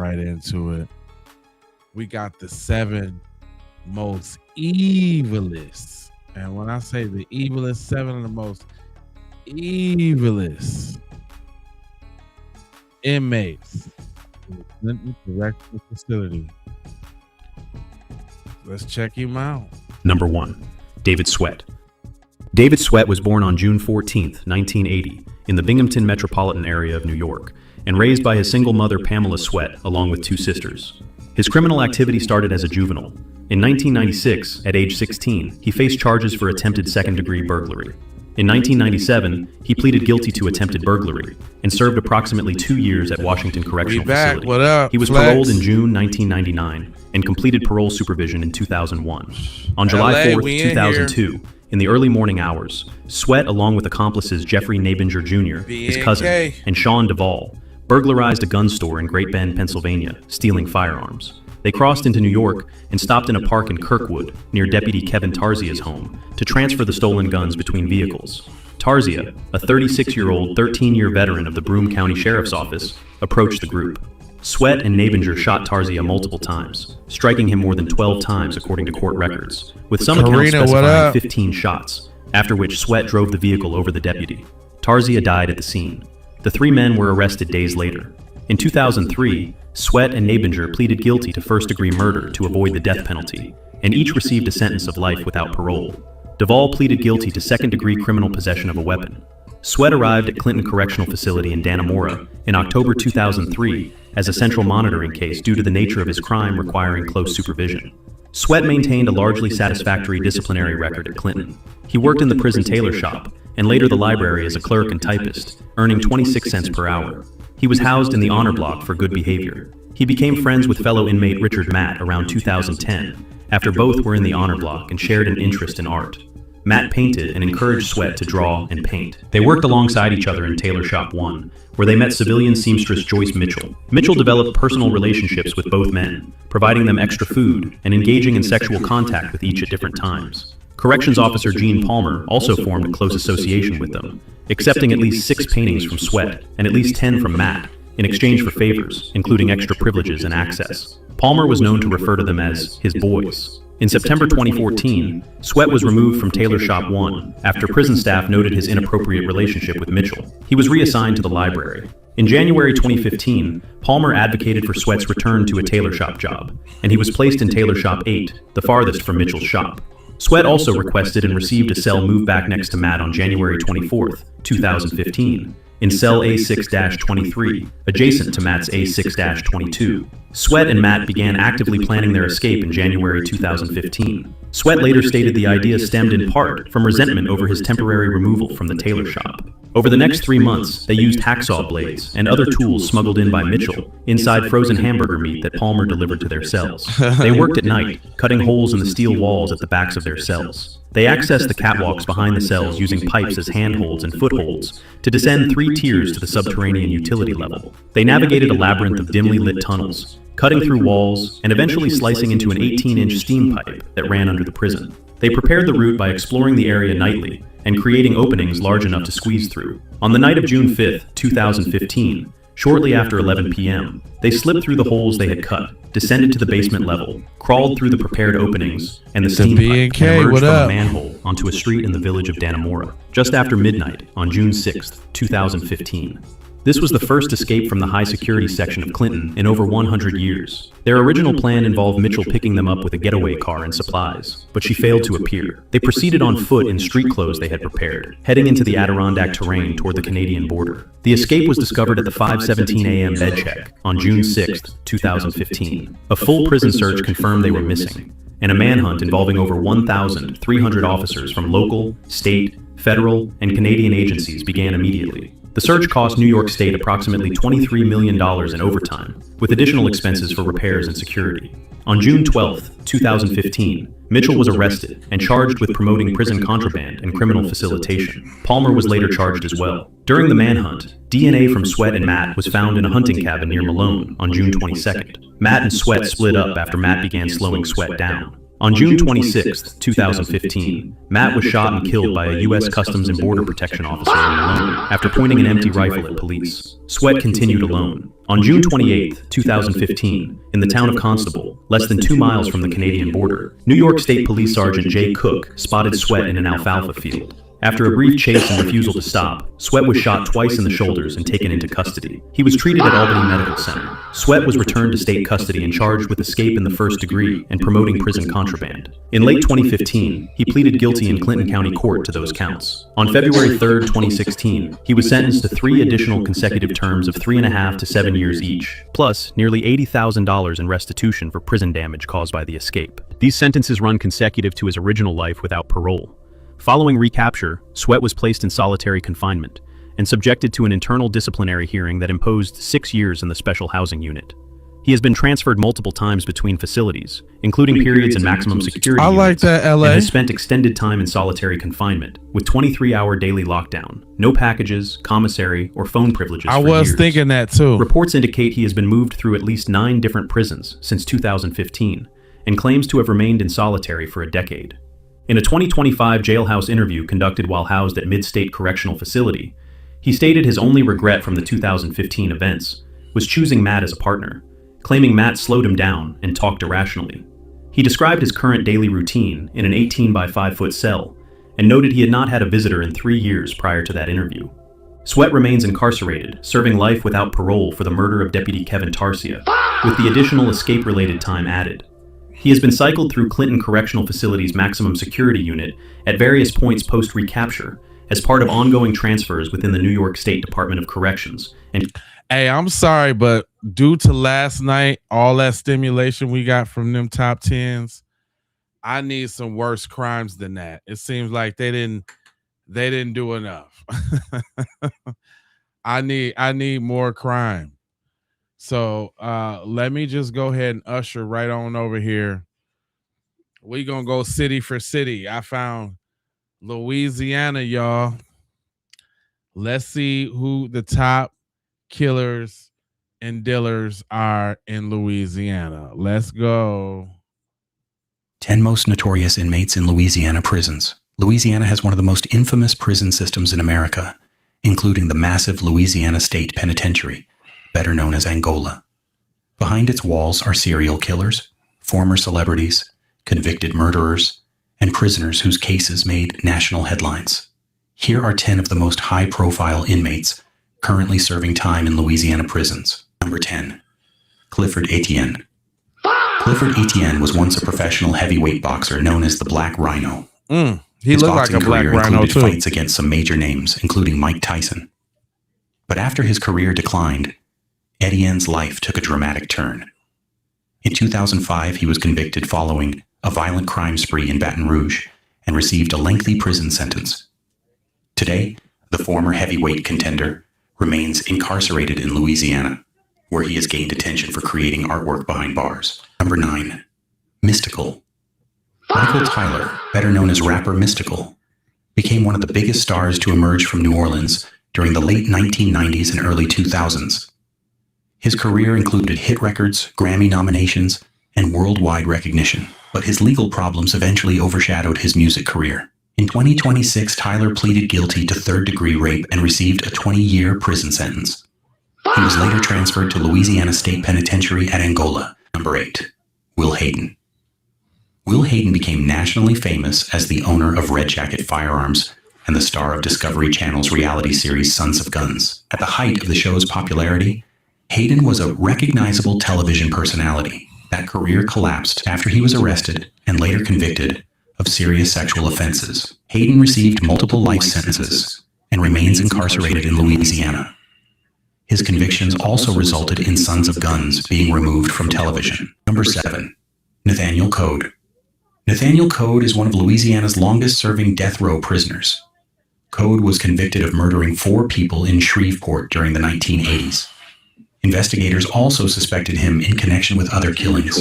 right into it. We got the 7 most evilest, and when I say the evilest, 7 of the most evilest inmates in the Clinton Correctional Facility. Let's check him out. Number 1, David Sweat. David Sweat was born on June 14, 1980, in the Binghamton metropolitan area of New York, and raised by his single mother Pamela Sweat, along with 2 sisters. His criminal activity started as a juvenile. In 1996, at age 16, he faced charges for attempted second-degree burglary. In 1997, he pleaded guilty to attempted burglary and served approximately 2 years at Washington Correctional Facility. What up, he was Flex? paroled in June 1999 and completed parole supervision in 2001. On July 4, 2002, in the early morning hours, Sweat, along with accomplices Jeffrey Nabinger Jr., his cousin, and Sean Duvall, burglarized a gun store in Great Bend, Pennsylvania, stealing firearms. They crossed into New York and stopped in a park in Kirkwood, near Deputy Kevin Tarzia's home, to transfer the stolen guns between vehicles. Tarzia, a 36-year-old, 13-year veteran of the Broome County Sheriff's Office, approached the group. Sweat and Nabinger shot Tarzia multiple times, striking him more than 12 times according to court records, with some accounts specifying 15 shots, after which Sweat drove the vehicle over the deputy. Tarzia died at the scene. The 3 men were arrested days later. In 2003, Sweat and Nabinger pleaded guilty to first-degree murder to avoid the death penalty, and each received a sentence of life without parole. Duvall pleaded guilty to second-degree criminal possession of a weapon. Sweat arrived at Clinton Correctional Facility in Dannemora in October 2003 as a central monitoring case due to the nature of his crime requiring close supervision. Sweat maintained a largely satisfactory disciplinary record at Clinton. He worked in the prison tailor shop and later the library as a clerk and typist, earning 26 cents per hour. He was housed in the honor block for good behavior. He became friends with fellow inmate Richard Matt around 2010, after both were in the honor block and shared an interest in art. Matt painted and encouraged Sweat to draw and paint. They worked alongside each other in Tailor Shop 1, where they met civilian seamstress Joyce Mitchell. Mitchell developed personal relationships with both men, providing them extra food and engaging in sexual contact with each at different times. Corrections officer Gene Palmer also formed a close association with them, accepting at least 6 paintings from Sweat and at least 10 from Matt, in exchange for favors, including extra privileges and access. Palmer was known to refer to them as his boys. In September 2014, Sweat was removed from Tailor Shop 1 after prison staff noted his inappropriate relationship with Mitchell. He was reassigned to the library. In January 2015, Palmer advocated for Sweat's return to a tailor shop job, and he was placed in Tailor Shop 8, the farthest from Mitchell's shop. Sweat also requested and received a cell moved back next to Matt on January 24, 2015, in cell A6-23, adjacent to Matt's A6-22. Sweat and Matt began actively planning their escape in January 2015. Sweat later stated the idea stemmed in part from resentment over his temporary removal from the tailor shop. Over the next 3 months, they used hacksaw blades and other tools smuggled in by Mitchell inside frozen hamburger meat that Palmer delivered to their cells. They worked at night, cutting holes in the steel walls at the backs of their cells. They accessed the catwalks behind the cells using pipes as handholds and footholds to descend 3 tiers to the subterranean utility level. They navigated a labyrinth of dimly lit tunnels, cutting through walls and eventually slicing into an 18-inch steam pipe that ran under the prison. They prepared the route by exploring the area nightly and creating openings large enough to squeeze through. On the night of June 5, 2015, shortly after 11 p.m., they slipped through the holes they had cut, descended to the basement level, crawled through the prepared openings and the steam pipe, and emerged from a manhole onto a street in the village of Dannemora, just after midnight on June 6, 2015. This was the first escape from the high-security section of Clinton in over 100 years. Their original plan involved Mitchell picking them up with a getaway car and supplies, but she failed to appear. They proceeded on foot in street clothes they had prepared, heading into the Adirondack terrain toward the Canadian border. The escape was discovered at the 5:17 a.m. bed check on June 6, 2015. A full prison search confirmed they were missing, and a manhunt involving over 1,300 officers from local, state, federal, and Canadian agencies began immediately. The search cost New York State approximately $23 million in overtime, with additional expenses for repairs and security. On June 12, 2015, Mitchell was arrested and charged with promoting prison contraband and criminal facilitation. Palmer was later charged as well. During the manhunt, DNA from Sweat and Matt was found in a hunting cabin near Malone on June 22nd. Matt and Sweat split up after Matt began slowing Sweat down. On June 26, 2015, Matt was shot and killed by a U.S. Customs and Border Protection officer in Malone after pointing an empty rifle at police. Sweat continued alone. On June 28, 2015, in the town of Constable, less than 2 miles from the Canadian border, New York State Police Sergeant Jay Cook spotted Sweat in an alfalfa field. After a brief chase and refusal to stop, Sweat was shot twice in the shoulders and taken into custody. He was treated at Albany Medical Center. Sweat was returned to state custody and charged with escape in the first degree and promoting prison contraband. In late 2015, he pleaded guilty in Clinton County Court to those counts. On February 3, 2016, he was sentenced to 3 additional consecutive terms of 3.5 to 7 years each, plus nearly $80,000 in restitution for prison damage caused by the escape. These sentences run consecutive to his original life without parole. Following recapture, Sweat was placed in solitary confinement and subjected to an internal disciplinary hearing that imposed 6 years in the special housing unit. He has been transferred multiple times between facilities, including periods in maximum security units, like that, LA. and has spent extended time in solitary confinement with 23-hour daily lockdown, no packages, commissary, or phone privileges I for was years. thinking that too. Reports indicate he has been moved through at least 9 different prisons since 2015 and claims to have remained in solitary for a decade. In a 2025 jailhouse interview conducted while housed at Mid-State Correctional Facility, he stated his only regret from the 2015 events was choosing Matt as a partner, claiming Matt slowed him down and talked irrationally. He described his current daily routine in an 18 by 5 foot cell and noted he had not had a visitor in 3 years prior to that interview. Sweat remains incarcerated, serving life without parole for the murder of Deputy Kevin Tarsia, with the additional escape-related time added. He has been cycled through Clinton Correctional Facility's maximum security unit at various points post-recapture as part of ongoing transfers within the New York State Department of Corrections. And Hey, I'm sorry, but due to last night, all that stimulation we got from them top 10s, I need some worse crimes than that. It seems like they didn't do enough. I need more crime. So let me just go ahead and usher right on over here. We're going to go city for city. I found Louisiana, y'all. Let's see who the top killers and dealers are in Louisiana. Let's go. 10 most notorious inmates in Louisiana prisons. Louisiana has one of the most infamous prison systems in America, including the massive Louisiana State Penitentiary, better known as Angola. Behind its walls are serial killers, former celebrities, convicted murderers, and prisoners whose cases made national headlines. Here are 10 of the most high-profile inmates currently serving time in Louisiana prisons. Number 10. Clifford Etienne. Clifford Etienne was once a professional heavyweight boxer known as the Black Rhino. He looked like a Black Rhino too. Fights against some major names, including Mike Tyson. But after his career declined, Etienne's life took a dramatic turn. In 2005, he was convicted following a violent crime spree in Baton Rouge and received a lengthy prison sentence. Today, the former heavyweight contender remains incarcerated in Louisiana, where he has gained attention for creating artwork behind bars. Number 9. Mystical. Michael Tyler, better known as rapper Mystical, became one of the biggest stars to emerge from New Orleans during the late 1990s and early 2000s. His career included hit records, Grammy nominations, and worldwide recognition, but his legal problems eventually overshadowed his music career. In 2026, Tyler pleaded guilty to third-degree rape and received a 20-year prison sentence. He was later transferred to Louisiana State Penitentiary at Angola. Number 8. Will Hayden. Will Hayden became nationally famous as the owner of Red Jacket Firearms and the star of Discovery Channel's reality series Sons of Guns. At the height of the show's popularity, Hayden was a recognizable television personality. That career collapsed after he was arrested and later convicted of serious sexual offenses. Hayden received multiple life sentences and remains incarcerated in Louisiana. His convictions also resulted in Sons of Guns being removed from television. Number 7. Nathaniel Code. Nathaniel Code is one of Louisiana's longest-serving death row prisoners. Code was convicted of murdering 4 people in Shreveport during the 1980s. Investigators also suspected him in connection with other killings.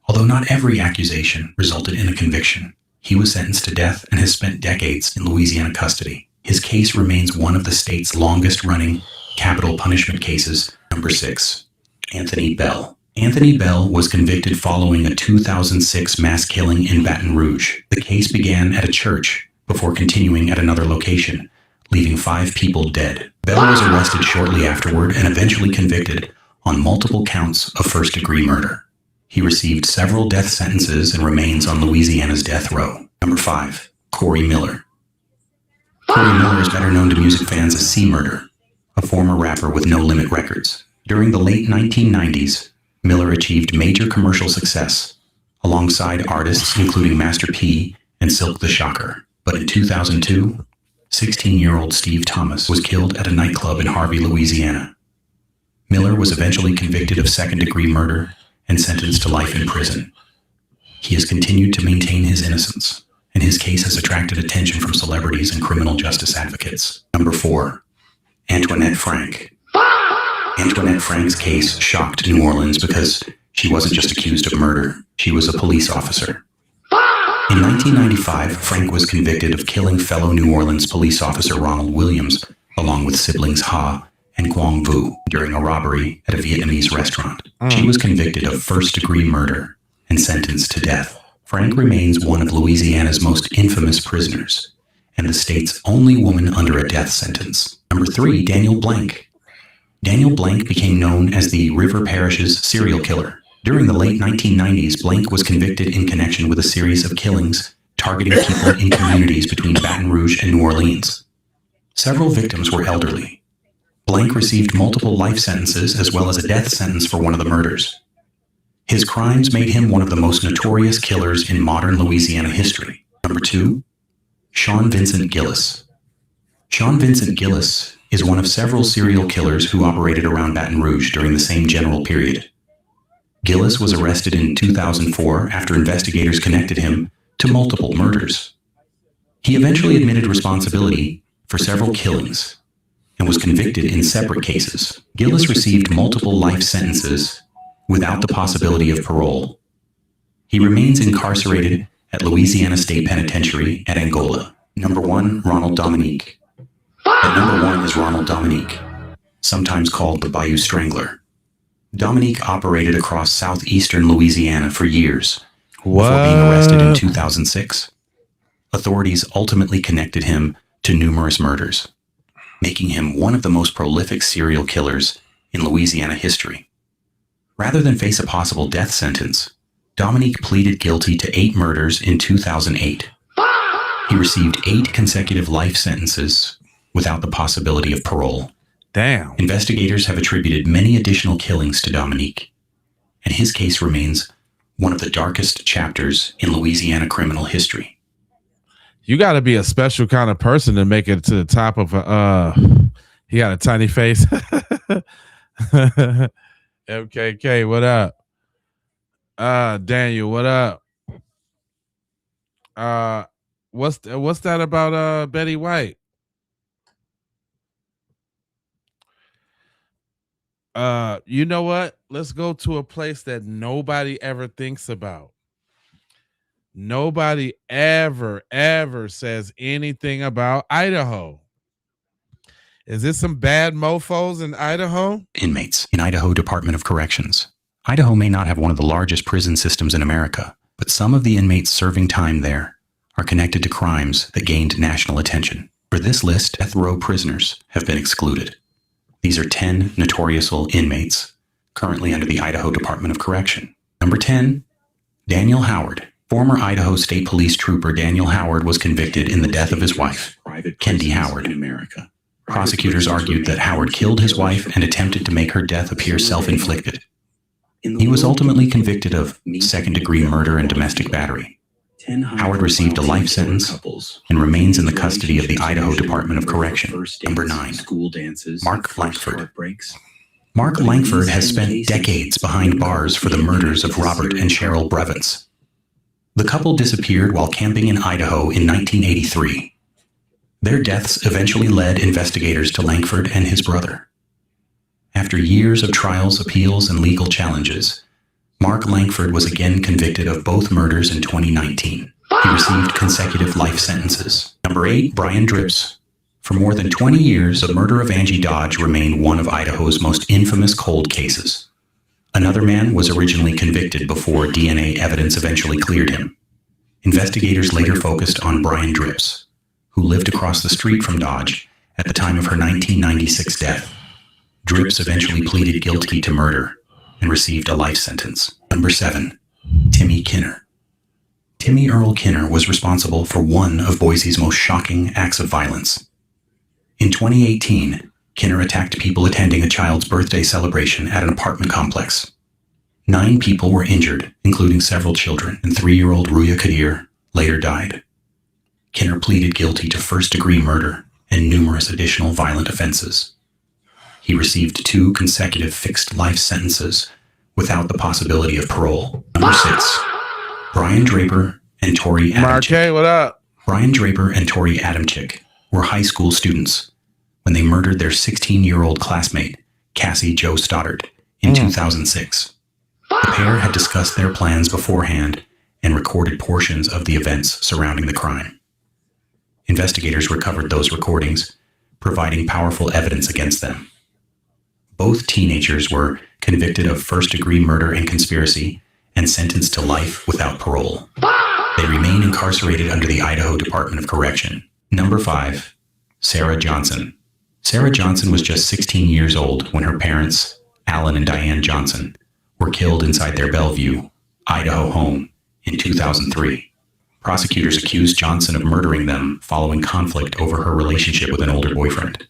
Although not every accusation resulted in a conviction, he was sentenced to death and has spent decades in Louisiana custody. His case remains one of the state's longest-running capital punishment cases. Number 6. Anthony Bell. Anthony Bell was convicted following a 2006 mass killing in Baton Rouge. The case began at a church before continuing at another location, leaving 5 people dead. Bell was arrested shortly afterward and eventually convicted on multiple counts of first-degree murder. He received several death sentences and remains on Louisiana's death row. Number 5. Corey Miller. Corey Miller is better known to music fans as C-Murder, a former rapper with No Limit Records. During the late 1990s, Miller achieved major commercial success, alongside artists including Master P and Silk the Shocker. But in 2002, 16-year-old Steve Thomas was killed at a nightclub in Harvey, Louisiana. Miller was eventually convicted of second-degree murder and sentenced to life in prison. He has continued to maintain his innocence, and his case has attracted attention from celebrities and criminal justice advocates. Number 4. Antoinette Frank. Antoinette Frank's case shocked New Orleans because she wasn't just accused of murder, she was a police officer. In 1995, Frank was convicted of killing fellow New Orleans police officer Ronald Williams, along with siblings Ha and Quang Vu, during a robbery at a Vietnamese restaurant. She was convicted of first-degree murder and sentenced to death. Frank remains one of Louisiana's most infamous prisoners, and the state's only woman under a death sentence. Number 3, Daniel Blank. Daniel Blank became known as the River Parish's serial killer. During the late 1990s, Blank was convicted in connection with a series of killings targeting people in communities between Baton Rouge and New Orleans. Several victims were elderly. Blank received multiple life sentences as well as a death sentence for one of the murders. His crimes made him one of the most notorious killers in modern Louisiana history. Number 2, Sean Vincent Gillis. Sean Vincent Gillis is one of several serial killers who operated around Baton Rouge during the same general period. Gillis was arrested in 2004 after investigators connected him to multiple murders. He eventually admitted responsibility for several killings and was convicted in separate cases. Gillis received multiple life sentences without the possibility of parole. He remains incarcerated at Louisiana State Penitentiary at Angola. Number 1, Ronald Dominique. At number 1 is Ronald Dominique, sometimes called the Bayou Strangler. Dominique operated across southeastern Louisiana for years before being arrested in 2006. Authorities ultimately connected him to numerous murders, making him one of the most prolific serial killers in Louisiana history. Rather than face a possible death sentence, Dominique pleaded guilty to 8 murders in 2008. He received 8 consecutive life sentences without the possibility of parole. Damn. Investigators have attributed many additional killings to Dominique, and his case remains one of the darkest chapters in Louisiana criminal history. You got to be a special kind of person to make it to the top of he got a tiny face. MKK, what up? Daniel, what up? What's that about Betty White? You know what? Let's go to a place that nobody ever thinks about. Nobody ever says anything about Idaho. Is this some bad mofos in Idaho? Inmates in Idaho Department of Corrections. Idaho may not have one of the largest prison systems in America, but some of the inmates serving time there are connected to crimes that gained national attention. For this list, death row prisoners have been excluded. These are 10 notorious inmates currently under the Idaho Department of Correction. Number 10, Daniel Howard. Former Idaho State Police Trooper Daniel Howard was convicted in the death of his wife, Kendi Howard. Prosecutors argued that Howard killed his wife and attempted to make her death appear self-inflicted. He was ultimately convicted of second-degree murder and domestic battery. Howard received a life sentence and remains in the custody of the Idaho Department of Correction. Number 9, Mark Langford. Mark Langford has spent decades behind bars for the murders of Robert and Cheryl Brevins. The couple disappeared while camping in Idaho in 1983. Their deaths eventually led investigators to Langford and his brother. After years of trials, appeals, and legal challenges, Mark Langford was again convicted of both murders in 2019. He received consecutive life sentences. Number 8, Brian Dripps. For more than 20 years, the murder of Angie Dodge remained one of Idaho's most infamous cold cases. Another man was originally convicted before DNA evidence eventually cleared him. Investigators later focused on Brian Dripps, who lived across the street from Dodge at the time of her 1996 death. Drips eventually pleaded guilty to murder and received a life sentence. Number 7. Timmy Kinner. Timmy Earl Kinner was responsible for one of Boise's most shocking acts of violence. In 2018, Kinner attacked people attending a child's birthday celebration at an apartment complex. 9 people were injured, including several children, and 3-year-old Ruya Kadir later died. Kinner pleaded guilty to first-degree murder and numerous additional violent offenses. He received 2 consecutive fixed life sentences without the possibility of parole. Number 6. Brian Draper and Tori Adamczyk. Marquez, what up? Brian Draper and Tori Adamczyk were high school students when they murdered their 16-year-old classmate, Cassie Jo Stoddard, in 2006. The pair had discussed their plans beforehand and recorded portions of the events surrounding the crime. Investigators recovered those recordings, providing powerful evidence against them. Both teenagers were convicted of first-degree murder and conspiracy and sentenced to life without parole. They remain incarcerated under the Idaho Department of Correction. Number 5. Sarah Johnson. Sarah Johnson was just 16 years old when her parents, Alan and Diane Johnson, were killed inside their Bellevue, Idaho home in 2003. Prosecutors accused Johnson of murdering them following conflict over her relationship with an older boyfriend.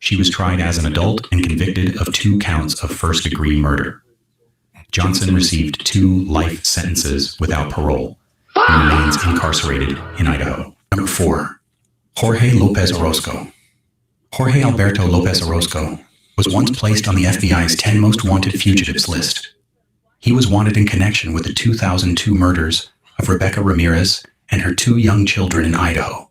She was tried as an adult and convicted of 2 counts of first-degree murder. Johnson received 2 life sentences without parole and remains incarcerated in Idaho. Number 4. Jorge Lopez Orozco. Jorge Alberto Lopez Orozco was once placed on the FBI's 10 most wanted fugitives list. He was wanted in connection with the 2002 murders of Rebecca Ramirez and her 2 young children in Idaho.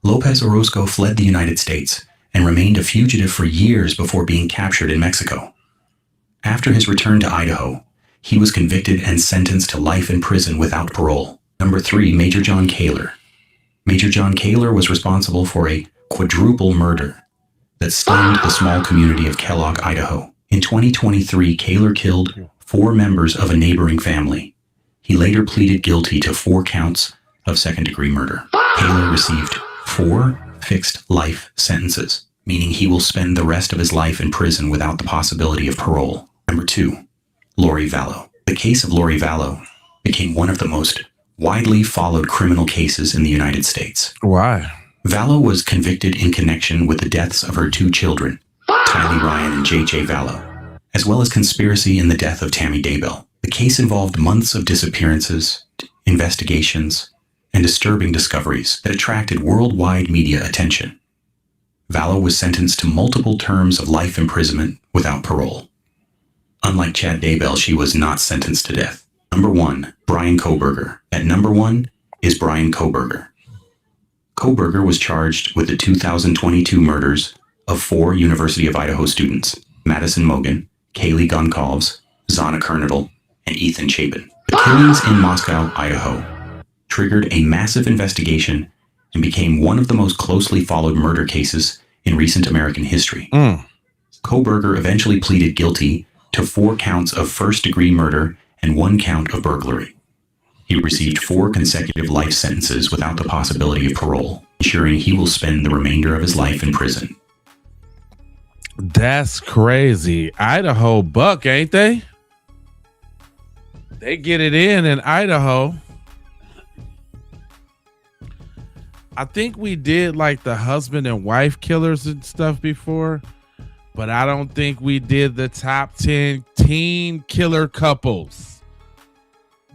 Lopez Orozco fled the United States and remained a fugitive for years before being captured in Mexico. After his return to Idaho, he was convicted and sentenced to life in prison without parole. Number 3. Major John Kaler. Major John Kaler was responsible for a quadruple murder that stunned the small community of Kellogg, Idaho. In 2023, Kaler killed 4 members of a neighboring family. He later pleaded guilty to 4 counts of second-degree murder. Kaler received 4 fixed life sentences, meaning he will spend the rest of his life in prison without the possibility of parole. Number 2. Lori Vallow. The case of Lori Vallow became one of the most widely followed criminal cases in the United States. Why? Vallow was convicted in connection with the deaths of her 2 children, Tylee Ryan and J.J. Vallow, as well as conspiracy in the death of Tammy Daybell. The case involved months of disappearances, investigations, and disturbing discoveries that attracted worldwide media attention. Vallow was sentenced to multiple terms of life imprisonment without parole. Unlike Chad Daybell, she was not sentenced to death. Number 1. Brian Kohberger. At number 1 is Brian Kohberger. Kohberger was charged with the 2022 murders of 4 University of Idaho students, Madison Mogen, Kaylee Goncalves, Zana Kernadel, and Ethan Chapin. The killings in Moscow, Idaho, triggered a massive investigation and became one of the most closely followed murder cases in recent American history. Kohberger eventually pleaded guilty to 4 counts of first-degree murder and 1 count of burglary. He received 4 consecutive life sentences without the possibility of parole, ensuring he will spend the remainder of his life in prison. That's crazy. Idaho buck, ain't they? They get it in Idaho. I think we did like the husband and wife killers and stuff before, but I don't think we did the top 10 teen killer couples.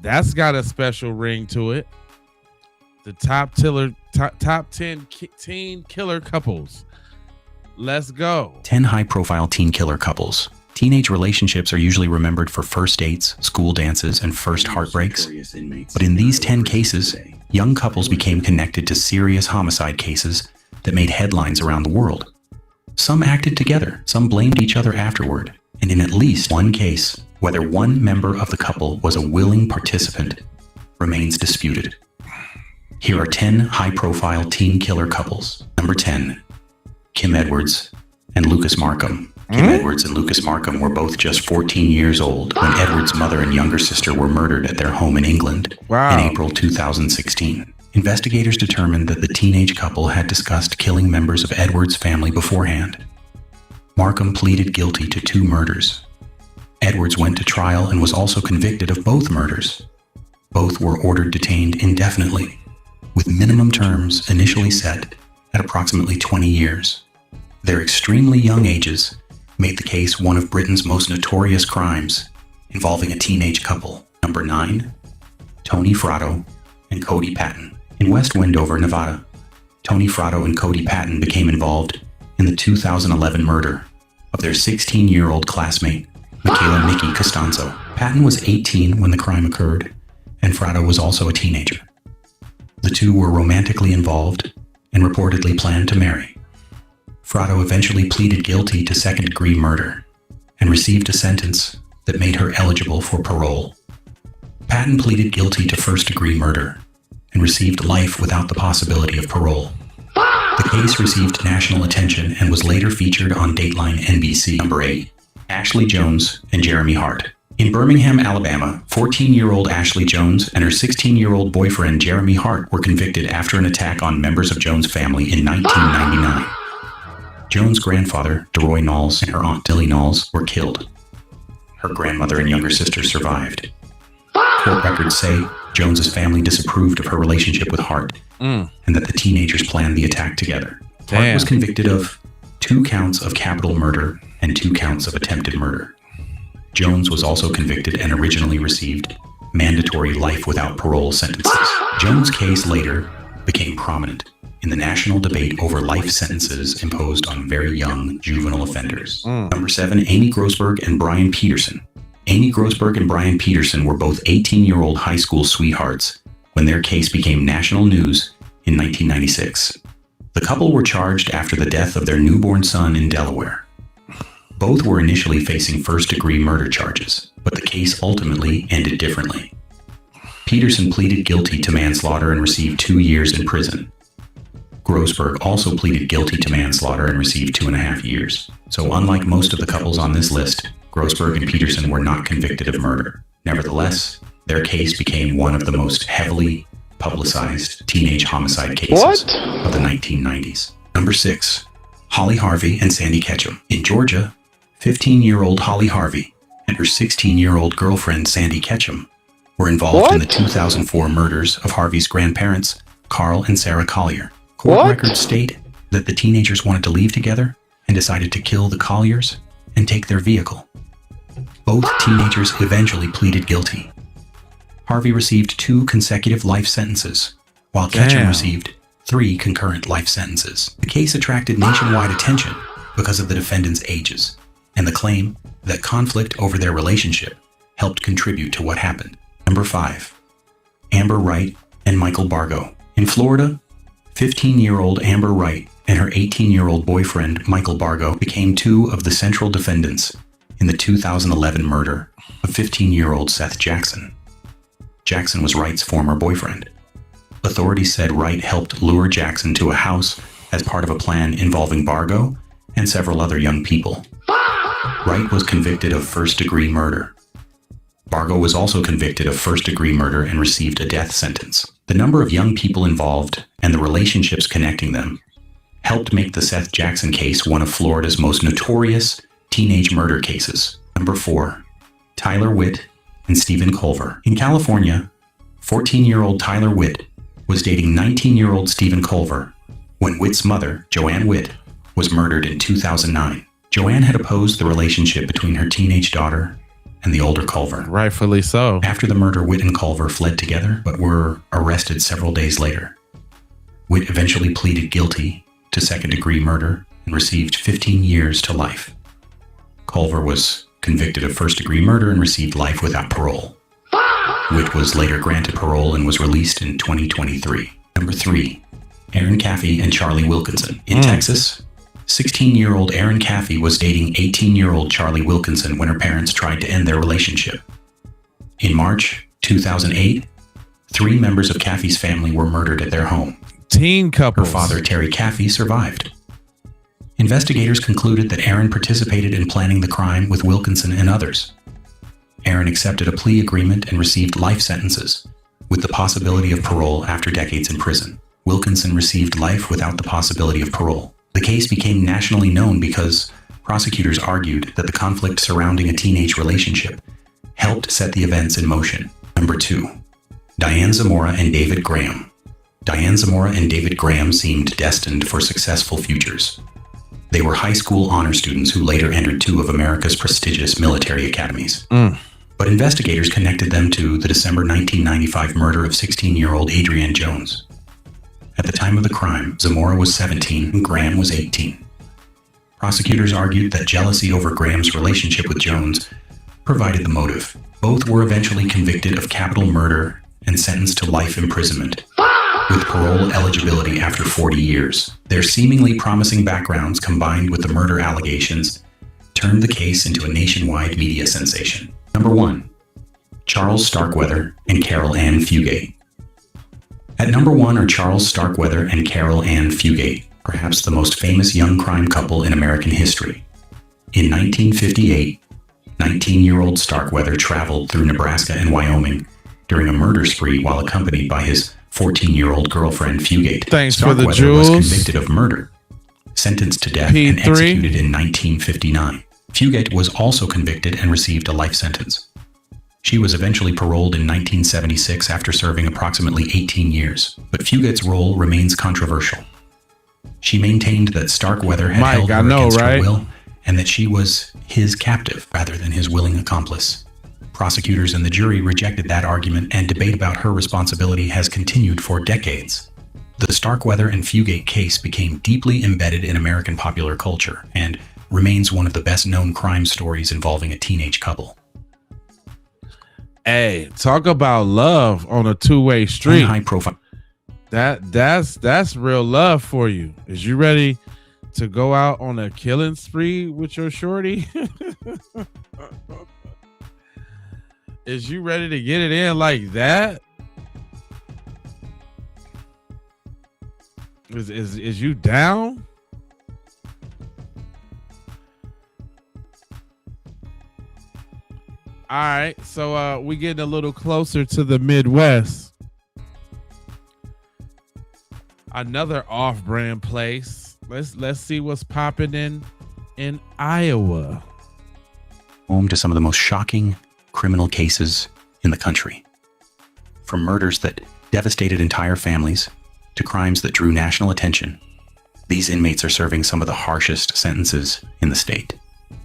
That's got a special ring to it. The top 10 teen killer couples. Let's go. 10 high-profile teen killer couples. Teenage relationships are usually remembered for first dates, school dances, and first heartbreaks. But in these 10 cases, young couples became connected to serious homicide cases that made headlines around the world. Some acted together, some blamed each other afterward, and in at least one case, whether one member of the couple was a willing participant remains disputed. Here are 10 high-profile teen killer couples. Number 10, Kim Edwards and Lucas Markham. Kim Edwards and Lucas Markham were both just 14 years old when Edwards' mother and younger sister were murdered at their home in England in April 2016. Investigators determined that the teenage couple had discussed killing members of Edwards' family beforehand. Markham pleaded guilty to 2 murders. Edwards went to trial and was also convicted of both murders. Both were ordered detained indefinitely, with minimum terms initially set at approximately 20 years. Their extremely young ages made the case one of Britain's most notorious crimes involving a teenage couple. Number 9. Tony Fratto and Cody Patton. In West Wendover, Nevada, Tony Fratto and Cody Patton became involved in the 2011 murder of their 16-year-old classmate, Michaela Nikki Costanzo. Patton was 18 when the crime occurred, and Fratto was also a teenager. The two were romantically involved and reportedly planned to marry. Fratto eventually pleaded guilty to second-degree murder and received a sentence that made her eligible for parole. Patton pleaded guilty to first-degree murder and received life without the possibility of parole. The case received national attention and was later featured on Dateline NBC. Number 8. Ashley Jones and Jeremy Hart. In Birmingham, Alabama, 14-year-old Ashley Jones and her 16-year-old boyfriend Jeremy Hart were convicted after an attack on members of Jones' family in 1999. Jones' grandfather, DeRoy Knowles, and her aunt Dilly Knowles were killed. Her grandmother and younger sister survived. Court records say Jones's family disapproved of her relationship with Hart and that the teenagers planned the attack together. Hart was convicted of 2 counts of capital murder and 2 counts of attempted murder. Jones was also convicted and originally received mandatory life without parole sentences. Jones' case later became prominent in the national debate over life sentences imposed on very young juvenile offenders. Number 7, Amy Grossberg and Brian Peterson. Amy Grossberg and Brian Peterson were both 18-year-old high school sweethearts when their case became national news in 1996. The couple were charged after the death of their newborn son in Delaware. Both were initially facing first-degree murder charges, but the case ultimately ended differently. Peterson pleaded guilty to manslaughter and received 2 years in prison. Grossberg also pleaded guilty to manslaughter and received 2.5 years. So unlike most of the couples on this list, Grossberg and Peterson were not convicted of murder. Nevertheless, their case became one of the most heavily publicized teenage homicide cases of the 1990s. Number 6, Holly Harvey and Sandy Ketchum. In Georgia, 15-year-old Holly Harvey and her 16-year-old girlfriend Sandy Ketchum were involved in the 2004 murders of Harvey's grandparents, Carl and Sarah Collier. Court records state that the teenagers wanted to leave together and decided to kill the Colliers and take their vehicle. Both teenagers eventually pleaded guilty. Harvey received 2 consecutive life sentences, while Ketchum received 3 concurrent life sentences. The case attracted nationwide attention because of the defendants' ages and the claim that conflict over their relationship helped contribute to what happened. Number 5, Amber Wright and Michael Bargo. In Florida, 15-year-old Amber Wright and her 18-year-old boyfriend Michael Bargo became 2 of the central defendants in the 2011 murder of 15-year-old Seth Jackson. Jackson was Wright's former boyfriend. Authorities said Wright helped lure Jackson to a house as part of a plan involving Bargo and several other young people. Wright was convicted of first-degree murder. Bargo was also convicted of first-degree murder and received a death sentence. The number of young people involved and the relationships connecting them helped make the Seth Jackson case one of Florida's most notorious teenage murder cases. Number 4, Tyler Witt and Stephen Culver. In California, 14-year-old Tyler Witt was dating 19-year-old Stephen Culver when Witt's mother, Joanne Witt, was murdered in 2009. Joanne had opposed the relationship between her teenage daughter and the older Culver. Rightfully so. After the murder, Witt and Culver fled together, but were arrested several days later. Witt eventually pleaded guilty to second-degree murder and received 15 years to life. Culver was convicted of first-degree murder and received life without parole. Witt was later granted parole and was released in 2023. Number 3, Aaron Caffey and Charlie Wilkinson. In Texas, 16-year-old Aaron Caffey was dating 18-year-old Charlie Wilkinson when her parents tried to end their relationship. In March 2008, 3 members of Caffey's family were murdered at their home. Teen couples. Her father, Terry Caffey, survived. Investigators concluded that Aaron participated in planning the crime with Wilkinson and others. Aaron accepted a plea agreement and received life sentences, with the possibility of parole after decades in prison. Wilkinson received life without the possibility of parole. The case became nationally known because prosecutors argued that the conflict surrounding a teenage relationship helped set the events in motion. Number 2. Diane Zamora and David Graham. Diane Zamora and David Graham seemed destined for successful futures. They were high school honor students who later entered 2 of America's prestigious military academies. But investigators connected them to the December 1995 murder of 16-year-old Adrienne Jones. At the time of the crime, Zamora was 17 and Graham was 18. Prosecutors argued that jealousy over Graham's relationship with Jones provided the motive. Both were eventually convicted of capital murder and sentenced to life imprisonment, with parole eligibility after 40 years. Their seemingly promising backgrounds, combined with the murder allegations, turned the case into a nationwide media sensation. Number 1. Charles Starkweather and Carol Ann Fugate. At number 1 are Charles Starkweather and Carol Ann Fugate, perhaps the most famous young crime couple in American history. In 1958, 19-year-old Starkweather traveled through Nebraska and Wyoming during a murder spree while accompanied by his 14-year-old girlfriend Fugate. Thanks for the Starkweather jewels. was convicted of murder, sentenced to death, and P3. executed in 1959. Fugate was also convicted and received a life sentence. She was eventually paroled in 1976 after serving approximately 18 years, but Fugate's role remains controversial. She maintained that Starkweather had held her against her will and that she was his captive rather than his willing accomplice. Prosecutors and the jury rejected that argument, and debate about her responsibility has continued for decades. The Starkweather and Fugate case became deeply embedded in American popular culture and remains one of the best-known crime stories involving a teenage couple. Hey, talk about love on a two-way street. High profile. That's real love for you. Is you ready to go out on a killing spree with your shorty? Is you ready to get it in like that? Is you down? All right, so we getting a little closer to the Midwest. Another off-brand place. Let's see what's popping in Iowa. Home to some of the most shocking criminal cases in the country. From murders that devastated entire families to crimes that drew national attention, these inmates are serving some of the harshest sentences in the state.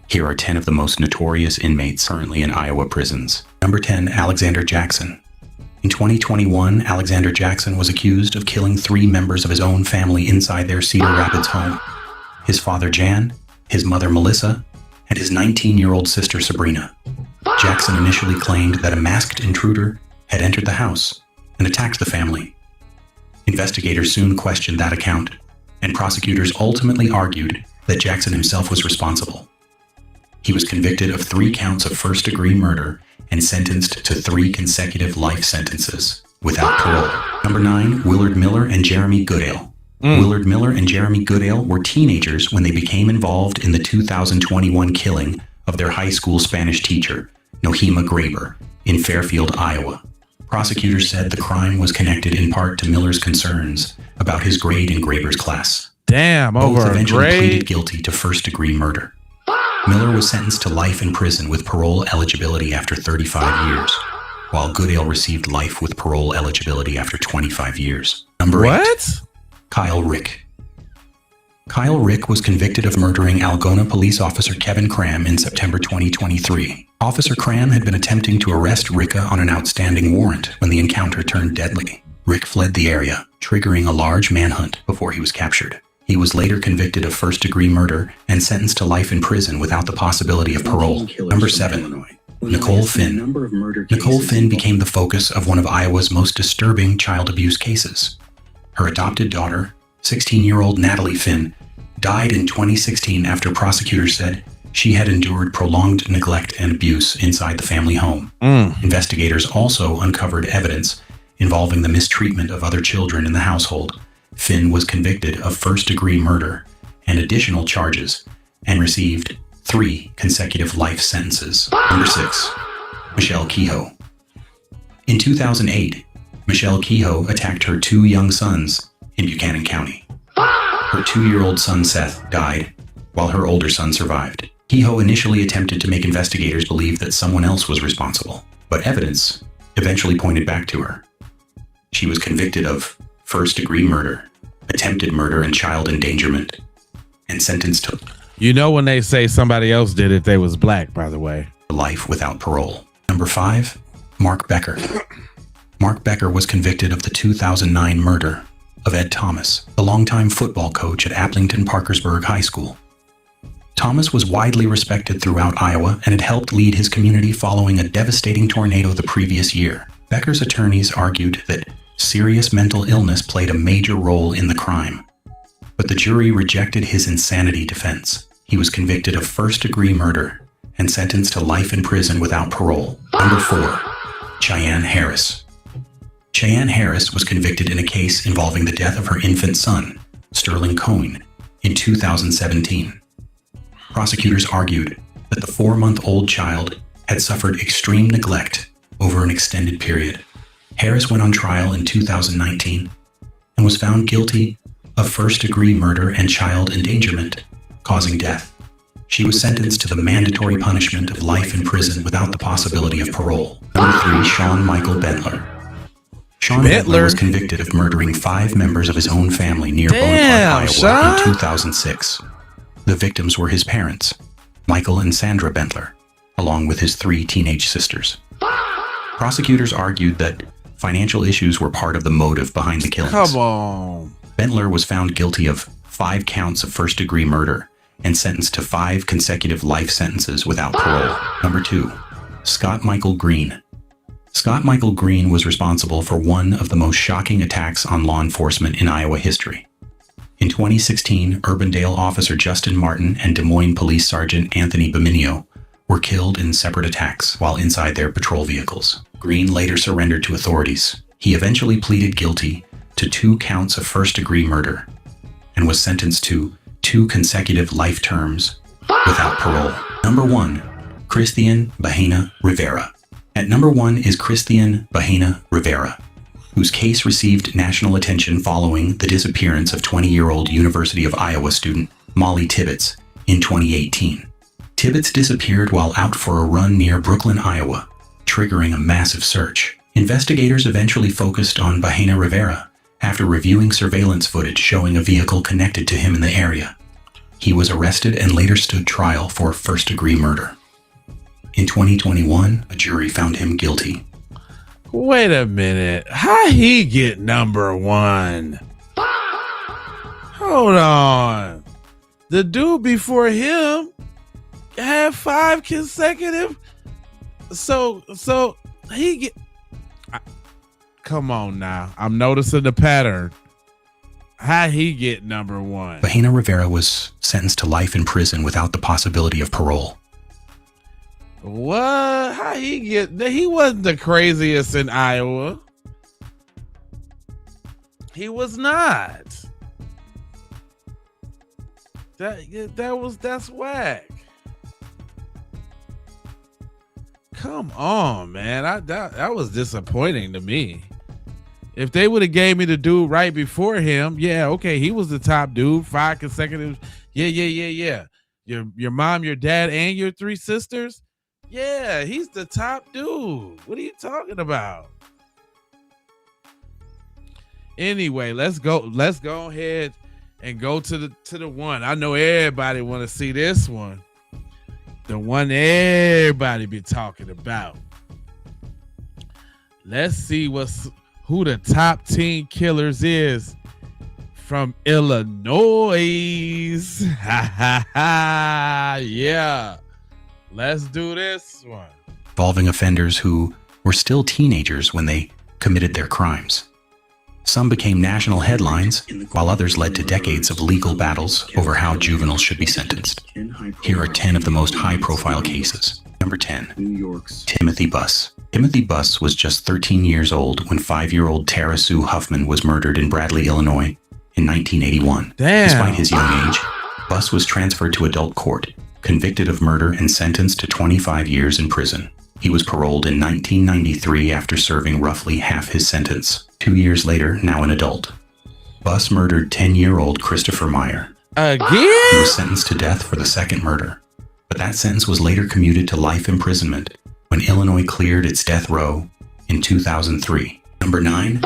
Here are 10 of the most notorious inmates currently in Iowa prisons. Number 10, Alexander Jackson. In 2021, Alexander Jackson was accused of killing 3 members of his own family inside their Cedar Rapids home. His father, Jan, his mother, Melissa, and his 19-year-old sister, Sabrina. Jackson initially claimed that a masked intruder had entered the house and attacked the family. Investigators soon questioned that account, and prosecutors ultimately argued that Jackson himself was responsible. He was convicted of 3 counts of first-degree murder and sentenced to 3 consecutive life sentences without parole. Number 9, Willard Miller and Jeremy Goodale. Willard Miller and Jeremy Goodale were teenagers when they became involved in the 2021 killing of their high school Spanish teacher, Nohema Graber, in Fairfield, Iowa. Prosecutors said the crime was connected in part to Miller's concerns about his grade in Graber's class. Damn, Both over a eventually grade? pleaded guilty to first-degree murder. Miller was sentenced to life in prison with parole eligibility after 35 years, while Goodale received life with parole eligibility after 25 years. Number 8, Kyle Rick. Kyle Rick was convicted of murdering Algona police officer Kevin Cram in September 2023. Officer Cram had been attempting to arrest Ricka on an outstanding warrant when the encounter turned deadly. Rick fled the area, triggering a large manhunt before he was captured. He was later convicted of first-degree murder and sentenced to life in prison without the possibility of parole. Number 7, Nicole Finn. Nicole Finn became the focus of one of Iowa's most disturbing child abuse cases. Her adopted daughter, 16-year-old Natalie Finn, died in 2016 after prosecutors said she had endured prolonged neglect and abuse inside the family home. Investigators also uncovered evidence involving the mistreatment of other children in the household. Finn was convicted of first-degree murder and additional charges and received 3 consecutive life sentences. Number 6, Michelle Kehoe. In 2008, Michelle Kehoe attacked her 2 young sons in Buchanan County. Her 2-year-old son Seth died, while her older son survived. Kehoe initially attempted to make investigators believe that someone else was responsible, but evidence eventually pointed back to her. She was convicted of first-degree murder, attempted murder, and child endangerment, and sentenced to when they say somebody else did it, they was black, by the way. Life without parole. Number 5, Mark Becker. Mark Becker was convicted of the 2009 murder of Ed Thomas, the longtime football coach at Aplington-Parkersburg High School. Thomas was widely respected throughout Iowa and had helped lead his community following a devastating tornado the previous year. Becker's attorneys argued that serious mental illness played a major role in the crime, but the jury rejected his insanity defense. He was convicted of first-degree murder and sentenced to life in prison without parole. Number 4, Cheyenne Harris. Cheyenne Harris was convicted in a case involving the death of her infant son, Sterling Coyne, in 2017. Prosecutors argued that the 4-month-old child had suffered extreme neglect over an extended period. Harris went on trial in 2019 and was found guilty of first-degree murder and child endangerment, causing death. She was sentenced to the mandatory punishment of life in prison without the possibility of parole. Number 3, Sean Michael Bentler. Sean Bentler was convicted of murdering 5 members of his own family near Bonaparte, Iowa in 2006. The victims were his parents, Michael and Sandra Bentler, along with his 3 teenage sisters. Prosecutors argued that financial issues were part of the motive behind the killings. Come on. Bentler was found guilty of 5 counts of first-degree murder and sentenced to 5 consecutive life sentences without parole. Number 2, Scott Michael Green. Scott Michael Green was responsible for one of the most shocking attacks on law enforcement in Iowa history. In 2016, Urbandale officer Justin Martin and Des Moines Police Sergeant Anthony Beminio were killed in separate attacks while inside their patrol vehicles. Green later surrendered to authorities. He eventually pleaded guilty to 2 counts of first-degree murder and was sentenced to 2 consecutive life terms without parole. Number 1, Christian Bahena Rivera. At number 1 is Christian Bahena Rivera, whose case received national attention following the disappearance of 20-year-old University of Iowa student Molly Tibbetts in 2018. Tibbetts disappeared while out for a run near Brooklyn, Iowa, triggering a massive search. Investigators eventually focused on Bahena Rivera after reviewing surveillance footage showing a vehicle connected to him in the area. He was arrested and later stood trial for first-degree murder. In 2021, a jury found him guilty. Wait a minute. How he get number 1? Hold on. The dude before him had 5 consecutive. So he get. Come on now. I'm noticing the pattern. How he get number 1? Bahena Rivera was sentenced to life in prison without the possibility of parole. What? How he get? He wasn't the craziest in Iowa. He was not. That's whack. Come on, man. That was disappointing to me. If they would have gave me the dude right before him, yeah, okay, he was the top dude, 5 consecutive. Yeah. Your mom, your dad, and your 3 sisters. Yeah, he's the top dude. What are you talking about? Anyway, let's go ahead and go to the one. I know everybody want to see this one. The one everybody be talking about. Let's see who the top 10 killers is from Illinois. Ha ha ha. Yeah. Let's do this one. Involving offenders who were still teenagers when they committed their crimes. Some became national headlines, while others led to decades of legal battles over how juveniles should be sentenced. Here are 10 of the most high-profile cases. Number 10, New York's Timothy Buss. Timothy Buss was just 13 years old when 5-year-old Tara Sue Huffman was murdered in Bradley, Illinois in 1981. Damn. Despite his young age, Buss was transferred to adult court, convicted of murder and sentenced to 25 years in prison. He was paroled in 1993 after serving roughly half his sentence. 2 years later, now an adult. Bus murdered 10-year-old Christopher Meyer. Again? He was sentenced to death for the second murder, but that sentence was later commuted to life imprisonment when Illinois cleared its death row in 2003. Number 9,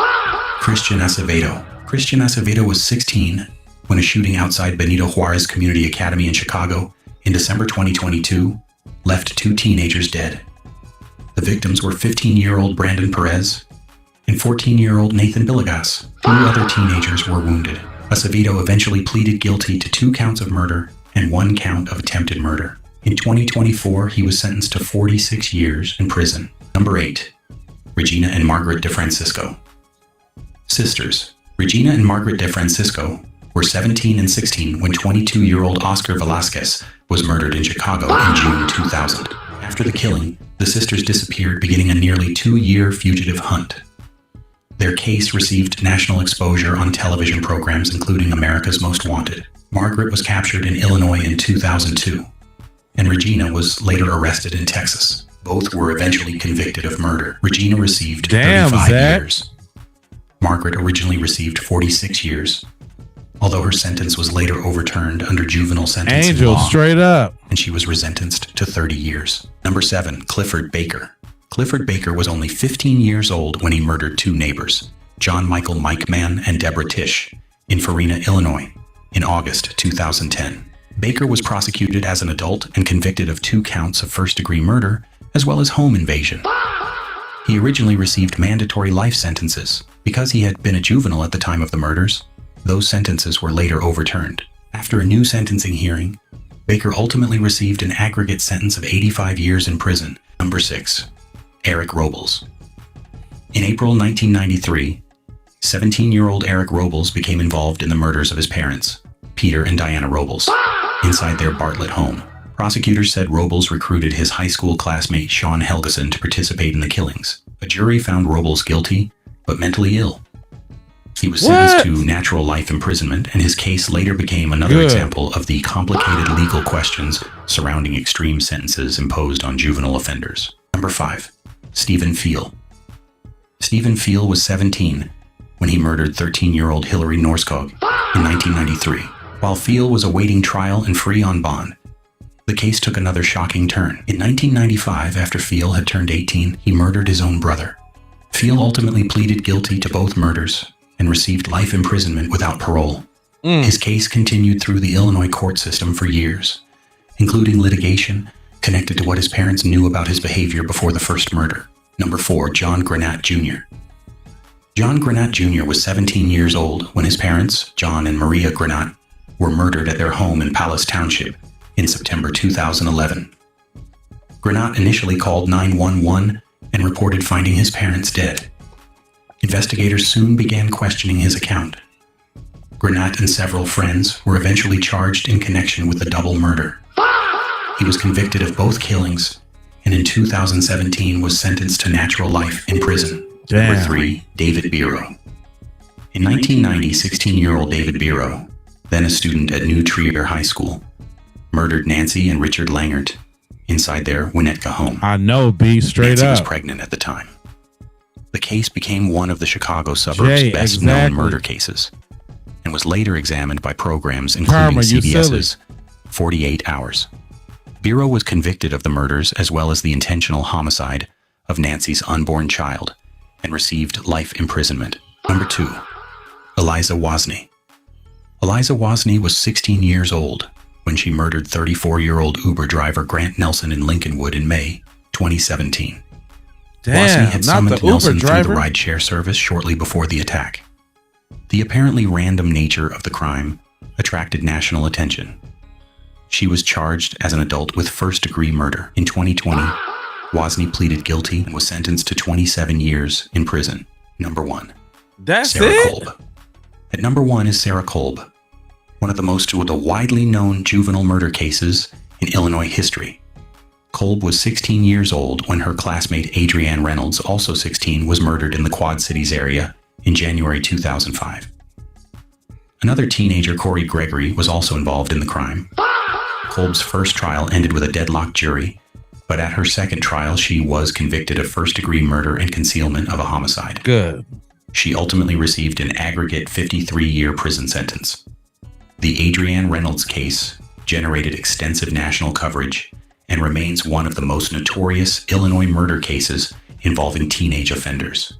Christian Acevedo. Christian Acevedo was 16 when a shooting outside Benito Juarez Community Academy in Chicago in December 2022 left 2 teenagers dead. The victims were 15-year-old Brandon Perez and 14-year-old Nathan Villegas. 2 other teenagers were wounded. Acevedo eventually pleaded guilty to 2 counts of murder and 1 count of attempted murder. In 2024, he was sentenced to 46 years in prison. Number 8, Regina and Margaret DeFrancisco. Sisters, Regina and Margaret DeFrancisco were 17 and 16 when 22-year-old Oscar Velasquez was murdered in Chicago in June 2000. After the killing, the sisters disappeared, beginning a nearly 2-year fugitive hunt. Their case received national exposure on television programs, including America's Most Wanted. Margaret was captured in Illinois in 2002, and Regina was later arrested in Texas. Both were eventually convicted of murder. Regina received 35 years. Margaret originally received 46 years, although her sentence was later overturned under juvenile sentencing law. Straight up. And she was resentenced to 30 years. Number 7, Clifford Baker. Clifford Baker was only 15 years old when he murdered 2 neighbors, John Michael Mike Mann and Deborah Tish, in Farina, Illinois, in August 2010. Baker was prosecuted as an adult and convicted of 2 counts of first-degree murder, as well as home invasion. He originally received mandatory life sentences. Because he had been a juvenile at the time of the murders, those sentences were later overturned. After a new sentencing hearing, Baker ultimately received an aggregate sentence of 85 years in prison. Number 6, Eric Robles. In April 1993, 17-year-old Eric Robles became involved in the murders of his parents, Peter and Diana Robles, inside their Bartlett home. Prosecutors said Robles recruited his high school classmate Sean Helgeson to participate in the killings. A jury found Robles guilty, but mentally ill. He was sentenced to natural life imprisonment, and his case later became another example of the complicated legal questions surrounding extreme sentences imposed on juvenile offenders. Number 5, Stephen Feel. Stephen Feel was 17 when he murdered 13-year-old Hillary Norskog in 1993. While Feel was awaiting trial and free on bond, the case took another shocking turn. In 1995, after Feel had turned 18, he murdered his own brother. Feel ultimately pleaded guilty to both murders and received life imprisonment without parole. His case continued through the Illinois court system for years, including litigation connected to what his parents knew about his behavior before the first murder. Number 4, John Granat Jr. John Granat Jr. was 17 years old when his parents, John and Maria Granat, were murdered at their home in Palace Township in September 2011. Granat initially called 911 and reported finding his parents dead. Investigators soon began questioning his account. Granat and several friends were eventually charged in connection with the double murder. He was convicted of both killings and in 2017 was sentenced to natural life in prison. Number 3, David Biro. In 1990, 16-year-old David Biro, then a student at New Trier High School, murdered Nancy and Richard Langert inside their Winnetka home. I know, B, straight Nancy up. was pregnant at the time. The case became one of the Chicago suburbs' best-known murder cases and was later examined by programs including CBS's 48 Hours. Biro was convicted of the murders as well as the intentional homicide of Nancy's unborn child and received life imprisonment. Number 2, Eliza Wozni. Eliza Wozni was 16 years old when she murdered 34-year-old Uber driver Grant Nelson in Lincolnwood in May 2017. Wozni had summoned Nelson through the rideshare service shortly before the attack. The apparently random nature of the crime attracted national attention. She was charged as an adult with first-degree murder. In 2020, Wozni pleaded guilty and was sentenced to 27 years in prison. Number 1, Sarah Kolb. At number 1 is Sarah Kolb, one of the most widely known juvenile murder cases in Illinois history. Kolb was 16 years old when her classmate Adrienne Reynolds, also 16, was murdered in the Quad Cities area in January 2005. Another teenager, Corey Gregory, was also involved in the crime. Kolb's first trial ended with a deadlocked jury, but at her second trial, she was convicted of first-degree murder and concealment of a homicide. Good. she ultimately received an aggregate 53-year prison sentence. The Adrienne Reynolds case generated extensive national coverage and remains one of the most notorious Illinois murder cases involving teenage offenders.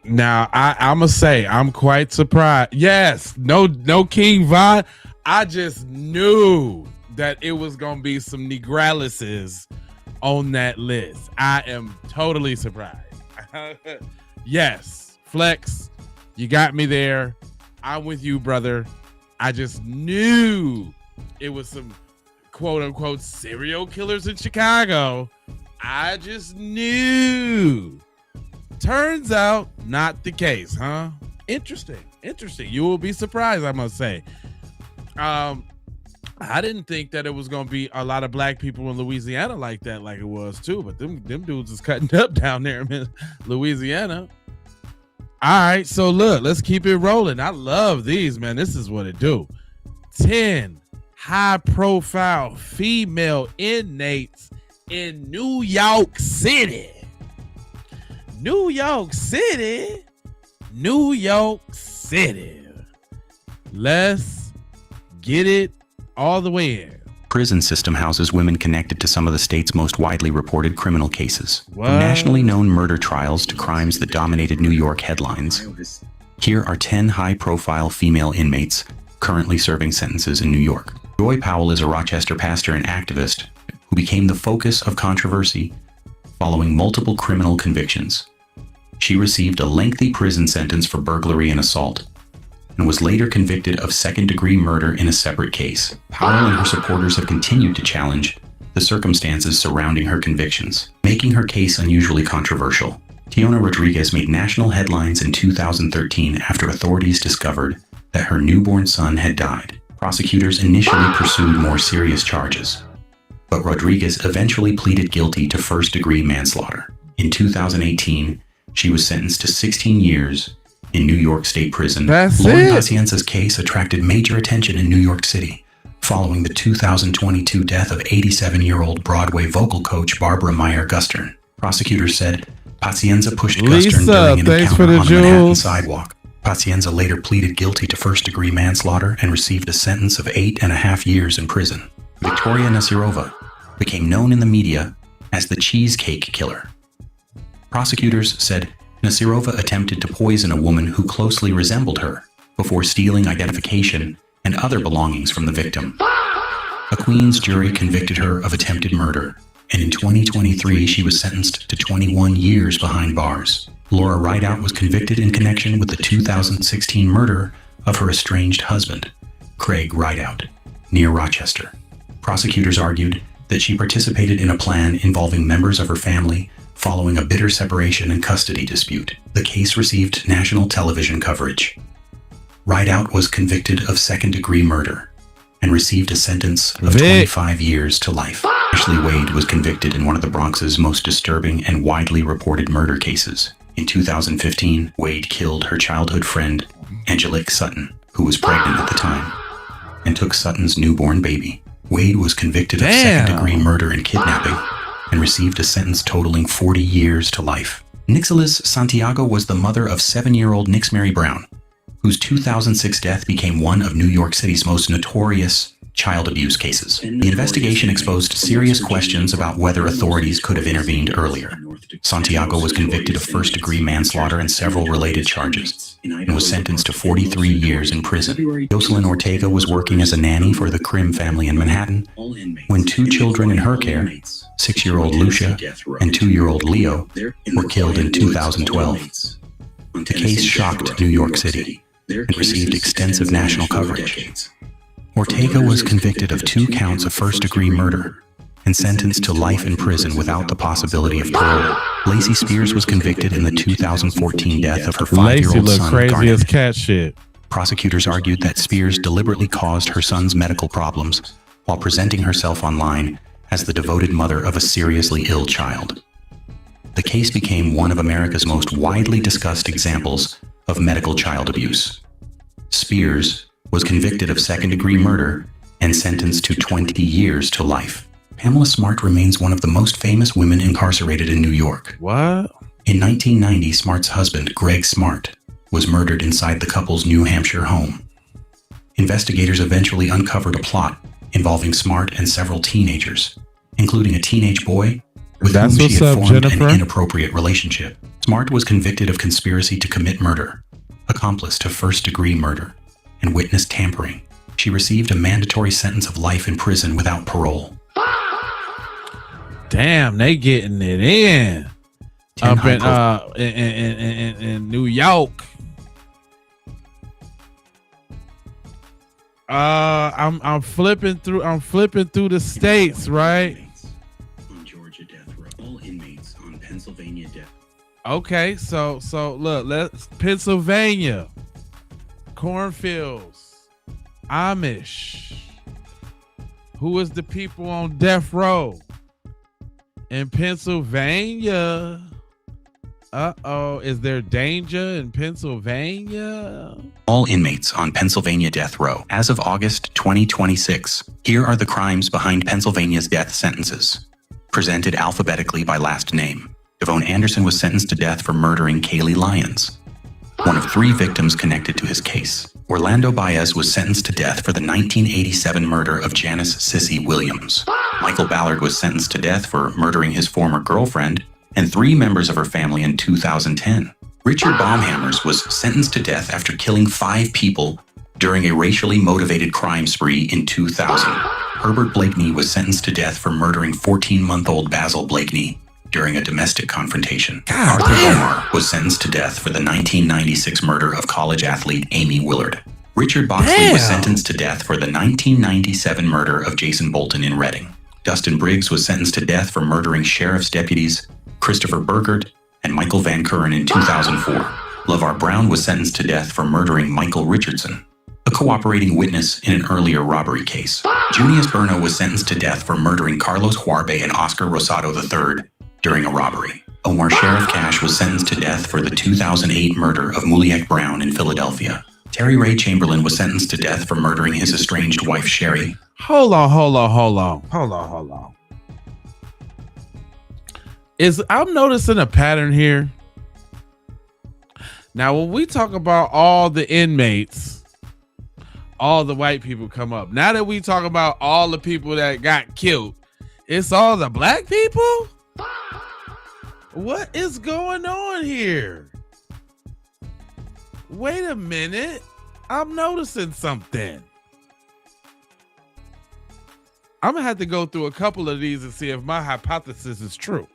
Now, I'm going to say I'm quite surprised. Yes, no King Von. I just knew that it was going to be some Negralises on that list. I am totally surprised. Yes, Flex, you got me there. I'm with you, brother. I just knew it was some quote unquote serial killers in Chicago. I just knew. Turns out not the case, huh? Interesting. You will be surprised, I must say. I didn't think that it was going to be a lot of black people in Louisiana like that, like it was too. But them dudes is cutting up down there in Louisiana. All right, so look, let's keep it rolling. I love these, man. This is what it do. 10 high-profile female inmates in New York City. New York City. Let's get it all the way in. Prison system houses women connected to some of the state's most widely reported criminal cases. What? From nationally known murder trials to crimes that dominated New York headlines. Here are 10 high-profile female inmates currently serving sentences in New York. Joy Powell is a Rochester pastor and activist who became the focus of controversy following multiple criminal convictions. She received a lengthy prison sentence for burglary and assault, and was later convicted of second-degree murder in a separate case. Powell and her supporters have continued to challenge the circumstances surrounding her convictions, making her case unusually controversial. Tiona Rodriguez made national headlines in 2013 after authorities discovered that her newborn son had died. Prosecutors initially pursued more serious charges, but Rodriguez eventually pleaded guilty to first-degree manslaughter. In 2018, she was sentenced to 16 years in New York State Prison. Lauren Pacienza's case attracted major attention in New York City following the 2022 death of 87-year-old Broadway vocal coach Barbara Meyer Gustern. Prosecutors said Pacienza pushed Gustern during an encounter on a Manhattan sidewalk. Pacienza later pleaded guilty to first-degree manslaughter and received a sentence of 8.5 years in prison. Victoria Nasirova became known in the media as the Cheesecake Killer. Prosecutors said Nasirova attempted to poison a woman who closely resembled her before stealing identification and other belongings from the victim. A Queens jury convicted her of attempted murder, and in 2023 she was sentenced to 21 years behind bars. Laura Rideout was convicted in connection with the 2016 murder of her estranged husband, Craig Rideout, near Rochester. Prosecutors argued that she participated in a plan involving members of her family following a bitter separation and custody dispute. The case received national television coverage. Rideout was convicted of second-degree murder and received a sentence of 25 years to life. Ashley Wade was convicted in one of the Bronx's most disturbing and widely reported murder cases. In 2015, Wade killed her childhood friend, Angelique Sutton, who was pregnant at the time, and took Sutton's newborn baby. Wade was convicted of second-degree murder and kidnapping and received a sentence totaling 40 years to life. Nixelis Santiago was the mother of 7-year-old Nix Mary Brown, whose 2006 death became one of New York City's most notorious child abuse cases. The investigation exposed serious questions about whether authorities could have intervened earlier. Santiago was convicted of first-degree manslaughter and several related charges, and was sentenced to 43 years in prison. Jocelyn Ortega was working as a nanny for the Krim family in Manhattan when 2 children in her care, 6-year-old Lucia and 2-year-old Leo, were killed in 2012. The case shocked New York City and received extensive national coverage. Ortega was convicted of 2 counts of first-degree murder and sentenced to life in prison without the possibility of parole. Lacey Spears was convicted in the 2014 death of her 5-year-old son, crazy Garnet. as cat shit. Prosecutors argued that Spears deliberately caused her son's medical problems while presenting herself online as the devoted mother of a seriously ill child. The case became one of America's most widely discussed examples of medical child abuse. Spears was convicted of second-degree murder and sentenced to 20 years to life. Pamela Smart remains one of the most famous women incarcerated in New York. What? In 1990, Smart's husband, Greg Smart, was murdered inside the couple's New Hampshire home. Investigators eventually uncovered a plot involving Smart and several teenagers, including a teenage boy with whom she had formed an inappropriate relationship. Smart was convicted of conspiracy to commit murder, accomplice to first-degree murder, and witness tampering. She received a mandatory sentence of life in prison without parole. Damn, they getting it in. Up in New York. I'm flipping through the states, right? On Georgia death row, all inmates on Pennsylvania death. Okay, so look, let's Pennsylvania, cornfields, Amish. Who is the people on death row in Pennsylvania? Is there danger in Pennsylvania? All inmates on Pennsylvania death row. As of August 2026, here are the crimes behind Pennsylvania's death sentences, presented alphabetically by last name. Devon Anderson was sentenced to death for murdering Kaylee Lyons, one of 3 victims connected to his case. Orlando Baez was sentenced to death for the 1987 murder of Janice Sissy Williams. Michael Ballard was sentenced to death for murdering his former girlfriend and 3 members of her family in 2010. Richard Baumhammers was sentenced to death after killing 5 people during a racially motivated crime spree in 2000. Herbert Blakeney was sentenced to death for murdering 14-month-old Basil Blakeney during a domestic confrontation. Arthur Bomar was sentenced to death for the 1996 murder of college athlete Amy Willard. Richard Boxley was sentenced to death for the 1997 murder of Jason Bolton in Reading. Dustin Briggs was sentenced to death for murdering sheriff's deputies Christopher Burgert and Michael Van Kuren in 2004. LeVar Brown was sentenced to death for murdering Michael Richardson, a cooperating witness in an earlier robbery case. Junius Berno was sentenced to death for murdering Carlos Huarbe and Oscar Rosado III during a robbery. Omar Sheriff Cash was sentenced to death for the 2008 murder of Muliek Brown in Philadelphia. Terry Ray Chamberlain was sentenced to death for murdering his estranged wife, Sherry. Hold on. I'm noticing a pattern here. Now, when we talk about all the inmates, all the white people come up. Now that we talk about all the people that got killed, it's all the black people? What is going on here? Wait a minute. I'm noticing something. I'm going to have to go through a couple of these and see if my hypothesis is true.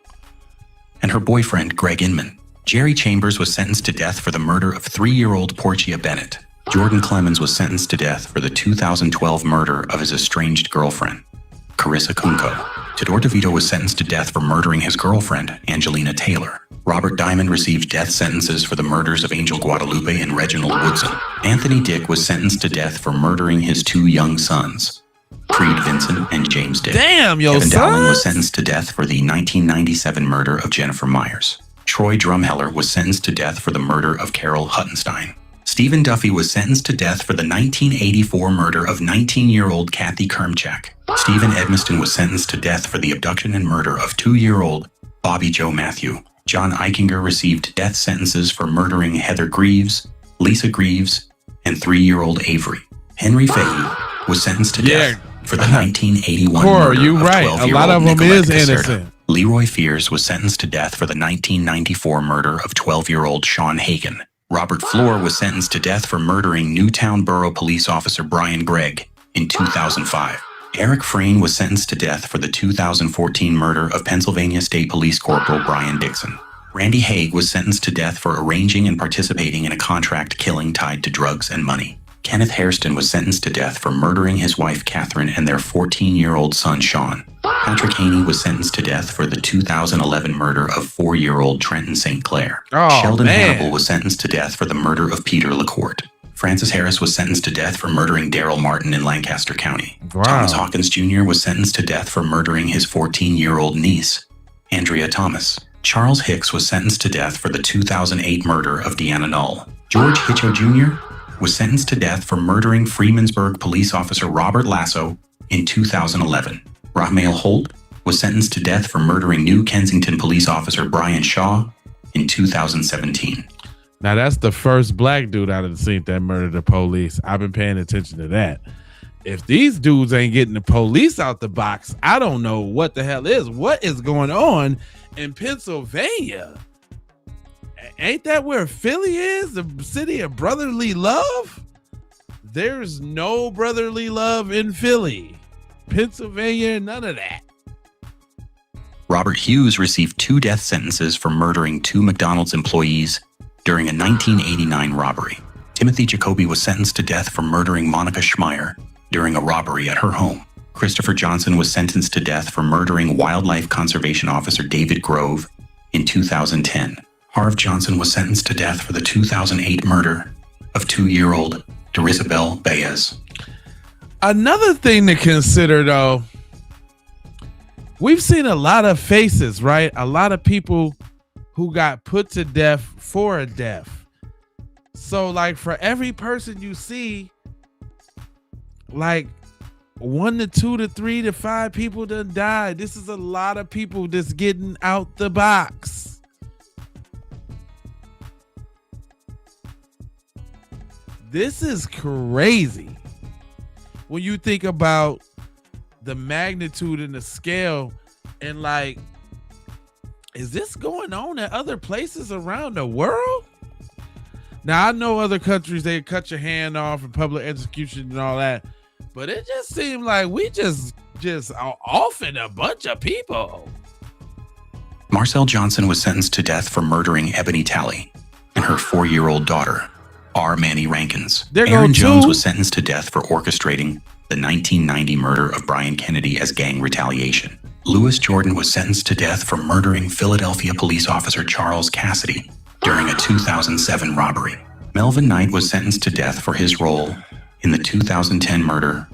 And her boyfriend, Greg Inman. Jerry Chambers was sentenced to death for the murder of 3-year-old Portia Bennett. Jordan Clemens was sentenced to death for the 2012 murder of his estranged girlfriend, Carissa Kunko. Tedor DeVito was sentenced to death for murdering his girlfriend, Angelina Taylor. Robert Diamond received death sentences for the murders of Angel Guadalupe and Reginald Woodson. Anthony Dick was sentenced to death for murdering his 2 young sons, Creed Vincent and James Dick. Damn, yo, Kevin son. Dowling was sentenced to death for the 1997 murder of Jennifer Myers. Troy Drumheller was sentenced to death for the murder of Carol Huttenstein. Stephen Duffy was sentenced to death for the 1984 murder of 19-year-old Kathy Kermchak. Stephen Edmiston was sentenced to death for the abduction and murder of 2-year-old Bobby Joe Matthew. John Eichinger received death sentences for murdering Heather Greaves, Lisa Greaves, and 3-year-old Avery. Henry Fahey was sentenced to death for the 1981 murder you of right. 12-year-old A lot of them Nicolette is Caserta. innocent. Leroy Fears was sentenced to death for the 1994 murder of 12-year-old Sean Hagen. Robert Floor was sentenced to death for murdering Newtown Borough Police Officer Brian Gregg in 2005. Eric Frayne was sentenced to death for the 2014 murder of Pennsylvania State Police Corporal Brian Dixon. Randy Haig was sentenced to death for arranging and participating in a contract killing tied to drugs and money. Kenneth Hairston was sentenced to death for murdering his wife Catherine and their 14-year-old son Sean. Patrick Haney was sentenced to death for the 2011 murder of 4-year-old Trenton St. Clair. Sheldon Hannibal was sentenced to death for the murder of Peter LaCourte. Francis Harris was sentenced to death for murdering Daryl Martin in Lancaster County. Wow. Thomas Hawkins Jr. was sentenced to death for murdering his 14-year-old niece, Andrea Thomas. Charles Hicks was sentenced to death for the 2008 murder of Deanna Null. George Hitcho Jr. was sentenced to death for murdering Freemansburg police officer Robert Lasso in 2011. Rahmael Holt was sentenced to death for murdering New Kensington police officer Brian Shaw in 2017. Now, that's the first black dude out of the scene that murdered the police. I've been paying attention to that. If these dudes ain't getting the police out the box, I don't know what the hell is. What is going on in Pennsylvania? Ain't that where Philly is? The city of brotherly love? There's no brotherly love in Philly. Pennsylvania, none of that. Robert Hughes received 2 death sentences for murdering 2 McDonald's employees during a 1989 robbery. Timothy Jacoby was sentenced to death for murdering Monica Schmeier during a robbery at her home. Christopher Johnson was sentenced to death for murdering Wildlife Conservation Officer David Grove in 2010. Harv Johnson was sentenced to death for the 2008 murder of 2-year-old Derisabel Baez. Another thing to consider, though, we've seen a lot of faces, right? A lot of people who got put to death for a death. So, like, for every person you see, like 1 to 2 to 3 to 5 people done died. This is a lot of people just getting out the box. This is crazy when you think about the magnitude and the scale, and like, is this going on at other places around the world? Now, I know other countries, they cut your hand off in public execution and all that, but it just seemed like we just are offing a bunch of people. Marcel Johnson was sentenced to death for murdering Ebony Talley and her 4-year-old daughter, R. Manny Rankins. Aaron Jones was sentenced to death for orchestrating the 1990 murder of Brian Kennedy as gang retaliation. Louis Jordan was sentenced to death for murdering Philadelphia police officer Charles Cassidy during a 2007 robbery. Melvin Knight was sentenced to death for his role in the 2010 murder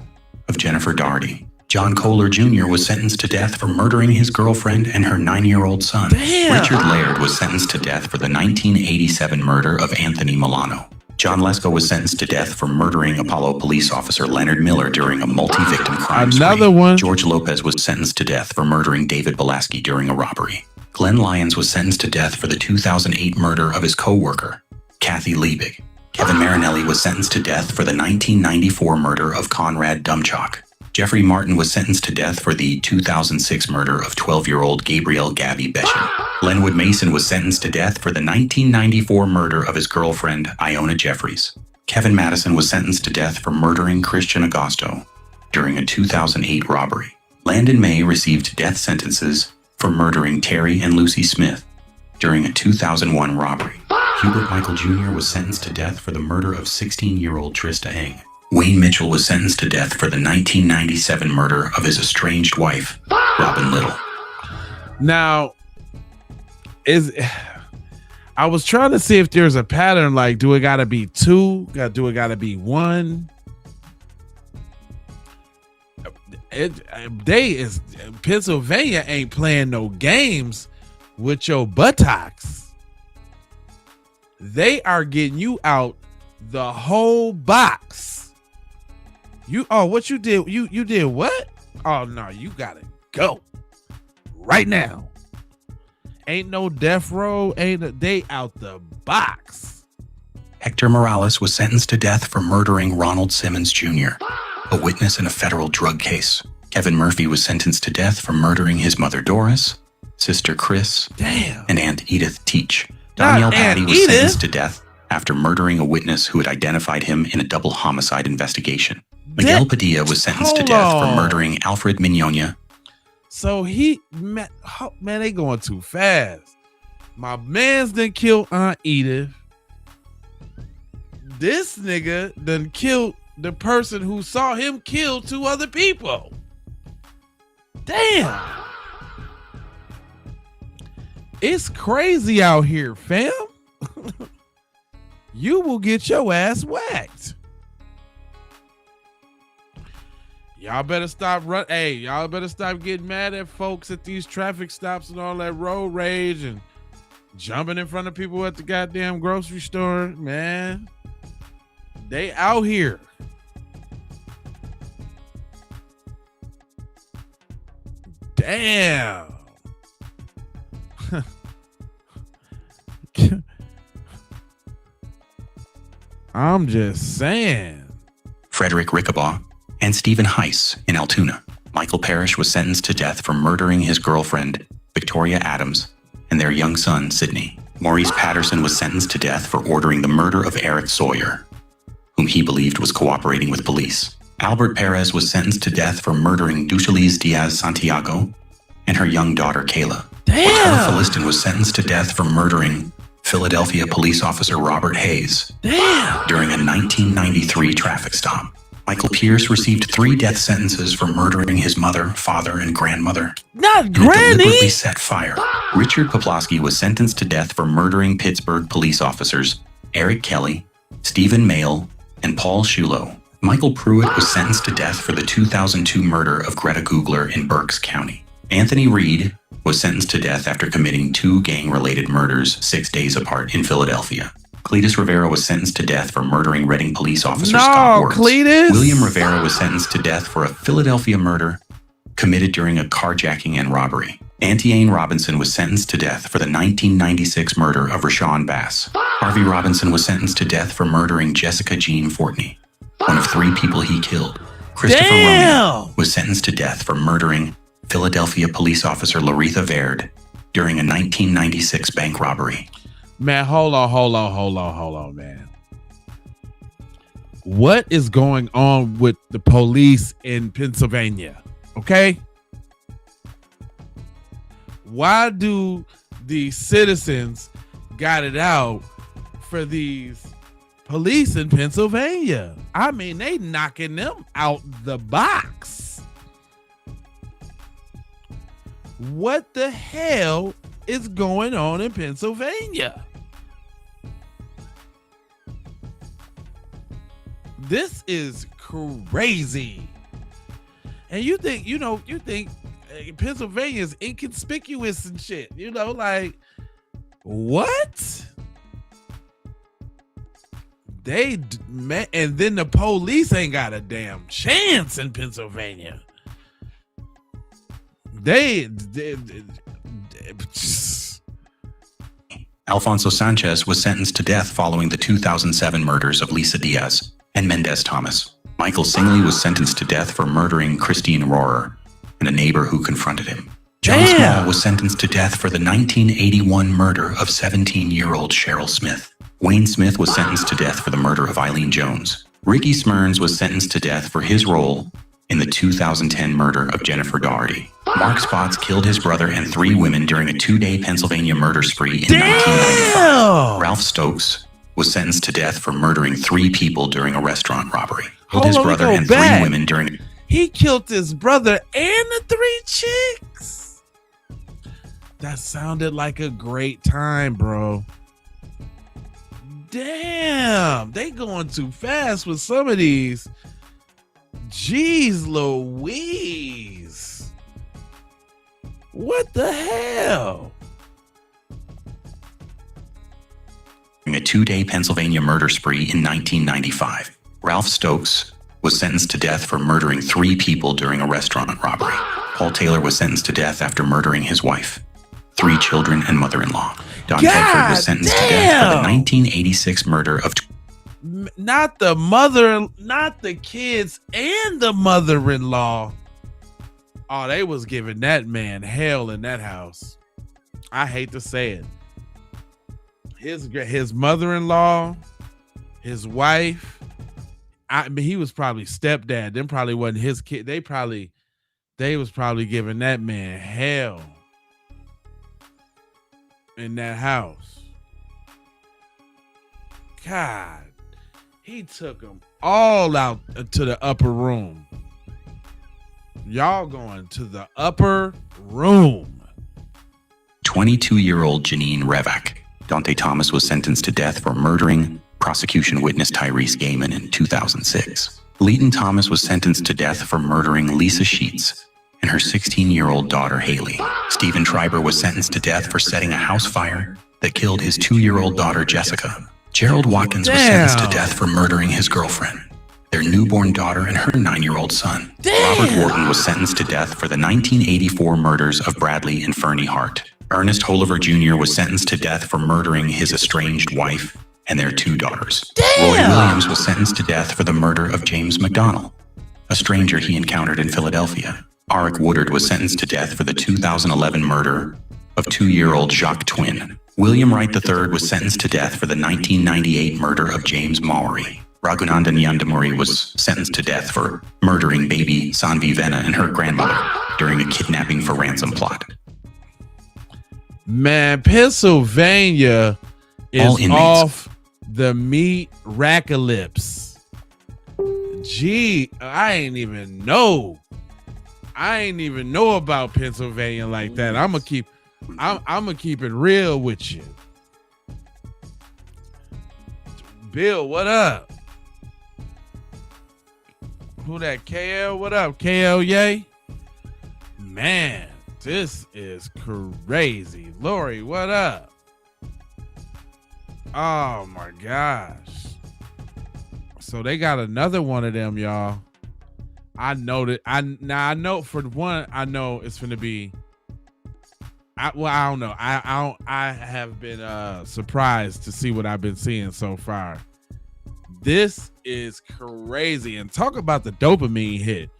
of Jennifer Doherty. John Kohler Jr. was sentenced to death for murdering his girlfriend and her 9-year-old son. Damn. Richard Laird was sentenced to death for the 1987 murder of Anthony Milano. John Lesko was sentenced to death for murdering Apollo police officer Leonard Miller during a multi-victim crime spree. Another one. George Lopez was sentenced to death for murdering David Belaski during a robbery. Glenn Lyons was sentenced to death for the 2008 murder of his co-worker, Kathy Liebig. Kevin Marinelli was sentenced to death for the 1994 murder of Conrad Dumchok. Jeffrey Martin was sentenced to death for the 2006 murder of 12-year-old Gabrielle Gabby Besham. Lenwood Mason was sentenced to death for the 1994 murder of his girlfriend, Iona Jeffries. Kevin Madison was sentenced to death for murdering Christian Agosto during a 2008 robbery. Landon May received death sentences for murdering Terry and Lucy Smith during a 2001 robbery. Hubert Michael Jr. was sentenced to death for the murder of 16-year-old Trista Eng. Wayne Mitchell was sentenced to death for the 1997 murder of his estranged wife, Robin Little. Now, I was trying to see if there's a pattern, like, do it gotta be 2? Do it gotta be 1? Pennsylvania ain't playing no games with your buttocks. They are getting you out the whole box. What you did? You did what? Oh no, you gotta go right now. Ain't no death row. They out the box. Hector Morales was sentenced to death for murdering Ronald Simmons Jr., a witness in a federal drug case. Kevin Murphy was sentenced to death for murdering his mother Doris, sister Chris, and Aunt Edith Teach. Danielle Patty was sentenced to death after murdering a witness who had identified him in a double homicide investigation. Miguel Padilla was sentenced to death for murdering Alfred Mignogna. So man, they going too fast. My man's done killed Aunt Edith. This nigga done killed the person who saw him kill 2 other people. Damn. It's crazy out here, fam. You will get your ass whacked. Y'all better stop y'all better stop getting mad at folks at these traffic stops and all that road rage and jumping in front of people at the goddamn grocery store, man. They out here. Damn. I'm just saying. Frederick Rickabaugh, and Stephen Heiss in Altoona. Michael Parrish was sentenced to death for murdering his girlfriend, Victoria Adams, and their young son, Sidney. Maurice Patterson was sentenced to death for ordering the murder of Eric Sawyer, whom he believed was cooperating with police. Albert Perez was sentenced to death for murdering Ducheliz Diaz Santiago and her young daughter, Kayla. Carla Philiston was sentenced to death for murdering Philadelphia police officer Robert Hayes during a 1993 traffic stop. Michael Pierce received 3 death sentences for murdering his mother, father, and grandmother. Not Granny! Deliberately set fire. Richard Poplawski was sentenced to death for murdering Pittsburgh police officers Eric Kelly, Stephen Mayle, and Paul Shulo. Michael Pruitt was sentenced to death for the 2002 murder of Greta Googler in Berks County. Anthony Reed was sentenced to death after committing 2 gang-related murders 6 days apart in Philadelphia. Cletus Rivera was sentenced to death for murdering Reading police officer Scott Wirtz. Cletus! William Rivera was sentenced to death for a Philadelphia murder committed during a carjacking and robbery. Auntie Anne Robinson was sentenced to death for the 1996 murder of Rashawn Bass. Harvey Robinson was sentenced to death for murdering Jessica Jean Fortney, one of 3 people he killed. Christopher Roman was sentenced to death for murdering Philadelphia police officer Laretha Baird during a 1996 bank robbery. Man, hold on, man. What is going on with the police in Pennsylvania? Okay? Why do the citizens got it out for these police in Pennsylvania? I mean, they knocking them out the box. What the hell is going on in Pennsylvania? This is crazy. And you think Pennsylvania is inconspicuous and shit. Like, what? And then the police ain't got a damn chance in Pennsylvania. Alfonso Sanchez was sentenced to death following the 2007 murders of Lisa Diaz and Mendez Thomas. Michael Singley was sentenced to death for murdering Christine Rohrer and a neighbor who confronted him. John Small was sentenced to death for the 1981 murder of 17-year-old Cheryl Smith. Wayne Smith was sentenced to death for the murder of Eileen Jones. Ricky Smyrns was sentenced to death for his role in the 2010 murder of Jennifer Doherty. Mark Spots killed his brother and 3 women during a 2-day Pennsylvania murder spree in 1995. Ralph Stokes was sentenced to death for murdering 3 people during a restaurant robbery. Killed his brother and 3 women during... He killed his brother and the 3 chicks. That sounded like a great time, bro. Damn, they going too fast with some of these. Jeez Louise. What the hell? During a 2-day Pennsylvania murder spree in 1995, Ralph Stokes was sentenced to death for murdering 3 people during a restaurant robbery. Paul Taylor was sentenced to death after murdering his wife, 3 children, and mother-in-law. Don Tedford was sentenced to death for the 1986 murder of... Not the kids and the mother-in-law. Oh, they was giving that man hell in that house. I hate to say it. His mother-in-law, his wife, he was probably stepdad. Them probably wasn't his kid. They was probably giving that man hell in that house. God, he took them all out to the upper room. Y'all going to the upper room. 22-year-old Janine Revak. Dante Thomas was sentenced to death for murdering prosecution witness Tyrese Gaiman in 2006. Leighton Thomas was sentenced to death for murdering Lisa Sheets and her 16-year-old daughter Haley. Stephen Schreiber was sentenced to death for setting a house fire that killed his 2-year-old daughter Jessica. Gerald Watkins was sentenced to death for murdering his girlfriend, their newborn daughter, and her 9-year-old son. Robert Wharton was sentenced to death for the 1984 murders of Bradley and Fernie Hart. Ernest Holiver Jr. was sentenced to death for murdering his estranged wife and their 2 daughters. Roy Williams was sentenced to death for the murder of James McDonnell, a stranger he encountered in Philadelphia. Arik Woodard was sentenced to death for the 2011 murder of 2-year-old Jacques Twin. William Wright III was sentenced to death for the 1998 murder of James Maury. Raghunandan Yandamuri was sentenced to death for murdering baby Sanvi Vena and her grandmother during a kidnapping for ransom plot. Man, Pennsylvania is off the meat rackalypse. Gee, I ain't even know about Pennsylvania like that. I'm gonna keep it real with you. Bill, what up? Who that? KL, what up? KL, yay? Man, this is crazy. Lori, what up? Oh my gosh. So they got another one of them, y'all. I know that I know for one, I know it's gonna be I don't know. I have been surprised to see what I've been seeing so far. This is crazy. And talk about the dopamine hit.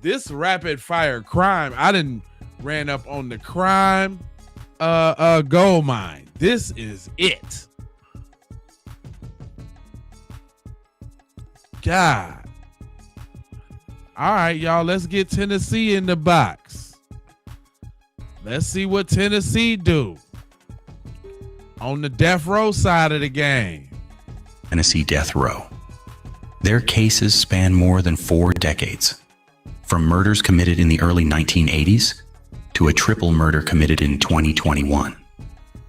This rapid fire crime, I didn't ran up on the crime gold mine. This is it. God. All right, y'all, let's get Tennessee in the box. Let's see what Tennessee do on the death row side of the game. Tennessee death row. Their cases span more than 4 decades, from murders committed in the early 1980s to a triple murder committed in 2021.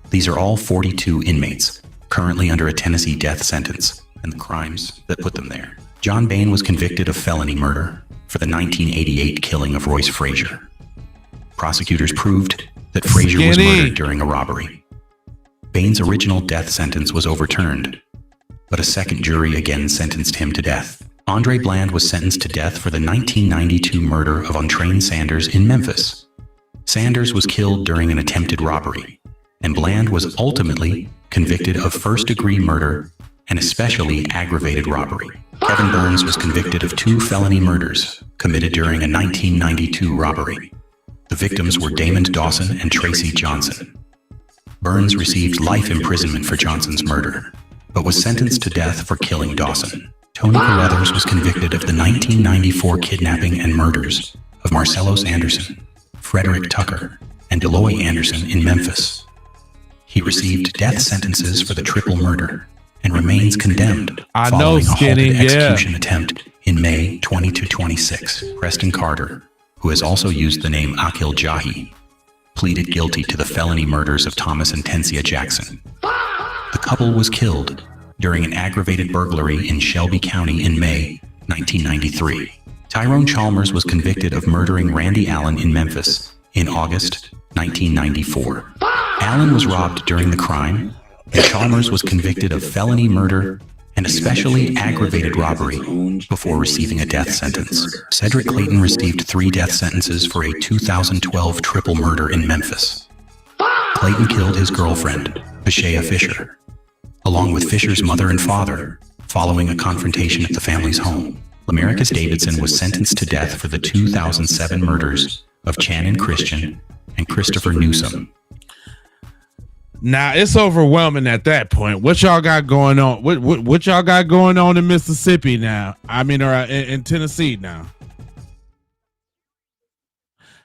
These are all 42 inmates currently under a Tennessee death sentence and the crimes that put them there. John Bain was convicted of felony murder for the 1988 killing of Royce Frazier. Prosecutors proved that Frazier was murdered during a robbery. Bain's original death sentence was overturned, but a second jury again sentenced him to death. Andre Bland was sentenced to death for the 1992 murder of Untrained Sanders in Memphis. Sanders was killed during an attempted robbery, and Bland was ultimately convicted of first-degree murder and especially aggravated robbery. Kevin Burns was convicted of 2 felony murders committed during a 1992 robbery. The victims were Damon Dawson and Tracy Johnson. Burns received life imprisonment for Johnson's murder, but was sentenced to death for killing Dawson. Tony Carruthers was convicted of the 1994 kidnapping and murders of Marcellos Anderson, Frederick Tucker, and Deloy Anderson in Memphis. He received death sentences for the triple murder and remains condemned following a halted execution attempt in May 2026. Preston Carter, who has also used the name Akil Jahi, pleaded guilty to the felony murders of Thomas and Tensia Jackson. The couple was killed during an aggravated burglary in Shelby County in May 1993. Tyrone Chalmers was convicted of murdering Randy Allen in Memphis in August 1994. Allen was robbed during the crime, and Chalmers was convicted of felony murder and especially aggravated robbery before receiving a death sentence. Cedric Clayton received 3 death sentences for a 2012 triple murder in Memphis. Clayton killed his girlfriend, Bashea Fisher, along with Fisher's mother and father, following a confrontation at the family's home. Lamarcus Davidson was sentenced to death for the 2007 murders of Channon Christian and Christopher Newsom. Now it's overwhelming at that point. What y'all got going on? What y'all got going on in Mississippi now? I mean, or in Tennessee now?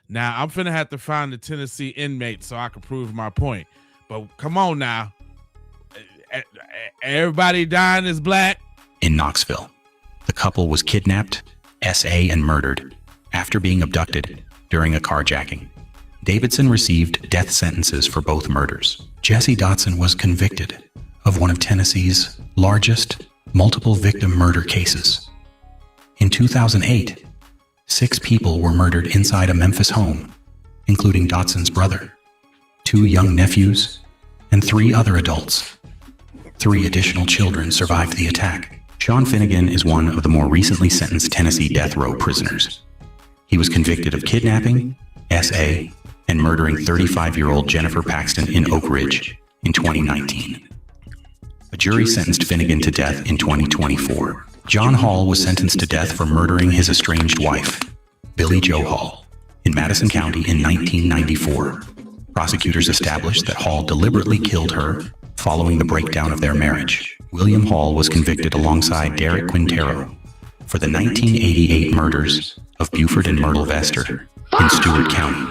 Now I'm finna have to find the Tennessee inmate so I can prove my point. But come on now, everybody dying is black. In Knoxville, the couple was kidnapped, SA, and murdered after being abducted during a carjacking. Davidson received death sentences for both murders. Jesse Dotson was convicted of one of Tennessee's largest multiple victim murder cases. In 2008, 6 people were murdered inside a Memphis home, including Dotson's brother, 2 young nephews, and 3 other adults. 3 additional children survived the attack. Sean Finnegan is one of the more recently sentenced Tennessee death row prisoners. He was convicted of kidnapping, SA, and murdering 35-year-old Jennifer Paxton in Oak Ridge in 2019. A jury sentenced Finnegan to death in 2024. John Hall was sentenced to death for murdering his estranged wife, Billie Jo Hall, in Madison County in 1994. Prosecutors established that Hall deliberately killed her following the breakdown of their marriage. William Hall was convicted alongside Derek Quintero for the 1988 murders of Buford and Myrtle Vester in Stewart County.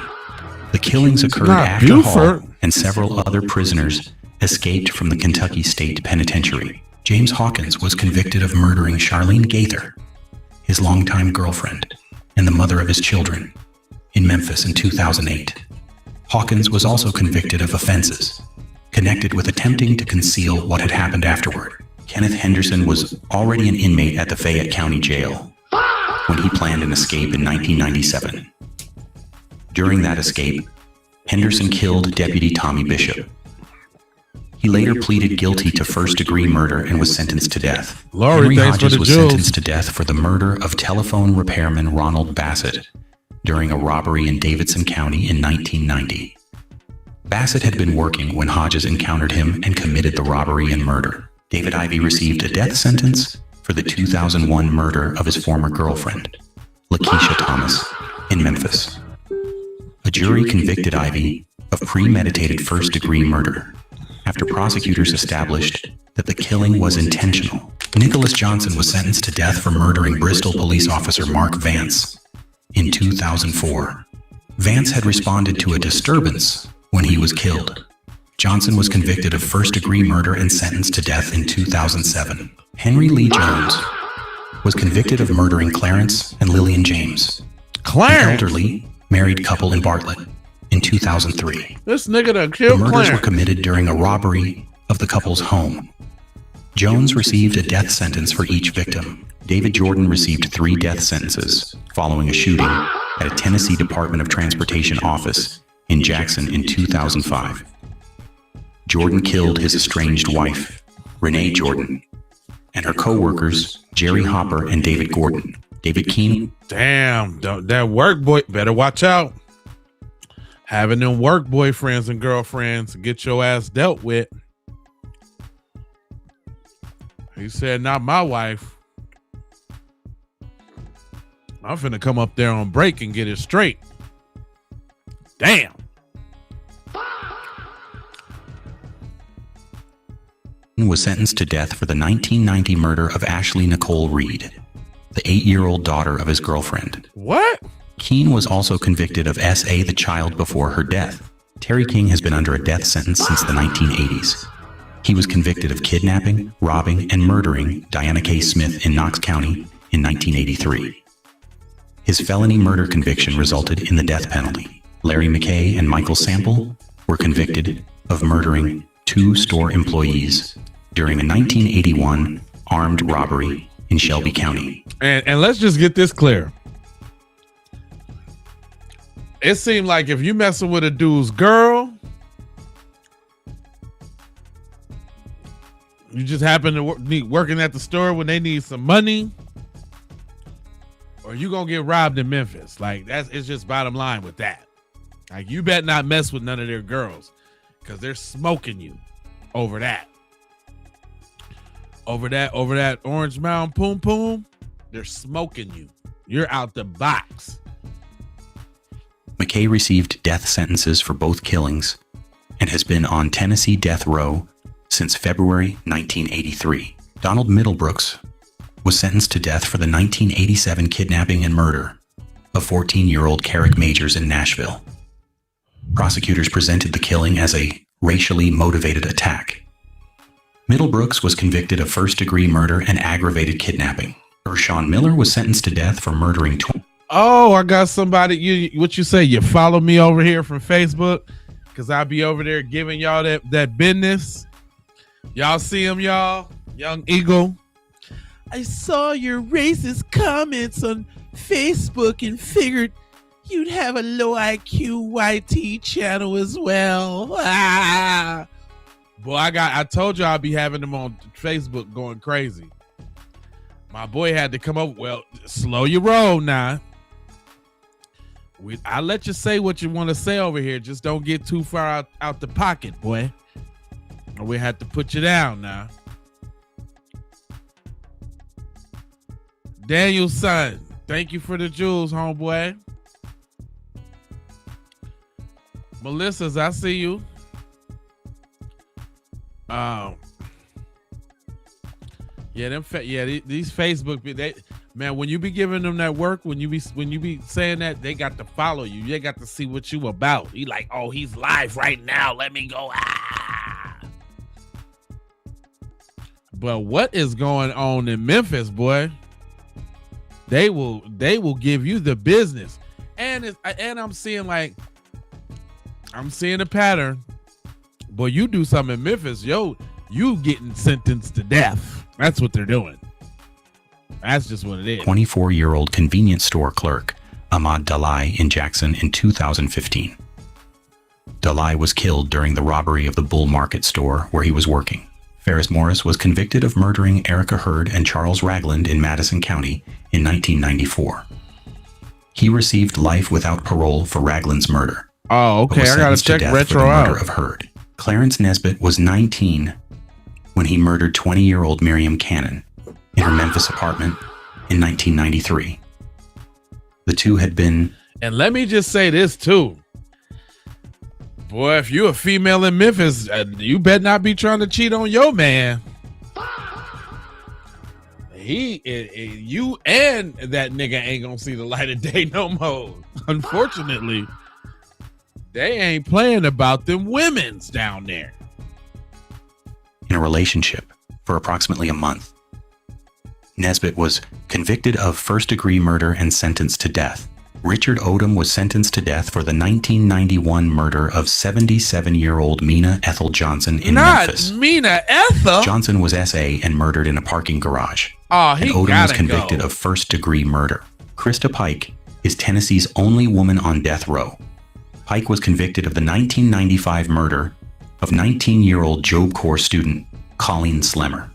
The killings occurred after Buford. Hall and several other prisoners escaped from the Kentucky State Penitentiary. James Hawkins was convicted of murdering Charlene Gaither, his longtime girlfriend, and the mother of his children, in Memphis in 2008. Hawkins was also convicted of offenses connected with attempting to conceal what had happened afterward. Kenneth Henderson was already an inmate at the Fayette County Jail when he planned an escape in 1997. During that escape, Henderson killed Deputy Tommy Bishop. He later pleaded guilty to first-degree murder and was sentenced to death. Laurie, Henry thanks for Hodges the was jewels. sentenced to death for the murder of telephone repairman Ronald Bassett during a robbery in Davidson County in 1990. Bassett had been working when Hodges encountered him and committed the robbery and murder. David Ivey received a death sentence for the 2001 murder of his former girlfriend, Lakeisha Thomas, in Memphis. A jury convicted Ivey of premeditated first-degree murder after prosecutors established that the killing was intentional. Nicholas Johnson was sentenced to death for murdering Bristol police officer Mark Vance in 2004. Vance had responded to a disturbance when he was killed. Johnson was convicted of first-degree murder and sentenced to death in 2007. Henry Lee Jones was convicted of murdering Clarence and Lillian James, an Clarence. elderly married couple in Bartlett, in 2003. This nigga done The killed murders were Clarence. committed during a robbery of the couple's home. Jones received a death sentence for each victim. David Jordan received 3 death sentences following a shooting at a Tennessee Department of Transportation office in Jackson in 2005. Jordan killed his estranged wife, Renee Jordan, and her co-workers, Jerry Hopper and David Gordon. David Keene Damn, that work boy, better watch out. Having them work boyfriends and girlfriends get your ass dealt with. He said, not my wife. I'm finna come up there on break and get it straight. Damn. was sentenced to death for the 1990 murder of Ashley Nicole Reed, the 8-year-old daughter of his girlfriend. What? Keene was also convicted of S.A. the child before her death. Terry King has been under a death sentence since the 1980s. He was convicted of kidnapping, robbing, and murdering Diana K. Smith in Knox County in 1983. His felony murder conviction resulted in the death penalty. Larry McKay and Michael Sample were convicted of murdering 2 store employees during a 1981 armed robbery in Shelby County. And let's just get this clear. It seemed like if you messing with a dude's girl, you just happen to need working at the store when they need some money, or you gonna get robbed in Memphis. Like it's just bottom line with that. Like you better not mess with none of their girls, because they're smoking you over that. Over that Orange Mountain Poom Poom, they're smoking you. You're out the box. McKay received death sentences for both killings and has been on Tennessee death row since February 1983. Donald Middlebrooks was sentenced to death for the 1987 kidnapping and murder of 14-year-old Carrick Majors in Nashville. Prosecutors presented the killing as a racially motivated attack. Middlebrooks was convicted of first-degree murder and aggravated kidnapping. Ershawn Miller was sentenced to death for murdering Oh, I got somebody. What you say? You follow me over here from Facebook? Because I'll be over there giving y'all that business. Y'all see him, y'all? Young Eagle. I saw your racist comments on Facebook and figured you'd have a low IQ YT channel as well. Ah. Boy, I told you I'd be having them on Facebook going crazy. My boy had to come up. Well, slow your roll now. I let you say what you want to say over here. Just don't get too far out the pocket, boy. Or we have to put you down now. Daniel's son. Thank you for the jewels, homeboy. Melissa's, I see you. These Facebook, man, when you be giving them that work, when you be saying that, they got to follow you. They got to see what you about. He like, oh, he's live right now. Let me go. But what is going on in Memphis, boy? They will give you the business, and I'm seeing a pattern. Boy, you do something in Memphis, you getting sentenced to death. That's what they're doing. That's just what it is. 24-year-old convenience store clerk Ahmad Dalai in Jackson in 2015. Dalai was killed during the robbery of the Bull Market store where he was working. Ferris Morris was convicted of murdering Erica Hurd and Charles Ragland in Madison County in 1994. He received life without parole for Ragland's murder. Oh, okay. I gotta check retro out. Of Hurd. Clarence Nesbitt was 19 when he murdered 20-year-old Miriam Cannon in her Memphis apartment in 1993. The two had been... And let me just say this too. Boy, if you're a female in Memphis, you better not be trying to cheat on your man. You and that nigga ain't gonna see the light of day no more. Unfortunately, they ain't playing about them women's down there. In a relationship for approximately a month. Nesbitt was convicted of first-degree murder and sentenced to death. Richard Odom was sentenced to death for the 1991 murder of 77-year-old Mina Ethel Johnson in Memphis. Not Mina Ethel? Johnson was S.A. and murdered in a parking garage. Oh, he and Odom was convicted of first-degree murder. Krista Pike is Tennessee's only woman on death row. Pike was convicted of the 1995 murder of 19-year-old Job Corps student Colleen Slemmer.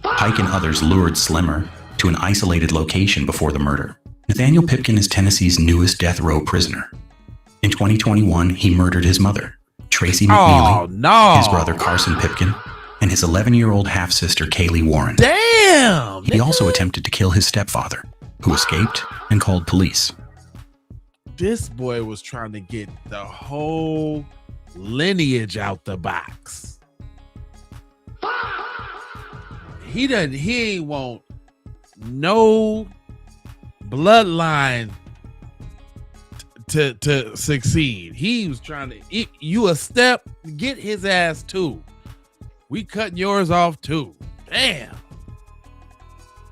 Pike and others lured Slemmer to an isolated location before the murder. Nathaniel Pipkin is Tennessee's newest death row prisoner. In 2021, he murdered his mother, Tracy McNeely, his brother Carson Pipkin, and his 11-year-old half-sister Kaylee Warren. Damn! He also attempted to kill his stepfather, who escaped and called police. This boy was trying to get the whole lineage out the box. He ain't want no bloodline to succeed. He was trying to you a step, get his ass too. We cutting yours off too. Damn.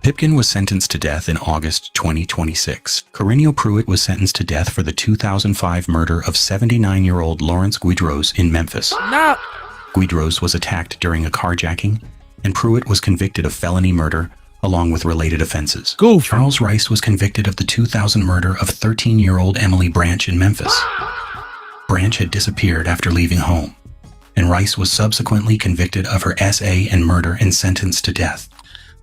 Pipkin was sentenced to death in August 2026. Corinio Pruitt was sentenced to death for the 2005 murder of 79-year-old Lawrence Guidros in Memphis. Guidros was attacked during a carjacking, and Pruitt was convicted of felony murder along with related offenses. Charles Rice was convicted of the 2000 murder of 13-year-old Emily Branch in Memphis. Branch had disappeared after leaving home, and Rice was subsequently convicted of her SA and murder and sentenced to death.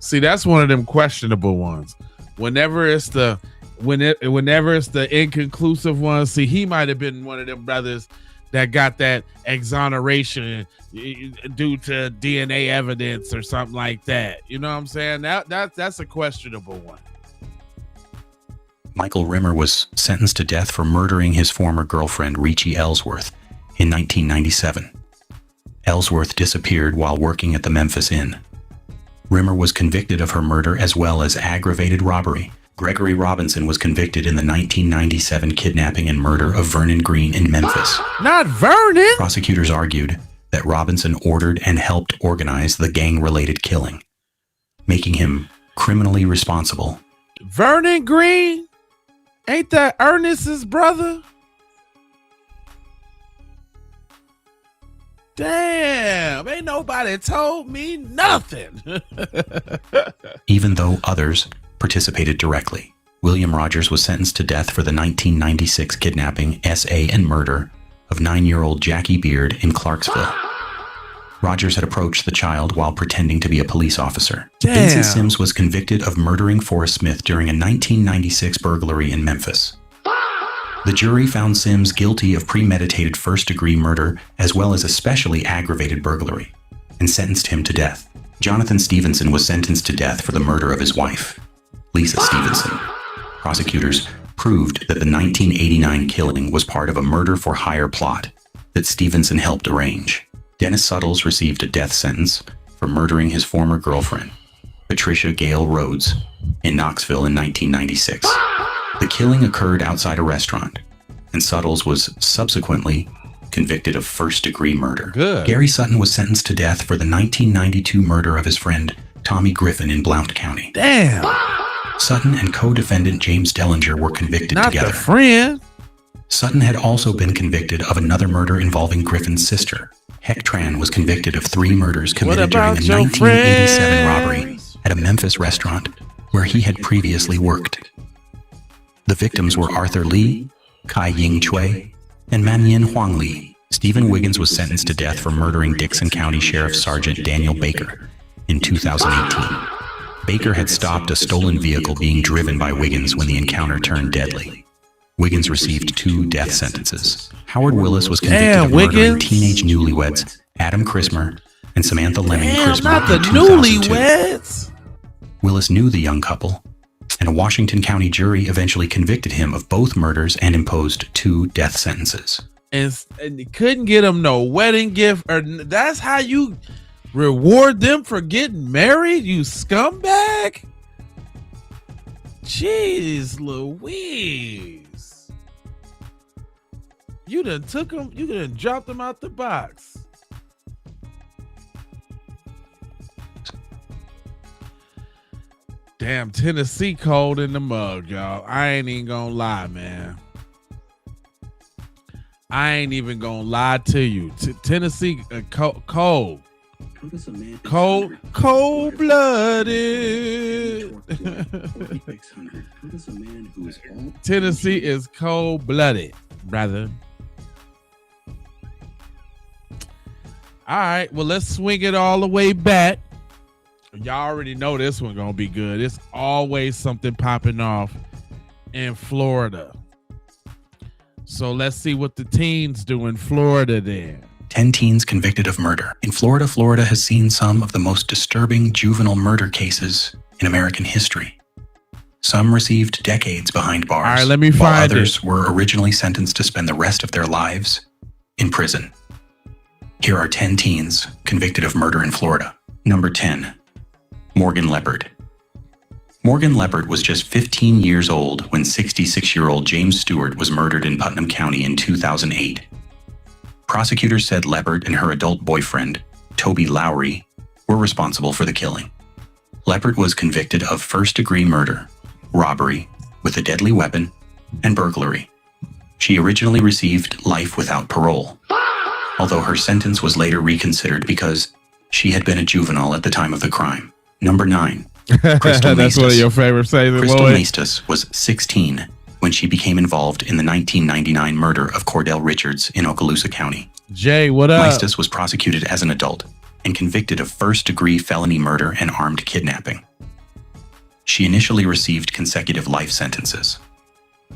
See, that's one of them questionable ones. Whenever it's the inconclusive ones, see, he might have been one of them brothers that got that exoneration due to DNA evidence or something like that. You know what I'm saying? That's a questionable one. Michael Rimmer was sentenced to death for murdering his former girlfriend, Richie Ellsworth, in 1997. Ellsworth disappeared while working at the Memphis Inn. Rimmer was convicted of her murder as well as aggravated robbery. Gregory Robinson was convicted in the 1997 kidnapping and murder of Vernon Green in Memphis. Not Vernon! Prosecutors argued that Robinson ordered and helped organize the gang-related killing, making him criminally responsible. Vernon Green? Ain't that Ernest's brother? Damn, ain't nobody told me nothing. Even though others participated directly, William Rogers was sentenced to death for the 1996 kidnapping, SA, and murder of 9-year-old Jackie Beard in Clarksville. Rogers had approached the child while pretending to be a police officer. Damn. Vincent Sims was convicted of murdering Forrest Smith during a 1996 burglary in Memphis. The jury found Sims guilty of premeditated first-degree murder as well as especially aggravated burglary and sentenced him to death. Jonathan Stevenson was sentenced to death for the murder of his wife, Lisa Stevenson. Prosecutors proved that the 1989 killing was part of a murder-for-hire plot that Stevenson helped arrange. Dennis Suttles received a death sentence for murdering his former girlfriend, Patricia Gale Rhodes, in Knoxville in 1996. The killing occurred outside a restaurant, and Suttles was subsequently convicted of first-degree murder. Good. Gary Sutton was sentenced to death for the 1992 murder of his friend Tommy Griffin in Blount County. Damn. Sutton and co-defendant James Dellinger were convicted Not together. the friend. Sutton had also been convicted of another murder involving Griffin's sister. Heck Tran was convicted of 3 murders committed during a 1987 robbery at a Memphis restaurant where he had previously worked. The victims were Arthur Lee, Kai Ying Chui, and Manyin Huang Li. Stephen Wiggins was sentenced to death for murdering Dixon County Sheriff Sergeant Daniel Baker in 2018. Baker had stopped a stolen vehicle being driven by Wiggins when the encounter turned deadly. Wiggins received 2 death sentences. Howard Willis was convicted of murdering teenage newlyweds Adam Christmer and Samantha Lemming Christmer Not the in 2002. newlyweds. Willis knew the young couple, and a Washington County jury eventually convicted him of both murders and imposed 2 death sentences. And you couldn't get them no wedding gift, or that's how you reward them for getting married, you scumbag. Jeez Louise. You done took them, you done dropped them out the box. Damn, Tennessee cold in the mug, y'all. I ain't even gonna lie, man. I ain't even gonna lie to you. Tennessee cold. Cold-blooded. Tennessee is cold-blooded, brother. All right, well, let's swing it all the way back. Y'all already know this one gonna be good. It's always something popping off in Florida. So let's see what the teens do in Florida then. 10 teens convicted of murder. In Florida, Florida has seen some of the most disturbing juvenile murder cases in American history. Some received decades behind bars, all right, let me while find others it. were originally sentenced to spend the rest of their lives in prison. Here are 10 teens convicted of murder in Florida. Number 10, Morgan Leopard. Morgan Leopard was just 15 years old when 66-year-old James Stewart was murdered in Putnam County in 2008. Prosecutors said Leopard and her adult boyfriend, Toby Lowry, were responsible for the killing. Leopard was convicted of first-degree murder, robbery with a deadly weapon, and burglary. She originally received life without parole, although her sentence was later reconsidered because she had been a juvenile at the time of the crime. Number 9, Crystal That's Maestas. one of your favorite sayings. Crystal Maestas was 16 when she became involved in the 1999 murder of Cordell Richards in Okaloosa County. Jay, what up? Maestas was prosecuted as an adult and convicted of first-degree felony murder and armed kidnapping. She initially received consecutive life sentences.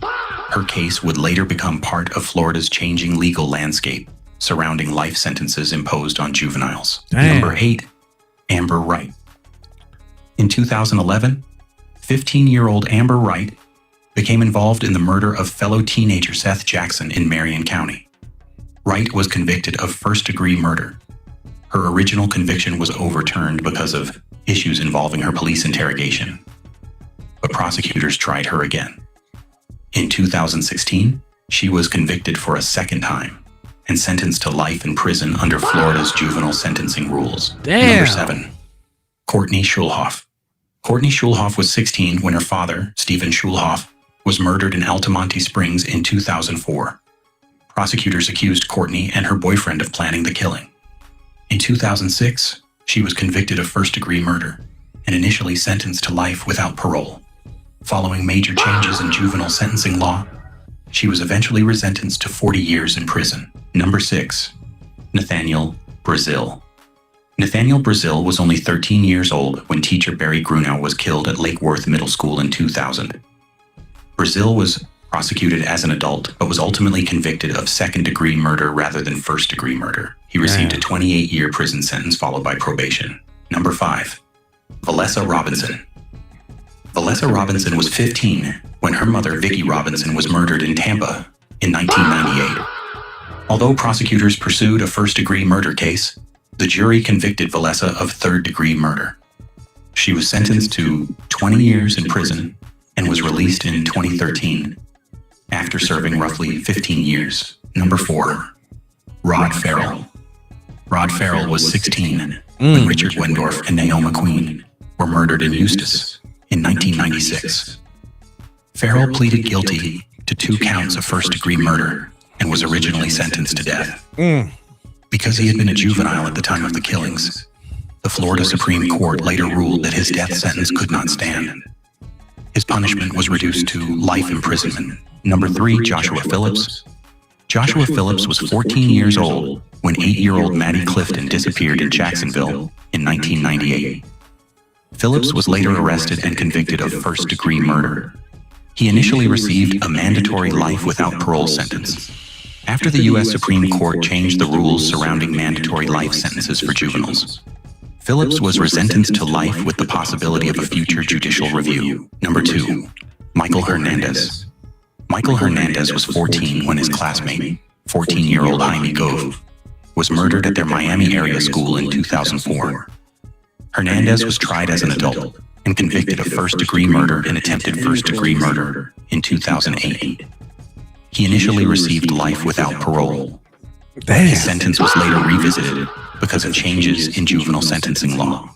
Her case would later become part of Florida's changing legal landscape surrounding life sentences imposed on juveniles. Damn. Number 8, Amber Wright. In 2011, 15-year-old Amber Wright became involved in the murder of fellow teenager Seth Jackson in Marion County. Wright was convicted of first-degree murder. Her original conviction was overturned because of issues involving her police interrogation, but prosecutors tried her again. In 2016, she was convicted for a second time and sentenced to life in prison under Florida's juvenile sentencing rules. Damn. Number 7, Courtney Schulhoff. Courtney Schulhoff was 16 when her father, Stephen Schulhoff, was murdered in Altamonte Springs in 2004. Prosecutors accused Courtney and her boyfriend of planning the killing. In 2006, she was convicted of first-degree murder and initially sentenced to life without parole. Following major changes in juvenile sentencing law, she was eventually resentenced to 40 years in prison. Number 6, Nathaniel Brazil. Nathaniel Brazil was only 13 years old when teacher Barry Grunow was killed at Lake Worth Middle School in 2000. Brazil was prosecuted as an adult, but was ultimately convicted of second-degree murder rather than first-degree murder. He received a 28-year prison sentence followed by probation. Number 5, Valessa Robinson. Valessa Robinson was 15 when her mother, Vicki Robinson, was murdered in Tampa in 1998. Although prosecutors pursued a first-degree murder case, the jury convicted Valessa of third-degree murder. She was sentenced to 20 years in prison and was released in 2013 after serving roughly 15 years. Number 4. Rod Farrell. Rod Farrell was 16 when Richard Wendorf and Naoma Queen were murdered in Eustis in 1996. Farrell pleaded guilty to 2 counts of first-degree murder and was originally sentenced to death. Because he had been a juvenile at the time of the killings, the Florida Supreme Court later ruled that his death sentence could not stand. His punishment was reduced to life imprisonment. Number 3, Joshua Phillips. Joshua Phillips was 14 years old when 8-year-old Maddie Clifton disappeared in Jacksonville in 1998. Phillips was later arrested and convicted of first-degree murder. He initially received a mandatory life without parole sentence. After the U.S. Supreme Court changed the rules surrounding mandatory life sentences for juveniles, Phillips was resentenced to life with the possibility of a future judicial review. Number 2, Michael Hernandez. Michael Hernandez was 14 when his classmate, 14-year-old Jaime Gove, was murdered at their Miami area school in 2004. Hernandez was tried as an adult and convicted of first-degree murder and attempted first-degree murder in 2008. He initially received life without parole. His sentence was later revisited because of changes in juvenile sentencing law.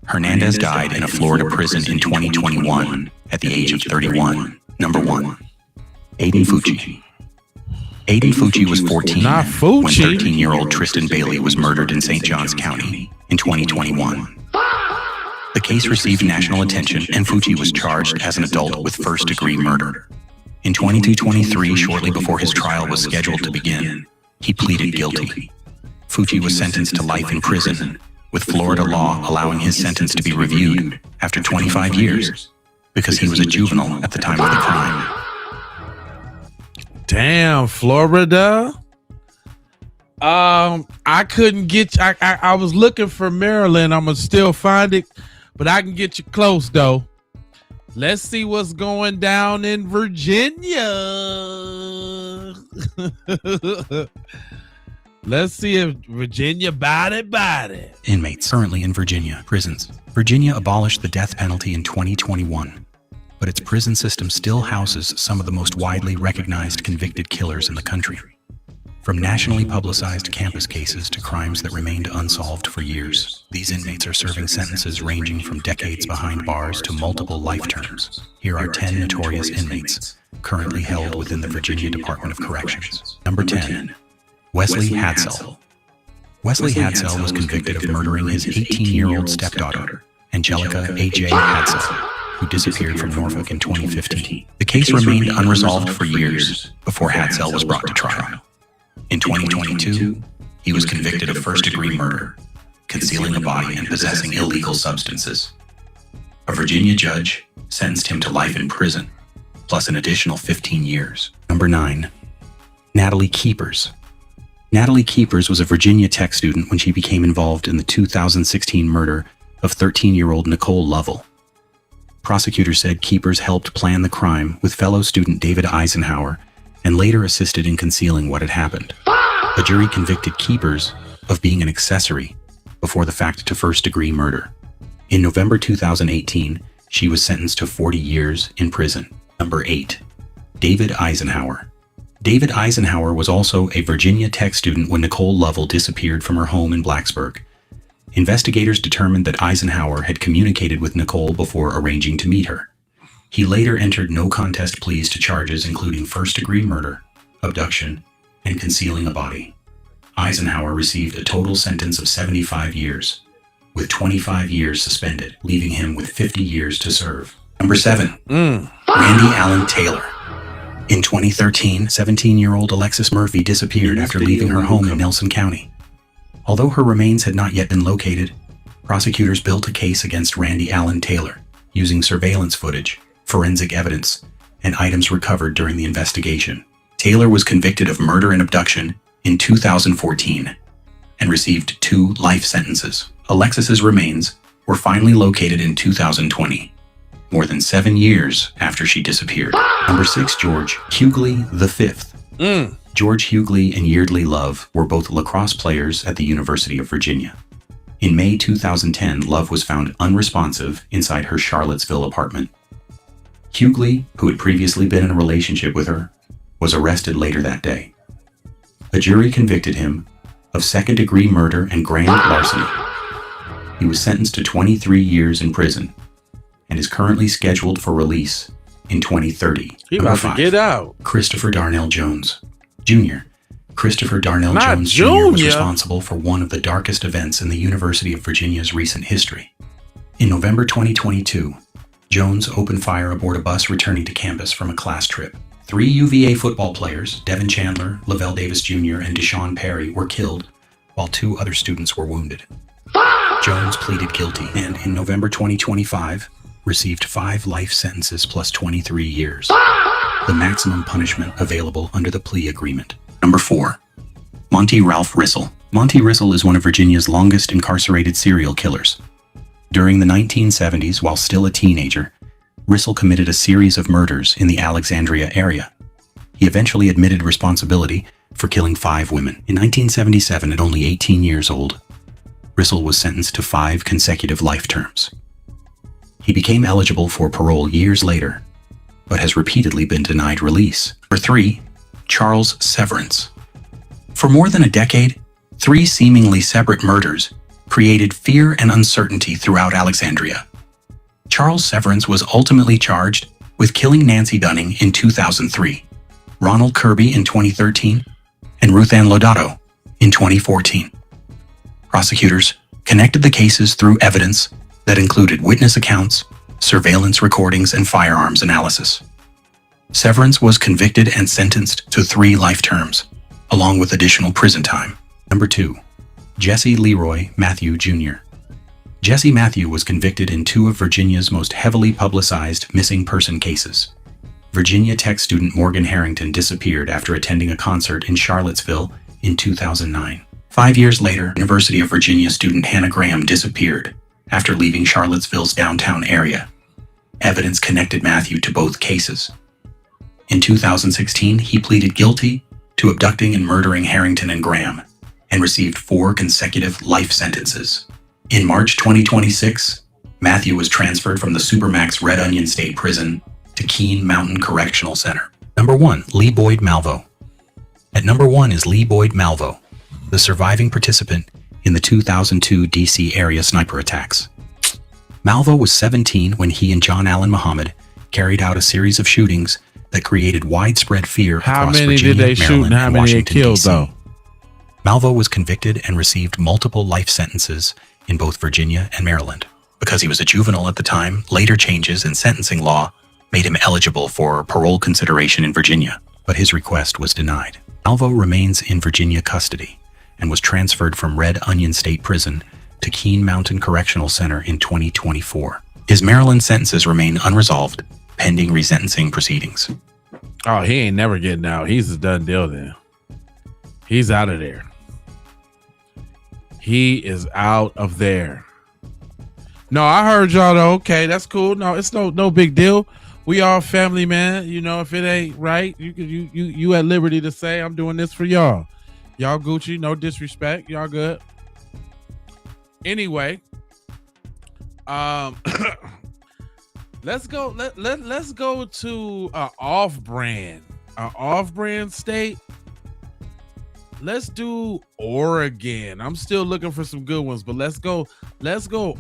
Hernandez died in a Florida prison in 2021 at the age of 31. Number 1, Aiden Fucci. Aiden Fucci was 14 when 13-year-old Tristan Bailey was murdered in St. Johns County in 2021. The case received national attention and Fucci was charged as an adult with first-degree murder. In 2023, shortly before his trial was scheduled to begin, he pleaded guilty. Fucci was sentenced to life in prison, with Florida law allowing his sentence to be reviewed after 25 years because he was a juvenile at the time of the crime. Damn, Florida. I couldn't get you. I was looking for Maryland. I'm gonna still find it, but I can get you close though. Let's see what's going down in Virginia. Let's see if Virginia bought it. Inmates currently in Virginia prisons. Virginia abolished the death penalty in 2021, but its prison system still houses some of the most widely recognized convicted killers in the country. From nationally publicized campus cases to crimes that remained unsolved for years, these inmates are serving sentences ranging from decades behind bars to multiple life terms. Here are 10 notorious inmates currently held within the Virginia Department of Corrections. Number 10, Wesley Hadsell. Wesley Hadsell was convicted of murdering his 18-year-old stepdaughter, Angelica A.J. Hadsell, who disappeared from Norfolk in 2015. The case remained unresolved for years before Hadsell was brought to trial. In 2022, he was convicted of first-degree murder, concealing a body, and possessing illegal substances. A Virginia judge sentenced him to life in prison, plus an additional 15 years. Number 9, Natalie Keepers. Natalie Keepers was a Virginia Tech student when she became involved in the 2016 murder of 13-year-old Nicole Lovell. Prosecutors said Keepers helped plan the crime with fellow student David Eisenhower and later assisted in concealing what had happened. A jury convicted Keepers of being an accessory before the fact to first-degree murder. In November 2018, she was sentenced to 40 years in prison. Number 8, David Eisenhower. David Eisenhower was also a Virginia Tech student when Nicole Lovell disappeared from her home in Blacksburg. Investigators determined that Eisenhower had communicated with Nicole before arranging to meet her. He later entered no contest pleas to charges including first-degree murder, abduction, and concealing a body. Eisenhower received a total sentence of 75 years, with 25 years suspended, leaving him with 50 years to serve. Number 7, Randy Allen Taylor. In 2013, 17-year-old Alexis Murphy disappeared after leaving her home in Nelson County. Although her remains had not yet been located, prosecutors built a case against Randy Allen Taylor using surveillance footage, forensic evidence, and items recovered during the investigation. Taylor was convicted of murder and abduction in 2014 and received 2 life sentences. Alexis's remains were finally located in 2020, more than 7 years after she disappeared. Number 6, George Hughley V. George Hughley and Yeardley Love were both lacrosse players at the University of Virginia. In May 2010, Love was found unresponsive inside her Charlottesville apartment. Hughley, who had previously been in a relationship with her, was arrested later that day. A jury convicted him of second-degree murder and grand larceny. He was sentenced to 23 years in prison and is currently scheduled for release in 2030. He about to get out. Christopher Darnell Jones Jr. Christopher Darnell Jones Jr. was responsible for one of the darkest events in the University of Virginia's recent history. In November 2022, Jones opened fire aboard a bus returning to campus from a class trip. 3 UVA football players, Devin Chandler, Lavelle Davis Jr., and Deshaun Perry, were killed, while 2 other students were wounded. Jones pleaded guilty and, in November 2025, received 5 life sentences plus 23 years, the maximum punishment available under the plea agreement. Number 4. Monty Ralph Rissell. Monty Rissell is one of Virginia's longest incarcerated serial killers. During the 1970s, while still a teenager, Rissell committed a series of murders in the Alexandria area. He eventually admitted responsibility for killing 5 women. In 1977, at only 18 years old, Rissell was sentenced to 5 consecutive life terms. He became eligible for parole years later, but has repeatedly been denied release. Number 3. Charles Severance. For more than a decade, 3 seemingly separate murders created fear and uncertainty throughout Alexandria. Charles Severance was ultimately charged with killing Nancy Dunning in 2003, Ronald Kirby in 2013, and Ruth Ann Lodato in 2014. Prosecutors connected the cases through evidence that included witness accounts, surveillance recordings, and firearms analysis. Severance was convicted and sentenced to 3 life terms, along with additional prison time. Number 2. Jesse Leroy Matthew Jr. Jesse Matthew was convicted in 2 of Virginia's most heavily publicized missing person cases. Virginia Tech student Morgan Harrington disappeared after attending a concert in Charlottesville in 2009. 5 years later, University of Virginia student Hannah Graham disappeared after leaving Charlottesville's downtown area. Evidence connected Matthew to both cases. In 2016, he pleaded guilty to abducting and murdering Harrington and Graham and received 4 consecutive life sentences. In March 2026, Matthew was transferred from the Supermax Red Onion State Prison to Keene Mountain Correctional Center. Number 1. Lee Boyd Malvo. At number 1 is Lee Boyd Malvo, the surviving participant in the 2002 DC area sniper attacks. Malvo was 17 when he and John Allen Muhammad carried out a series of shootings that created widespread fear across Virginia, How many did they shoot and how many they killed, though? Malvo was convicted and received multiple life sentences in both Virginia and Maryland. Because he was a juvenile at the time, later changes in sentencing law made him eligible for parole consideration in Virginia, but his request was denied. Malvo remains in Virginia custody and was transferred from Red Onion State Prison to Keene Mountain Correctional Center in 2024. His Maryland sentences remain unresolved, pending resentencing proceedings. Oh, he ain't never getting out. He's a done deal then. He's out of there. He is out of there. No, I heard y'all though. Okay, that's cool. No, it's no big deal. We all family, man. You know, if it ain't right, you at liberty to say I'm doing this for y'all. Y'all Gucci, no disrespect. Y'all good. Anyway, let's go. Let's go to off-brand state. Let's do Oregon. I'm still looking for some good ones, but let's go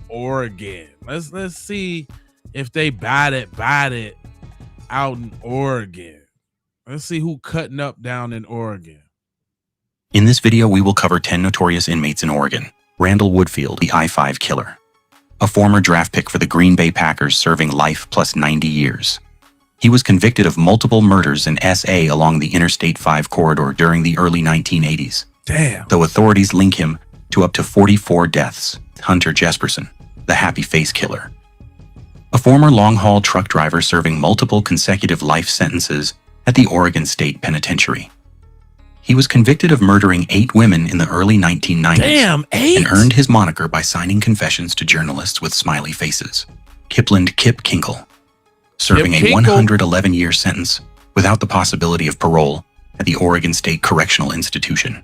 Oregon. Let's see if they bat it out in Oregon. Let's see who cutting up down in Oregon. In this video, we will cover 10 notorious inmates in Oregon. Randall Woodfield, the I-5 killer, a former draft pick for the Green Bay Packers serving life plus 90 years. He was convicted of multiple murders in SA along the Interstate 5 corridor during the early 1980s. Damn. Though authorities link him to up to 44 deaths. Hunter Jesperson, the Happy Face Killer, a former long-haul truck driver serving multiple consecutive life sentences at the Oregon State Penitentiary. He was convicted of murdering 8 women in the early 1990s. Damn, 8? And earned his moniker by signing confessions to journalists with smiley faces. Kipland Kip Kinkle, serving a 111-year sentence without the possibility of parole at the Oregon State Correctional Institution.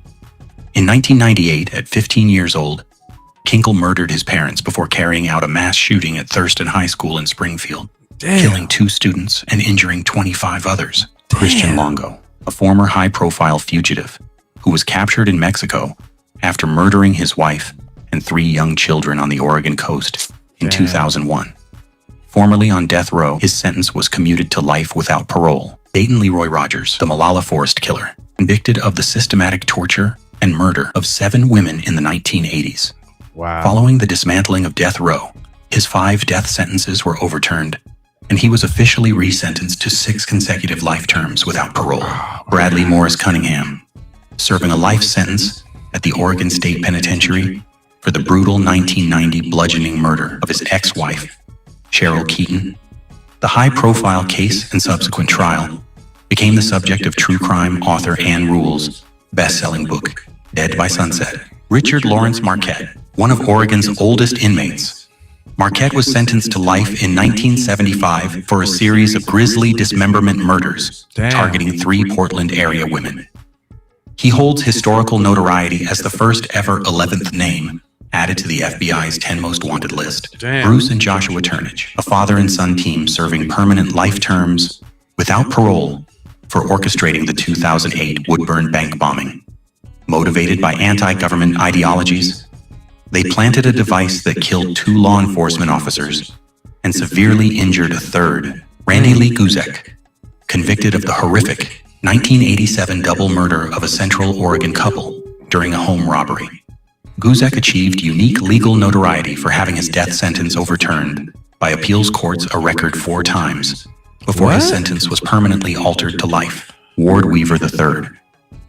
In 1998, at 15 years old, Kinkle murdered his parents before carrying out a mass shooting at Thurston High School in Springfield, killing 2 students and injuring 25 others. Christian Longo, a former high-profile fugitive who was captured in Mexico after murdering his wife and 3 young children on the Oregon coast in 2001. Formerly on death row, his sentence was commuted to life without parole. Dayton Leroy Rogers, the Malala Forest killer, convicted of the systematic torture and murder of 7 women in the 1980s. Wow. Following the dismantling of death row, his 5 death sentences were overturned, and he was officially resentenced to 6 consecutive life terms without parole. Bradley Morris Cunningham, serving a life sentence at the Oregon State Penitentiary for the brutal 1990 bludgeoning murder of his ex-wife, Cheryl Keaton. The high-profile case and subsequent trial became the subject of true crime author Ann Rule's best-selling book, Dead by Sunset. Richard Lawrence Marquette, one of Oregon's oldest inmates. Marquette was sentenced to life in 1975 for a series of grisly dismemberment murders targeting 3 Portland area women. He holds historical notoriety as the first ever 11th name added to the FBI's 10 most wanted list. Bruce and Joshua Turnage, a father and son team serving permanent life terms without parole for orchestrating the 2008 Woodburn bank bombing. Motivated by anti-government ideologies, they planted a device that killed 2 law enforcement officers and severely injured a third, Randy Lee Guzek, convicted of the horrific 1987 double murder of a Central Oregon couple during a home robbery. Guzek achieved unique legal notoriety for having his death sentence overturned by appeals courts a record 4 times before his sentence was permanently altered to life. Ward Weaver III,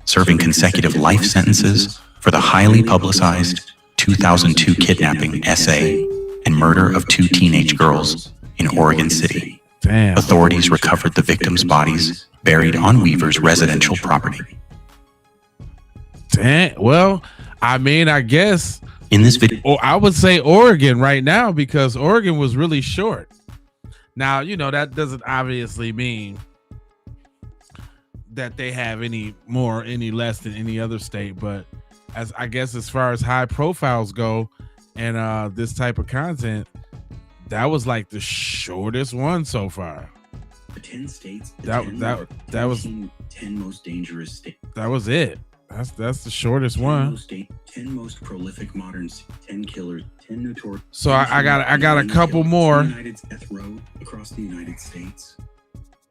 serving consecutive life sentences for the highly publicized 2002 kidnapping, essay, and murder of 2 teenage girls in Oregon City. Authorities recovered the victims' bodies buried on Weaver's residential property. Well, I mean, I guess in this video, I would say Oregon right now, because Oregon was really short. Now, that doesn't obviously mean that they have any less than any other state, but as far as high profiles go and this type of content, that was like the shortest one so far. The 10 states, that was 10 most dangerous states. That was it. That's the shortest one. 10 most prolific modern, 10 killers, 10 notorious. So I got a couple more. Death row across the United States.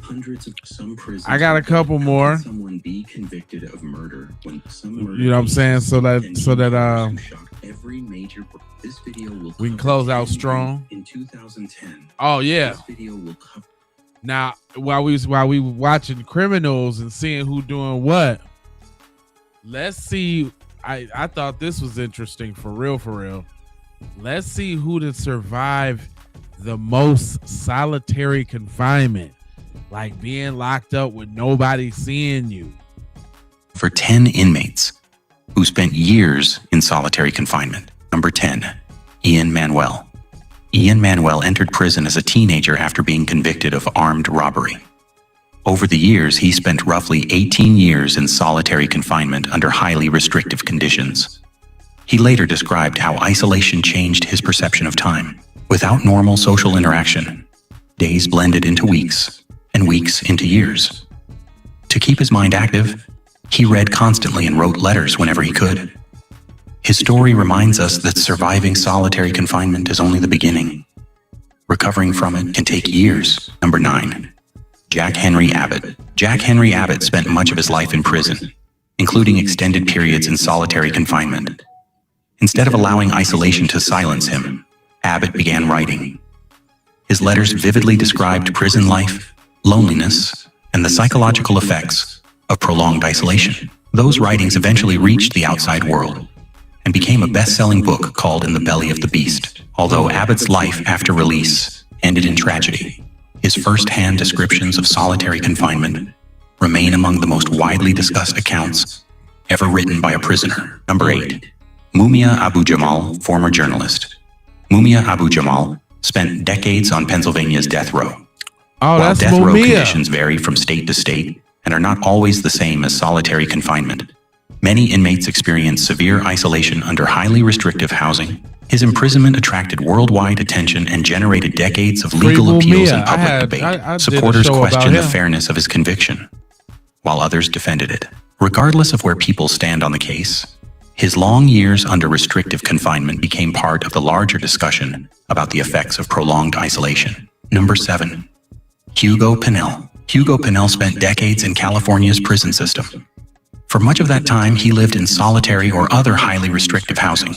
Hundreds of some prisons. I got a couple more. Someone be convicted of murder when some murder. You know what I'm saying? So that every major. This video will we can close out strong. In 2010. Oh yeah. This video will cover. Now while we watching criminals and seeing who doing what, let's see. I thought this was interesting for real. Let's see who to survive the most solitary confinement, like being locked up with nobody seeing you. For 10 inmates who spent years in solitary confinement. Number 10, Ian Manuel. Ian Manuel entered prison as a teenager after being convicted of armed robbery. Over the years, he spent roughly 18 years in solitary confinement under highly restrictive conditions. He later described how isolation changed his perception of time. Without normal social interaction, days blended into weeks, and weeks into years. To keep his mind active, he read constantly and wrote letters whenever he could. His story reminds us that surviving solitary confinement is only the beginning. Recovering from it can take years. Number 9. Jack Henry Abbott. Jack Henry Abbott spent much of his life in prison, including extended periods in solitary confinement. Instead of allowing isolation to silence him, Abbott began writing. His letters vividly described prison life, loneliness, and the psychological effects of prolonged isolation. Those writings eventually reached the outside world and became a best-selling book called In the Belly of the Beast. Although Abbott's life after release ended in tragedy, his first-hand descriptions of solitary confinement remain among the most widely discussed accounts ever written by a prisoner. Number 8. Mumia Abu-Jamal, former journalist. Mumia Abu-Jamal spent decades on Pennsylvania's death row. Oh, While that's death row Mumia. conditions vary from state to state and are not always the same as solitary confinement, many inmates experience severe isolation under highly restrictive housing. His imprisonment attracted worldwide attention and generated decades of legal appeals and public debate. I Supporters questioned the fairness of his conviction, while others defended it. Regardless of where people stand on the case, his long years under restrictive confinement became part of the larger discussion about the effects of prolonged isolation. Number 7. Hugo Pinell. Hugo Pinell spent decades in California's prison system. For much of that time, he lived in solitary or other highly restrictive housing.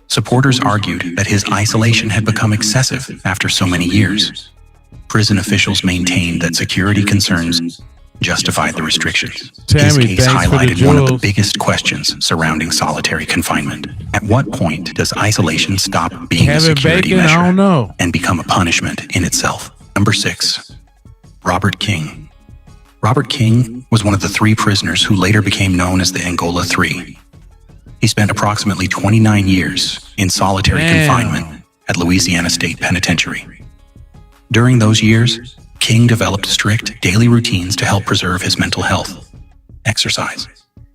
Supporters argued that his isolation had become excessive after so many years. Prison officials maintained that security concerns justified the restrictions. His case highlighted one of the biggest questions surrounding solitary confinement. At what point does isolation stop being a security measure and become a punishment in itself? Number 6. Robert King. Robert King was one of the 3 prisoners who later became known as the Angola 3. He spent approximately 29 years in solitary confinement at Louisiana State Penitentiary. During those years, King developed strict daily routines to help preserve his mental health. Exercise,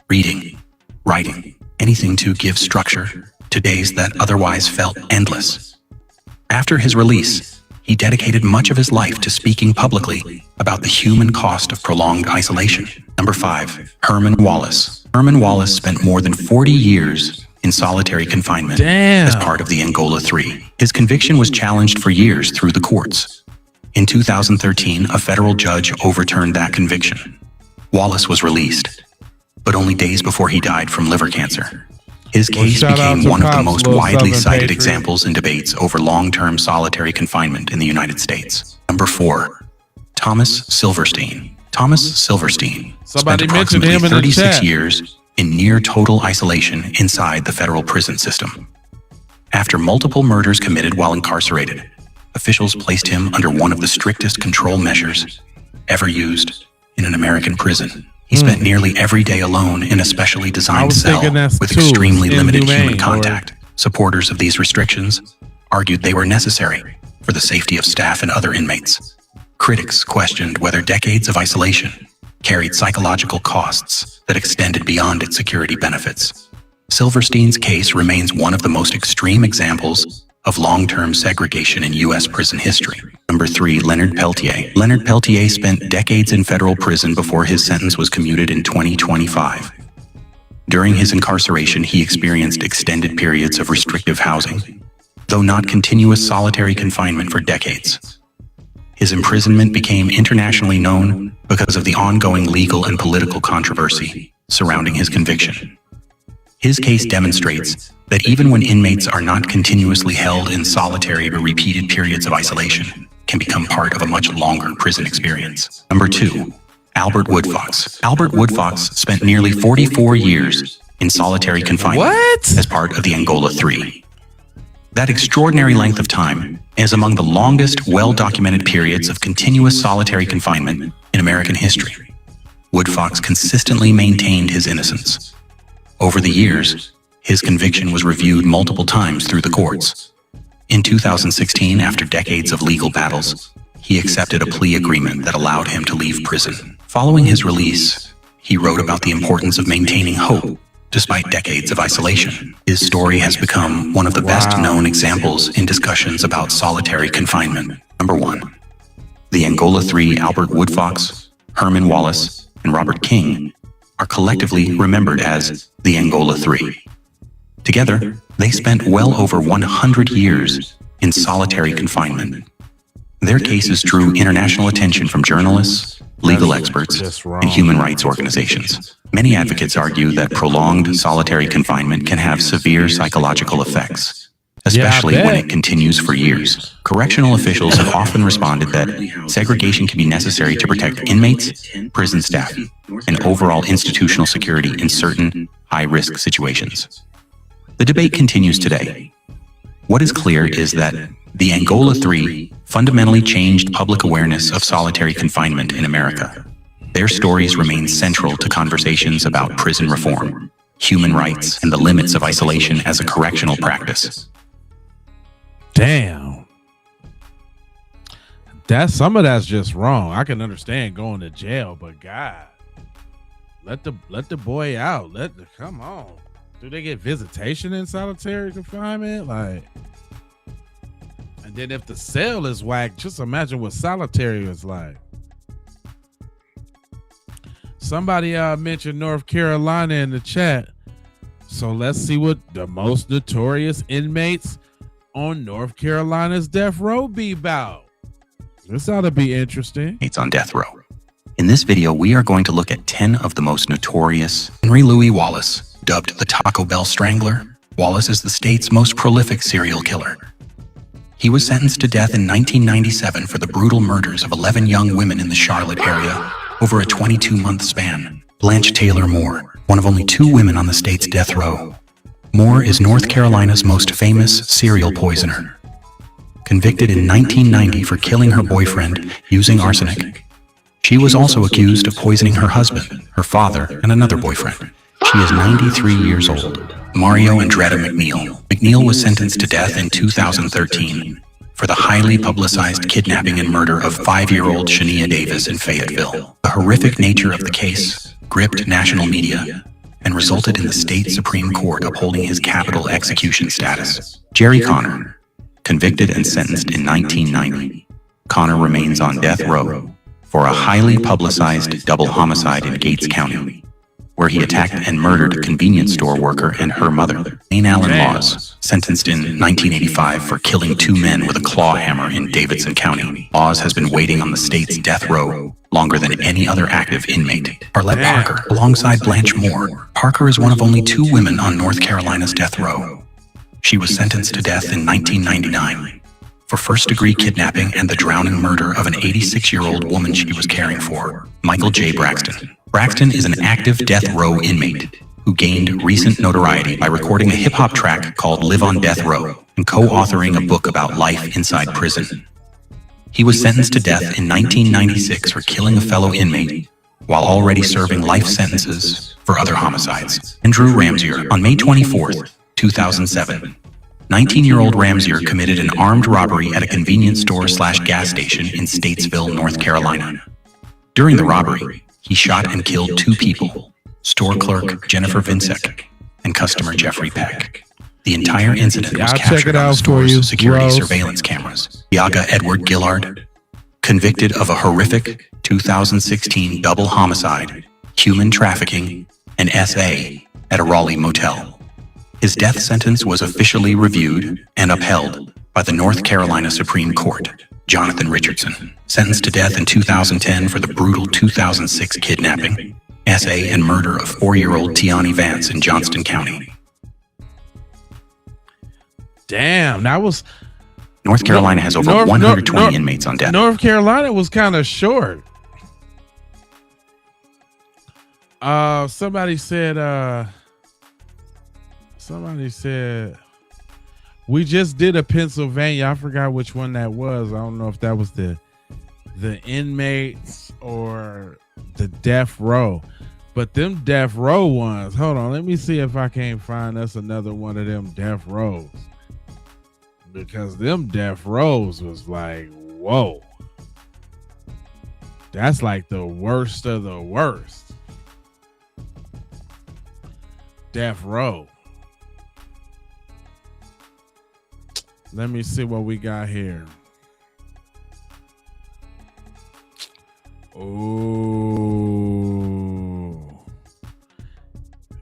reading, writing, anything to give structure to days that otherwise felt endless. After his release, he dedicated much of his life to speaking publicly about the human cost of prolonged isolation. Number 5. Herman Wallace. Herman Wallace spent more than 40 years in solitary confinement as part of the Angola 3. His conviction was challenged for years through the courts. In 2013, a federal judge overturned that conviction. Wallace was released, but only days before he died from liver cancer. His case became one of the most widely cited examples in debates over long-term solitary confinement in the United States. Number 4. Thomas Silverstein. Thomas Silverstein spent approximately 36 years in near total isolation inside the federal prison system. After multiple murders committed while incarcerated, officials placed him under one of the strictest control measures ever used in an American prison. He spent nearly every day alone in a specially designed cell with extremely limited human contact. Supporters of these restrictions argued they were necessary for the safety of staff and other inmates. Critics questioned whether decades of isolation carried psychological costs that extended beyond its security benefits. Silverstein's case remains one of the most extreme examples of long-term segregation in U.S. prison history. Number 3. Leonard Peltier. Leonard Peltier spent decades in federal prison before his sentence was commuted in 2025. During his incarceration, he experienced extended periods of restrictive housing, though not continuous solitary confinement for decades. His imprisonment became internationally known because of the ongoing legal and political controversy surrounding his conviction. His case demonstrates that even when inmates are not continuously held in solitary or repeated periods of isolation, can become part of a much longer prison experience. Number 2. Albert Woodfox. Albert Woodfox spent nearly 44 years in solitary confinement as part of the Angola 3. That extraordinary length of time is among the longest well-documented periods of continuous solitary confinement in American history. Woodfox consistently maintained his innocence. Over the years, his conviction was reviewed multiple times through the courts. In 2016, after decades of legal battles, he accepted a plea agreement that allowed him to leave prison. Following his release, he wrote about the importance of maintaining hope despite decades of isolation. His story has become one of the best-known examples in discussions about solitary confinement. Number 1. The Angola 3, Albert Woodfox, Herman Wallace, and Robert King are collectively remembered as the Angola 3. Together, they spent well over 100 years in solitary confinement. Their cases drew international attention from journalists, legal experts, and human rights organizations. Many advocates argue that prolonged solitary confinement can have severe psychological effects, especially when it continues for years. Correctional officials have often responded that segregation can be necessary to protect inmates, prison staff, and overall institutional security in certain high-risk situations. The debate continues today. What is clear is that the Angola 3 fundamentally changed public awareness of solitary confinement in America. Their stories remain central to conversations about prison reform, human rights, and the limits of isolation as a correctional practice. Damn. some of that's just wrong. I can understand going to jail, but God, let the boy out. Come on. Do they get visitation in solitary confinement? Like, and then if the cell is whack, just imagine what solitary is like. Somebody mentioned North Carolina in the chat. So let's see what the most notorious inmates on North Carolina's death row be about. This ought to be interesting. It's on death row. In this video, we are going to look at 10 of the most notorious. Henry Louis Wallace, dubbed the Taco Bell Strangler, Wallace is the state's most prolific serial killer. He was sentenced to death in 1997 for the brutal murders of 11 young women in the Charlotte area over a 22-month span. Blanche Taylor Moore, one of only 2 women on the state's death row. Moore is North Carolina's most famous serial poisoner. Convicted in 1990 for killing her boyfriend using arsenic, she was also accused of poisoning her husband, her father, and another boyfriend. She is 93 years old. Mario Andretta McNeil. McNeil was sentenced to death in 2013 for the highly publicized kidnapping and murder of 5-year-old Shania Davis in Fayetteville. The horrific nature of the case gripped national media and resulted in the state Supreme Court upholding his capital execution status. Jerry Connor, convicted and sentenced in 1990. Connor remains on death row for a highly publicized double homicide in Gates County, where he attacked and murdered a convenience store worker and her mother. Jane Allen Laws, sentenced in 1985 for killing 2 men with a claw hammer in Davidson County. Laws has been waiting on the state's death row longer than any other active inmate. Arlette Parker, alongside Blanche Moore. Parker is one of only 2 women on North Carolina's death row. She was sentenced to death in 1999 for first-degree kidnapping and the drowning murder of an 86-year-old woman she was caring for. Michael J. Braxton. Braxton is an active death row inmate who gained recent notoriety by recording a hip-hop track called Live on Death Row and co-authoring a book about life inside prison. He was sentenced to death in 1996 for killing a fellow inmate while already serving life sentences for other homicides. Andrew Ramsier. On May 24th, 2007, 19-year-old Ramsier committed an armed robbery at a convenience store/gas station in Statesville, North Carolina. During the robbery, he shot and killed 2 people, store clerk Jennifer Vincek and customer Jeffrey Peck. The entire incident was captured on the store's security surveillance cameras. Yaga Edward Gillard, convicted of a horrific 2016 double homicide, human trafficking, and SA at a Raleigh motel. His death sentence was officially reviewed and upheld by the North Carolina Supreme Court. Jonathan Richardson, sentenced to death in 2010 for the brutal 2006 kidnapping, SA, and murder of 4-year-old Tiani Vance in Johnston County. Damn, that was... North Carolina has over 120 inmates on death. North Carolina was kind of short. Somebody said we just did a Pennsylvania. I forgot which one that was. I don't know if that was the inmates or the death row, but them death row ones. Hold on, let me see if I can't find us another one of them death rows, because them death rows was like, whoa, that's like the worst of the worst. Death row. Let me see what we got here. Oh,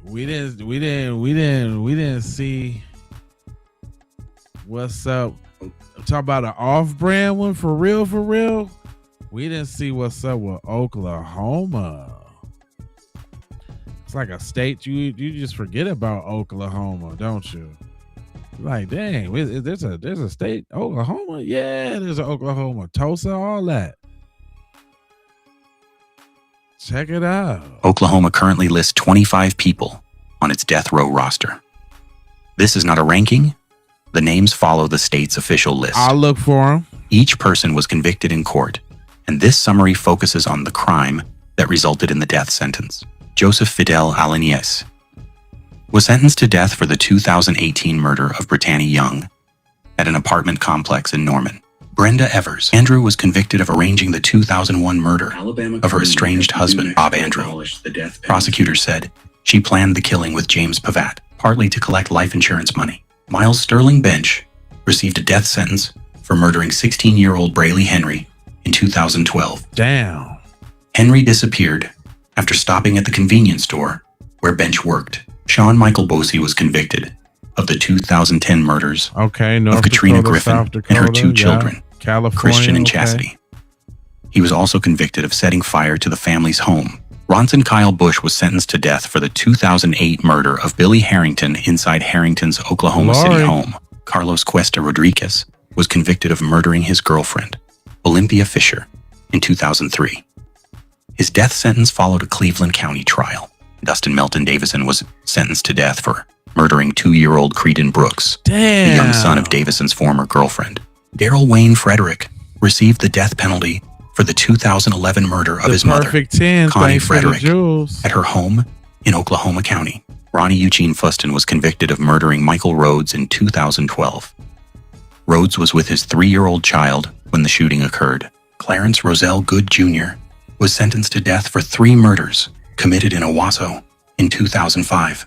we didn't see what's up. Talk about an off-brand one for real. We didn't see what's up with Oklahoma. It's like a state you just forget about Oklahoma, don't you? Like, dang, there's a state, Oklahoma? Yeah, there's an Oklahoma, Tulsa, all that. Check it out. Oklahoma currently lists 25 people on its death row roster. This is not a ranking. The names follow the state's official list. I'll look for them. Each person was convicted in court, and this summary focuses on the crime that resulted in the death sentence. Joseph Fidel Alanis was sentenced to death for the 2018 murder of Brittany Young at an apartment complex in Norman. Brenda Evers. Andrew was convicted of arranging the 2001 murder of her estranged husband, Bob Andrew. Prosecutors said she planned the killing with James Pavat, partly to collect life insurance money. Miles Sterling Bench received a death sentence for murdering 16-year-old Braley Henry in 2012. Damn. Henry disappeared after stopping at the convenience store where Bench worked. Sean Michael Bosey was convicted of the 2010 murders of Katrina Griffin and her two children, Christian and Chastity. He was also convicted of setting fire to the family's home. Ronson Kyle Bush was sentenced to death for the 2008 murder of Billy Harrington inside Harrington's Oklahoma City home. Carlos Cuesta Rodriguez was convicted of murdering his girlfriend, Olympia Fisher, in 2003. His death sentence followed a Cleveland County trial. Dustin Melton Davison was sentenced to death for murdering 2-year-old Creedon Brooks, the young son of Davison's former girlfriend. Daryl Wayne Frederick received the death penalty for the 2011 murder of his mother, Connie Frederick, at her home in Oklahoma County. Ronnie Eugene Fuston was convicted of murdering Michael Rhodes in 2012. Rhodes was with his 3-year-old child when the shooting occurred. Clarence Roselle Good Jr. was sentenced to death for 3 murders committed in Owasso in 2005.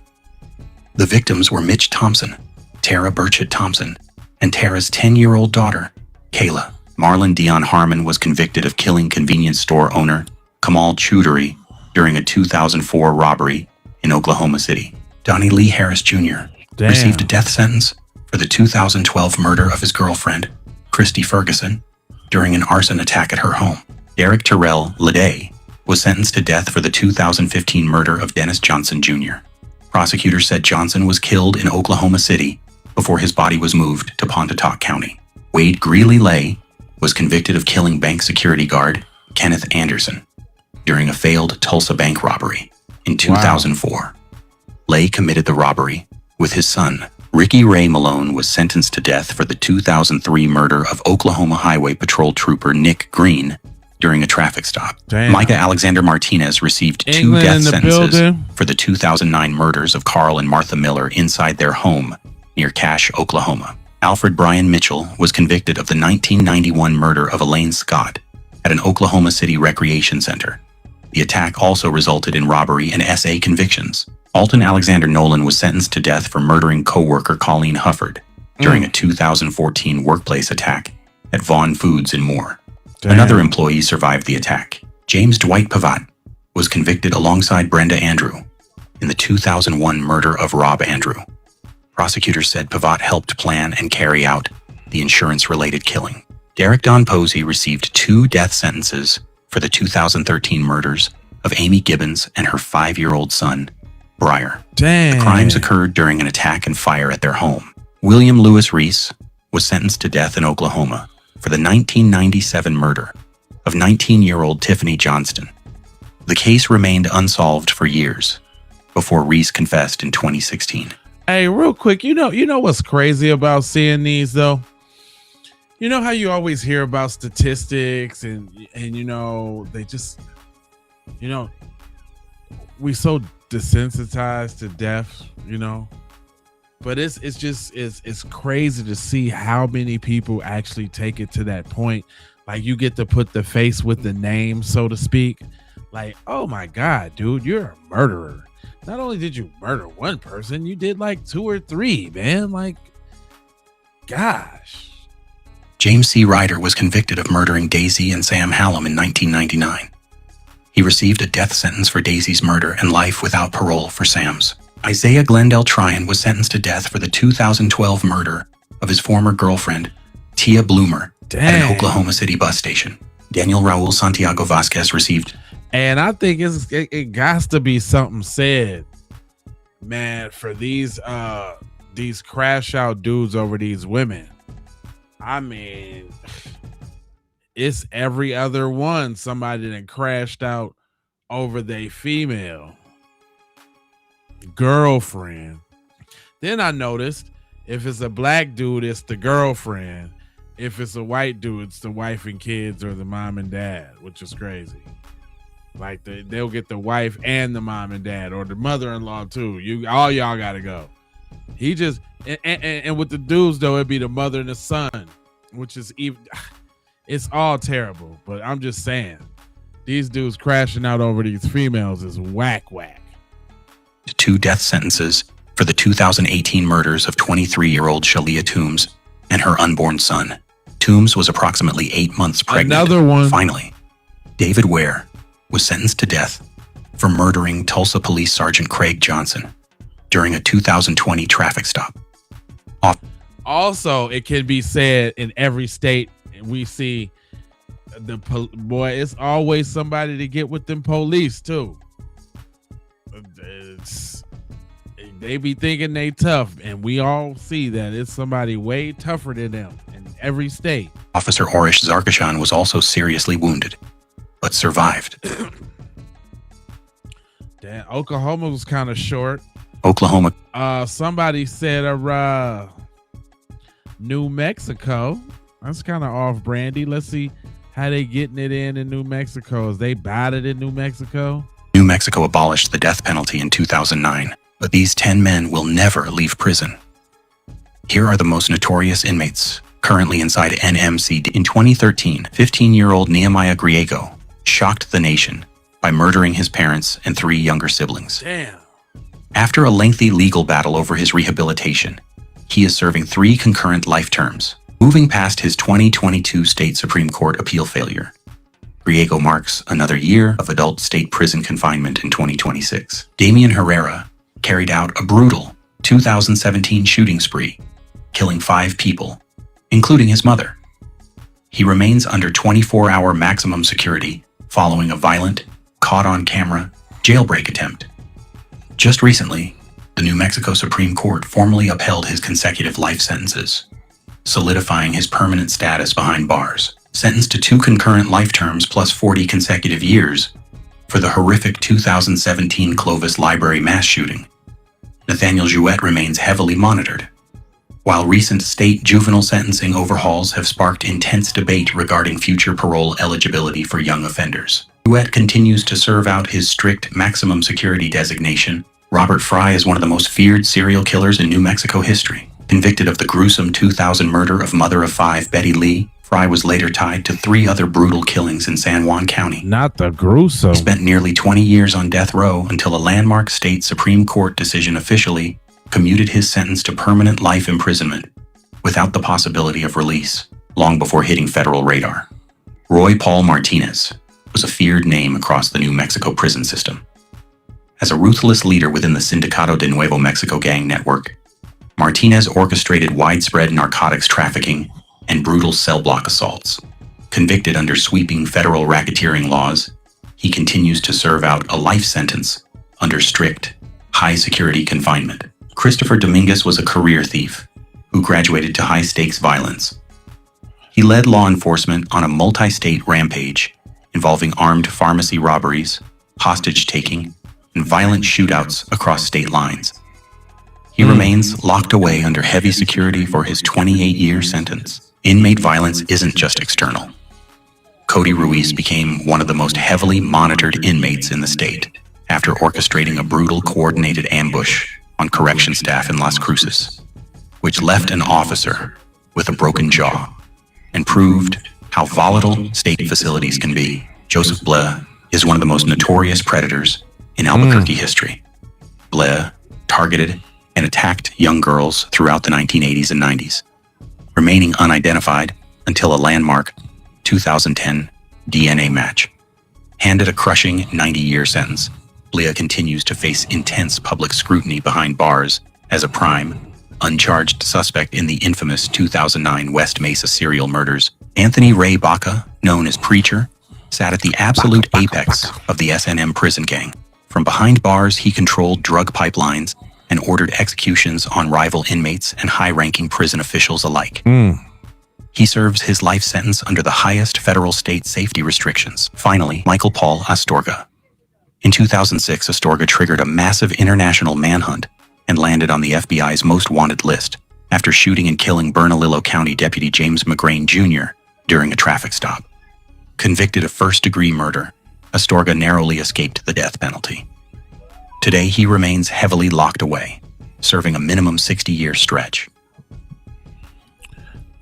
The victims were Mitch Thompson, Tara Burchett Thompson, and Tara's 10-year-old daughter, Kayla. Marlon Dion Harmon was convicted of killing convenience store owner Kamal Choudhury during a 2004 robbery in Oklahoma City. Donnie Lee Harris Jr. received a death sentence for the 2012 murder of his girlfriend, Christy Ferguson, during an arson attack at her home. Derek Terrell Leday was sentenced to death for the 2015 murder of Dennis Johnson Jr. Prosecutors said Johnson was killed in Oklahoma City before his body was moved to Pontotoc County. Wade Greeley Lay was convicted of killing bank security guard Kenneth Anderson during a failed Tulsa bank robbery in 2004. Lay committed the robbery with his son. Ricky Ray Malone was sentenced to death for the 2003 murder of Oklahoma Highway Patrol Trooper Nick Green during a traffic stop. Micah Alexander Martinez received 2 death sentences for the 2009 murders of Carl and Martha Miller inside their home near Cache, Oklahoma. Alfred Brian Mitchell was convicted of the 1991 murder of Elaine Scott at an Oklahoma City recreation center. The attack also resulted in robbery and SA convictions. Alton Alexander Nolan was sentenced to death for murdering co-worker Colleen Hufford during a 2014 workplace attack at Vaughn Foods in Moore. Another employee survived the attack. James Dwight Pavat was convicted alongside Brenda Andrew in the 2001 murder of Rob Andrew. Prosecutors said Pavat helped plan and carry out the insurance-related killing. Derek Don Posey received 2 death sentences for the 2013 murders of Amy Gibbons and her 5-year-old son, Briar. The crimes occurred during an attack and fire at their home. William Lewis Reese was sentenced to death in Oklahoma for the 1997 murder of 19-year-old Tiffany Johnston. The case remained unsolved for years before Reese confessed in 2016. Hey, real quick, you know what's crazy about seeing these though? You know how you always hear about statistics and they just, we so desensitized to death, but it's crazy to see how many people actually take it to that point. Like you get to put the face with the name, so to speak. Like, oh my God, dude, you're a murderer. Not only did you murder one person, you did like 2 or 3, man. Like, gosh. James C. Ryder was convicted of murdering Daisy and Sam Hallam in 1999. He received a death sentence for Daisy's murder and life without parole for Sam's. Isaiah Glendale Tryon was sentenced to death for the 2012 murder of his former girlfriend, Tia Bloomer, at an Oklahoma City bus station. Daniel Raul Santiago Vasquez received... And I think it got to be something said, man, for these crash out dudes over these women. I mean, it's every other one somebody that crashed out over their female girlfriend. Then I noticed if it's a black dude, it's the girlfriend. If it's a white dude, it's the wife and kids or the mom and dad, which is crazy. Like they'll get the wife and the mom and dad or the mother-in-law too. All y'all gotta go. He just and with the dudes though, it'd be the mother and the son. which is even. It's all terrible, but I'm just saying, these dudes crashing out over these females is whack. 2 death sentences for the 2018 murders of 23-year-old Shalia Toombs and her unborn son. Toombs was approximately 8 months pregnant. Another one. Finally, David Ware was sentenced to death for murdering Tulsa Police Sergeant Craig Johnson during a 2020 traffic stop. Also, it can be said in every state we see boy, it's always somebody to get with them police too. They be thinking they tough, and we all see that it's somebody way tougher than them in every state. Officer Orish Zarkashan was also seriously wounded, but survived. Damn, Oklahoma was kind of short. Oklahoma. Somebody said New Mexico. That's kind of off brandy. Let's see how they getting it in New Mexico. Is they bad it in New Mexico? New Mexico abolished the death penalty in 2009, but these 10 men will never leave prison. Here are the most notorious inmates currently inside NMC. In 2013, 15-year-old Nehemiah Griego shocked the nation by murdering his parents and 3 younger siblings. Damn. After a lengthy legal battle over his rehabilitation, he is serving 3 concurrent life terms, moving past his 2022 state Supreme Court appeal failure. Griego marks another year of adult state prison confinement in 2026. Damian Herrera carried out a brutal 2017 shooting spree, killing 5 people, including his mother. He remains under 24-hour maximum security following a violent, caught-on-camera jailbreak attempt. Just recently, the New Mexico Supreme Court formally upheld his consecutive life sentences, solidifying his permanent status behind bars. Sentenced to 2 concurrent life terms plus 40 consecutive years for the horrific 2017 Clovis Library mass shooting, Nathaniel Jouett remains heavily monitored. While recent state juvenile sentencing overhauls have sparked intense debate regarding future parole eligibility for young offenders, Jouett continues to serve out his strict maximum security designation. Robert Fry is one of the most feared serial killers in New Mexico history. Convicted of the gruesome 2000 murder of mother of 5 Betty Lee, Fry was later tied to 3 other brutal killings in San Juan County. Not the gruesome. He spent nearly 20 years on death row until a landmark state Supreme Court decision officially commuted his sentence to permanent life imprisonment without the possibility of release, long before hitting federal radar. Roy Paul Martinez was a feared name across the New Mexico prison system. As a ruthless leader within the Sindicato de Nuevo Mexico gang network, Martinez orchestrated widespread narcotics trafficking and brutal cell block assaults. Convicted under sweeping federal racketeering laws, he continues to serve out a life sentence under strict, high-security confinement. Christopher Dominguez was a career thief who graduated to high-stakes violence. He led law enforcement on a multi-state rampage involving armed pharmacy robberies, hostage-taking, and violent shootouts across state lines. He remains locked away under heavy security for his 28-year sentence. Inmate violence isn't just external. Cody Ruiz became one of the most heavily monitored inmates in the state after orchestrating a brutal coordinated ambush on correction staff in Las Cruces, which left an officer with a broken jaw and proved how volatile state facilities can be. Joseph Blea is one of the most notorious predators in Albuquerque history. Blea targeted and attacked young girls throughout the 1980s and 90s, remaining unidentified until a landmark 2010 DNA match. Handed a crushing 90-year sentence, Blea continues to face intense public scrutiny behind bars as a prime, uncharged suspect in the infamous 2009 West Mesa serial murders. Anthony Ray Baca, known as Preacher, sat at the absolute apex of the S&M prison gang. From behind bars, he controlled drug pipelines and ordered executions on rival inmates and high-ranking prison officials alike. He serves his life sentence under the highest federal state safety restrictions. Finally, Michael Paul Astorga. In 2006, Astorga triggered a massive international manhunt and landed on the FBI's most wanted list after shooting and killing Bernalillo County Deputy James McGrain Jr. during a traffic stop. Convicted of first-degree murder, Astorga narrowly escaped the death penalty. Today, he remains heavily locked away, serving a minimum 60-year stretch.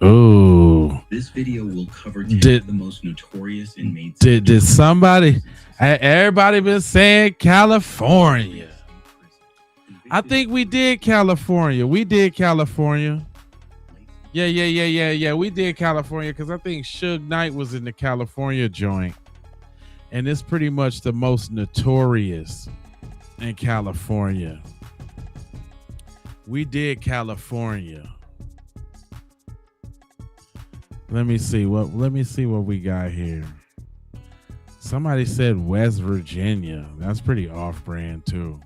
Ooh. This video will cover 10 of the most notorious inmates. Did somebody? Everybody been saying California. I think we did California. We did California. Yeah. We did California because I think Suge Knight was in the California joint. And it's pretty much the most notorious in California. We did California. Let me see what we got here. Somebody said West Virginia. That's pretty off-brand too.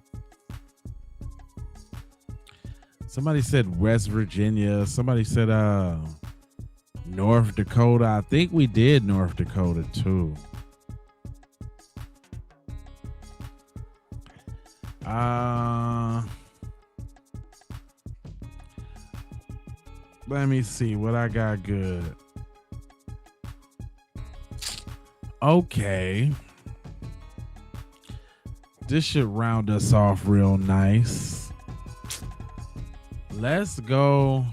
Somebody said West Virginia. Somebody said North Dakota. I think we did North Dakota too. Let me see what I got good. Okay. This should round us off real nice. Let's go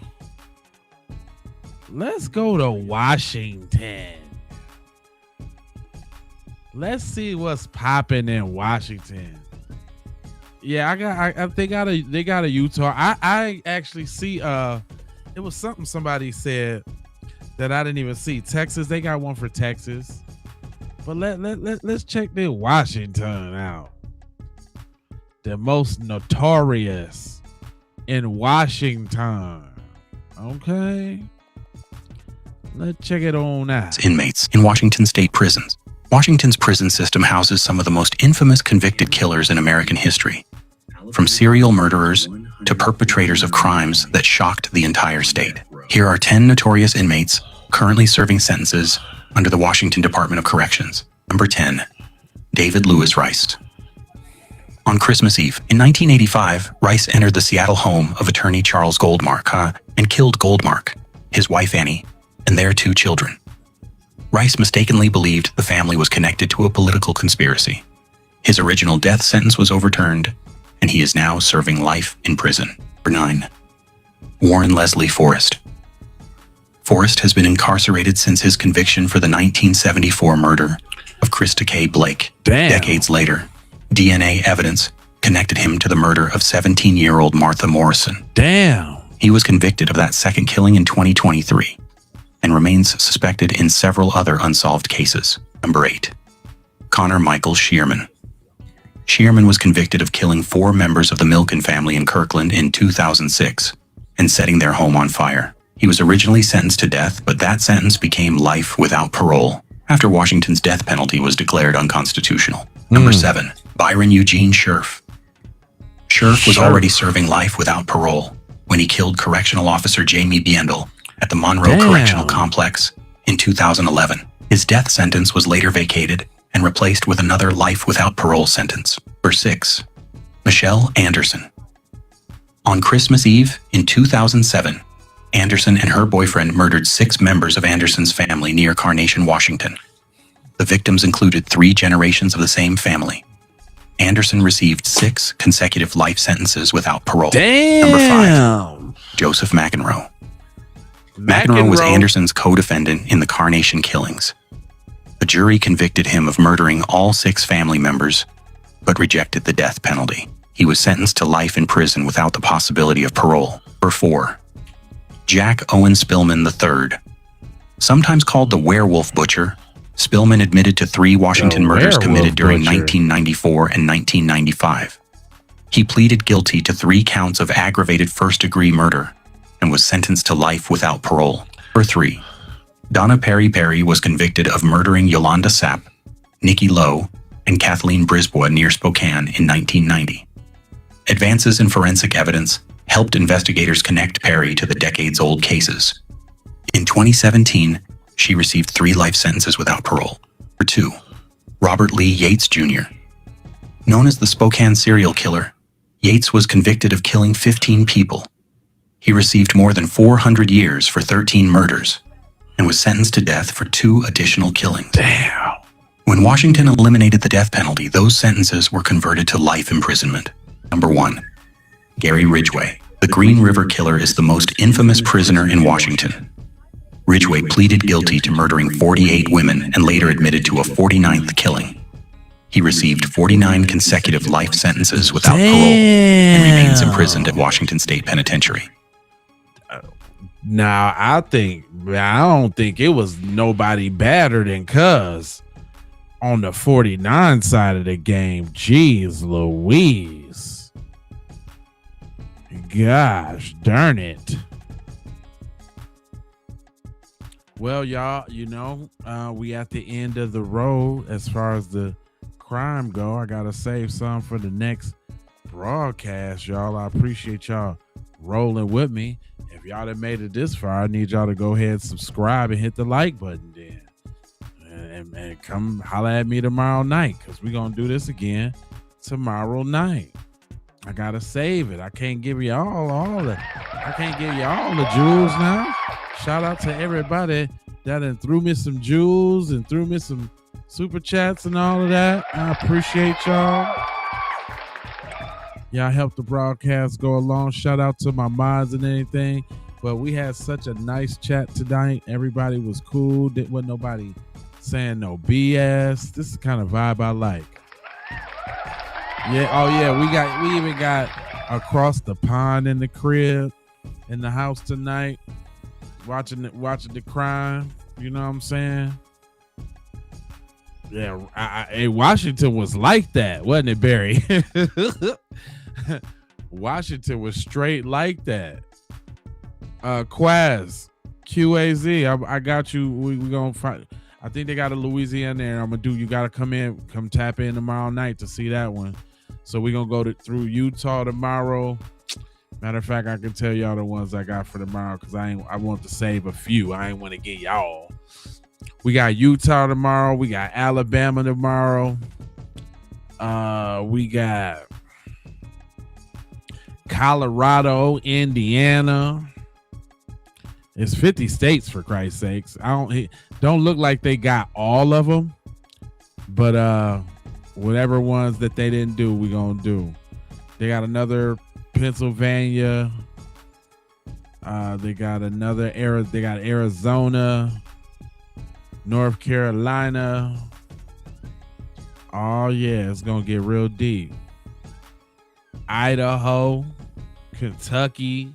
to Washington. Let's see what's popping in Washington. Yeah, they got a Utah. I actually see it was something somebody said that I didn't even see. Texas, they got one for Texas. But let's check the Washington out. The most notorious in Washington. Okay. Let's check it on out. Inmates in Washington state prisons. Washington's prison system houses some of the most infamous convicted killers in American history, from serial murderers to perpetrators of crimes that shocked the entire state. Here are 10 notorious inmates currently serving sentences under the Washington Department of Corrections. Number 10, David Lewis Rice. On Christmas Eve in 1985, Rice entered the Seattle home of attorney Charles Goldmark and killed Goldmark, his wife Annie, and their 2 children. Rice mistakenly believed the family was connected to a political conspiracy. His original death sentence was overturned, and he is now serving life in prison. Number 9, Warren Leslie Forrest. Forrest has been incarcerated since his conviction for the 1974 murder of Krista K. Blake. Damn. Decades later, DNA evidence connected him to the murder of 17-year-old Martha Morrison. Damn. He was convicted of that second killing in 2023 and remains suspected in several other unsolved cases. Number 8, Connor Michael Shearman. Shearman was convicted of killing 4 members of the Milken family in Kirkland in 2006 and setting their home on fire. He was originally sentenced to death, but that sentence became life without parole after Washington's death penalty was declared unconstitutional. Number 7, Byron Eugene Scherf. Scherf was already serving life without parole when he killed correctional officer Jamie Biendel at the Monroe Correctional Complex in 2011. His death sentence was later vacated and replaced with another life without parole sentence. Number 6, Michelle Anderson. On Christmas Eve in 2007, Anderson and her boyfriend murdered 6 members of Anderson's family near Carnation, Washington. The victims included 3 generations of the same family. Anderson received 6 consecutive life sentences without parole. Damn. Number 5, Joseph McEnroe. McEnroe was Anderson's co-defendant in the Carnation killings. The jury convicted him of murdering all 6 family members, but rejected the death penalty. He was sentenced to life in prison without the possibility of parole. Number 4, Jack Owen Spillman III. Sometimes called the Werewolf Butcher, Spillman admitted to 3 Washington murders committed during 1994 and 1995. He pleaded guilty to 3 counts of aggravated first-degree murder and was sentenced to life without parole. Number 3, Donna Perry Perry was convicted of murdering Yolanda Sapp, Nikki Lowe, and Kathleen Brisbois near Spokane in 1990. Advances in forensic evidence helped investigators connect Perry to the decades-old cases. In 2017, she received 3 life sentences without parole. Number 2, Robert Lee Yates Jr. Known as the Spokane serial killer, Yates was convicted of killing 15 people. He received more than 400 years for 13 murders and was sentenced to death for 2 additional killings. Damn. When Washington eliminated the death penalty, those sentences were converted to life imprisonment. Number 1, Gary Ridgway. The Green River Killer is the most infamous prisoner in Washington. Ridgway pleaded guilty to murdering 48 women and later admitted to a 49th killing. He received 49 consecutive life sentences without parole and remains imprisoned at Washington State Penitentiary. Now, I don't think it was nobody badder than Cuz on the 49 side of the game. Jeez Louise. Gosh darn it. Well, y'all, we at the end of the road as far as the crime go. I gotta save some for the next broadcast, y'all. I appreciate y'all rolling with me. If y'all have made it this far, I need y'all to go ahead and subscribe and hit the like button then. And come holla at me tomorrow night, because we're gonna do this again tomorrow night. I gotta save it. I can't give y'all all the jewels now. Shout out to everybody that threw me some jewels and threw me some super chats and all of that. I appreciate y'all. Y'all helped the broadcast go along. Shout out to my mods and anything. But we had such a nice chat tonight. Everybody was cool. There wasn't nobody saying no BS. This is the kind of vibe I like. Yeah. Oh yeah. We even got across the pond in the crib in the house tonight. Watching the crime, you know what I'm saying? Yeah, Washington was like that, wasn't it, Barry? Washington was straight like that. Quaz, QAZ, I got you. We gonna find. I think they got a Louisiana there. I'm gonna do. You gotta come tap in tomorrow night to see that one. So we gonna go through Utah tomorrow. Matter of fact, I can tell y'all the ones I got for tomorrow because I want to save a few. I ain't want to get y'all. We got Utah tomorrow. We got Alabama tomorrow. We got Colorado, Indiana. It's 50 states for Christ's sakes. Don't look like they got all of them, but whatever ones that they didn't do, we gonna do. They got another Pennsylvania. They got another era. They got Arizona, North Carolina. Oh yeah, it's gonna get real deep. Idaho, Kentucky,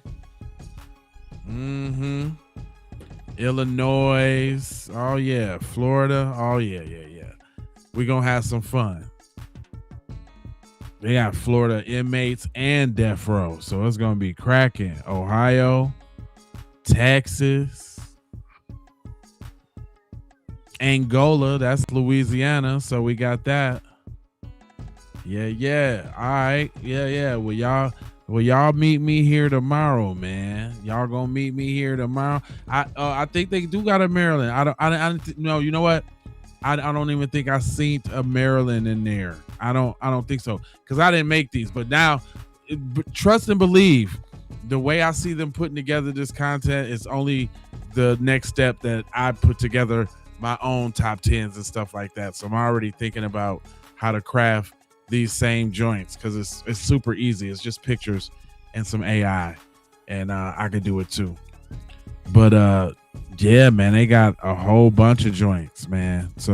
Illinois. Oh yeah, Florida. Oh yeah. We gonna have some fun. They got Florida inmates and death row, so it's gonna be cracking. Ohio, Texas, Angola, that's Louisiana, so we got that. Yeah. All right. Yeah. Well, y'all meet me here tomorrow, man. Y'all gonna meet me here tomorrow. I think they do got a Maryland. No, you know what? I don't even think I seen a Maryland in there. I don't think so, because I didn't make these. But now, trust and believe, the way I see them putting together this content is only the next step that I put together my own top 10s and stuff like that. So I'm already thinking about how to craft these same joints, because it's super easy. It's just pictures and some AI, and I can do it too. But yeah, man, they got a whole bunch of joints, man. So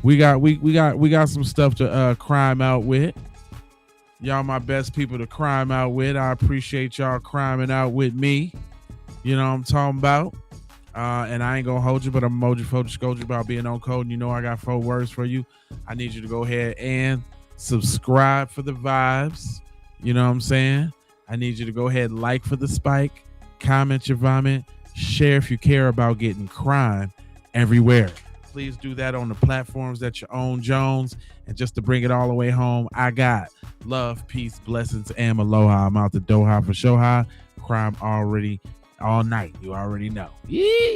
we got some stuff to crime out with. Y'all my best people to crime out with. I appreciate y'all criming out with me. You know what I'm talking about. And I ain't gonna hold you, but I'm emoji about being on code. And you know I got 4 words for you. I need you to go ahead and subscribe for the vibes. You know what I'm saying? I need you to go ahead and like for the spike, comment your vomit, share if you care about getting crime everywhere. Please do that on the platforms that you own, Jones. And just to bring it all the way home, I got love, peace, blessings, and aloha. I'm out the Doha for Shoha. Crime already all night. You already know. Yee!